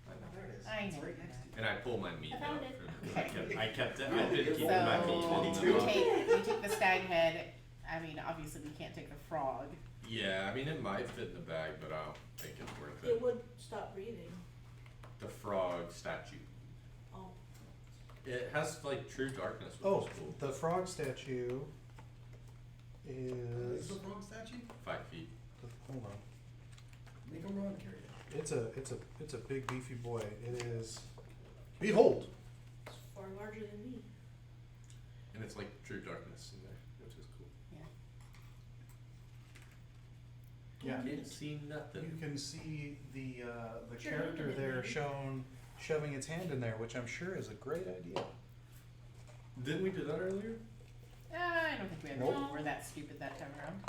I know. There it is. I It's know. right next to you. And I pull my meat I found out. it. From, Okay. I kept it. I did keep So my meat in we the box. take the stag head. I mean, obviously we can't take the frog. Yeah, I mean it might fit in the bag, but I don't think it's worth It it. would stop breathing. The frog statue. Oh. It has like true darkness, which Oh, is cool. the frog statue Is is. the frog statue? 5 feet. Hold on. Make a run, carry it. It's a big beefy boy. It is. Behold. It's far larger than me. And it's like true darkness in there, which is cool. Yeah. Can't see nothing. You can see the Sure, character look at it, there baby. shown shoving its hand in there, which I'm sure is a great idea. Didn't we do that earlier? I don't think we ever Nope. were that stupid that time around.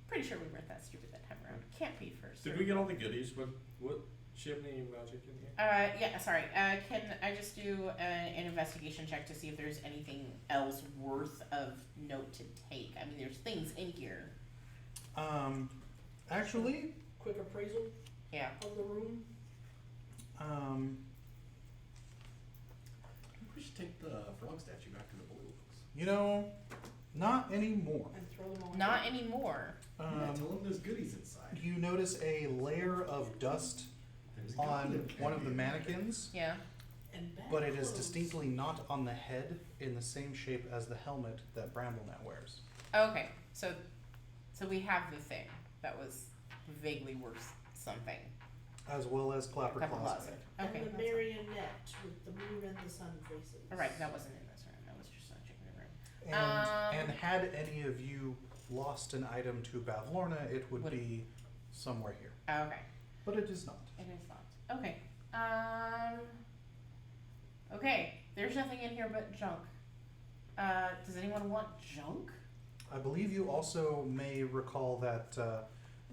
Pretty sure we weren't that stupid that time around. Can't be first. Did we get all the goodies? What? She have any magic in here? Yeah, sorry. Can I just do an investigation check to see if there's anything else worth of note to take? I mean, there's things in here. Actually, Quick appraisal Yeah. of the room. We should take the frog statue back to the books. you know, not anymore. And throw them all. Not anymore. Yeah, tell them there's goodies inside. You notice a layer of dust There's on goddamn one of the candy. mannequins, Yeah. And bad but it is clothes. distinctly not on the head in the same shape as the helmet that Bramble now wears. Okay. So we have the thing that was vaguely worth something. As well as Clapper Couple Claw's laws. head. And Okay. the that's marionette with the moon and the sun faces. all right. That wasn't in this room. That was just not checking the room. And had any of you lost an item to Lorna, it would Would- be somewhere here. Okay. But it is not. It is not. Okay. Okay. There's nothing in here but junk. Does anyone want junk? I believe you also may recall that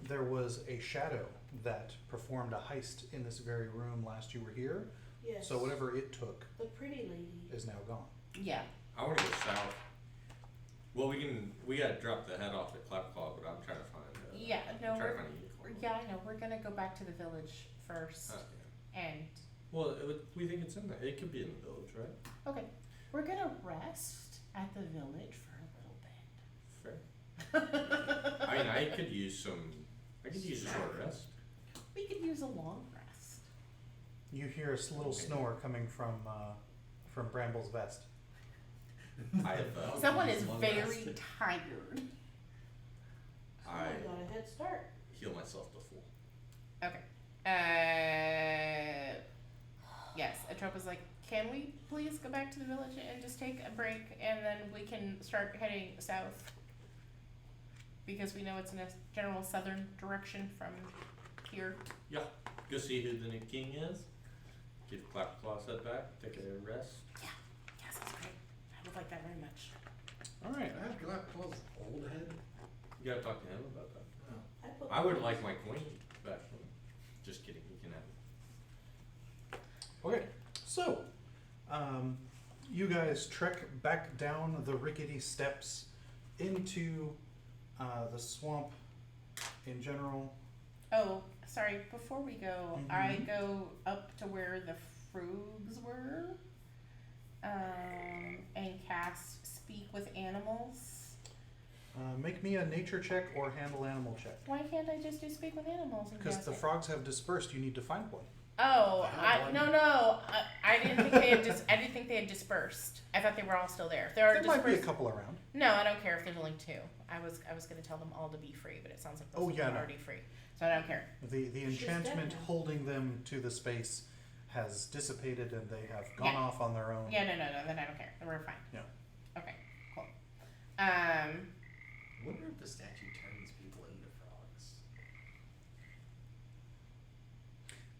there was a shadow that performed a heist in this very room last you were here. Yes. So whatever it took The pretty lady. is now gone. Yeah. I want to go south. Well, we gotta drop the head off at Clapclaw, but I'm trying to find. Yeah. No. I'm trying to We're, find a unicorn. yeah. I know. We're gonna go back to the village first, Yeah. and Well, we think it's in there. It could be in the village, right? okay, we're gonna rest at the village for a little bit. Fair. I mean, I could use a short rest. We could use a long rest. You hear a little snore coming from Bramble's vest. I have. Someone is long very rest. tired. I Someone got a head start. heal myself to full. Okay. Yes, Atropa's like, can we please go back to the village and just take a break and then we can start heading south? Because we know it's in a general southern direction from here. Go see who the new king is. Give Clapclaw's head back. Take a rest. Yes, that's great. I would like that very much. All right. Can I have Claw's old head? You gotta talk to him about that. Oh. I I would like my queen, but just kidding. You can have it. Okay, so you guys trek back down the rickety steps into the swamp in general. Oh, sorry. Before we go, I Mhm. go up to where the Froogs were, and cast Speak with Animals. Make me a nature check or handle animal check. Why can't I just do Speak with Animals? And Because cast the it? frogs have dispersed, you need to find one. Oh, I have one. no. I didn't think they had I didn't think they had dispersed. I thought they were all still there. If they are There might be a dispersed, couple around. no, I don't care if there's only 2. I was going to tell them all to be free, but it sounds like those yeah, are no. already free, so I don't care. The She's dead enchantment now. holding them to the space has dissipated and they have gone Yeah. off on their own. Yeah, no, then I don't care. We're fine. Yeah. Okay, cool. I wonder if the statue turns people into frogs.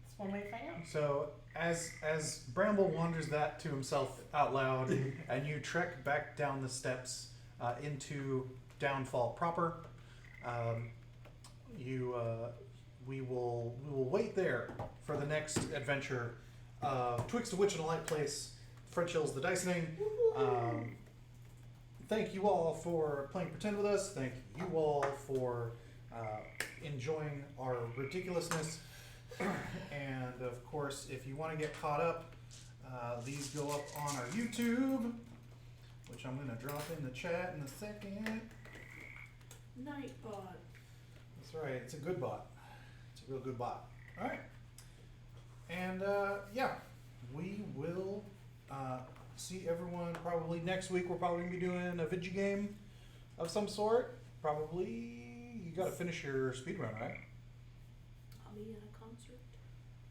That's one way to find out. So as Bramble wanders that to himself out loud, and you trek back down the steps into Downfall proper, we will wait there for the next adventure. Twixt, a Witch in a Light Place, Fred Chills the Dicening. Thank you all for playing pretend with us. Thank you all for enjoying our ridiculousness. And of course, if you want to get caught up, these go up on our YouTube, which I'm going to drop in the chat in a second. Nightbot. That's right, it's a good bot. It's a real good bot. Alright. And yeah, we will see everyone probably next week. We're probably going to be doing a video game of some sort. Probably, you got to finish your speedrun, right? I'll be at a concert.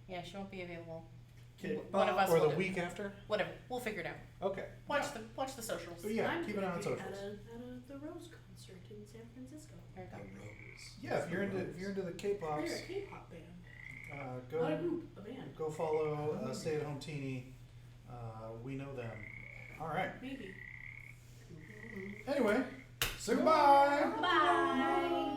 Yeah, she won't be available. Okay. One of us Or will the do. week after? Whatever, we'll figure it out. Okay. Watch the socials. So yeah, I'm keep an eye gonna on be socials. At the Rose concert in San Francisco. There you The go. rose. Yeah, if you're into the K-pop, They're a K-pop band. go Not a group, a band. go follow Stay at Home Teeny. We know them. All right. Maybe. Anyway, say goodbye. Bye.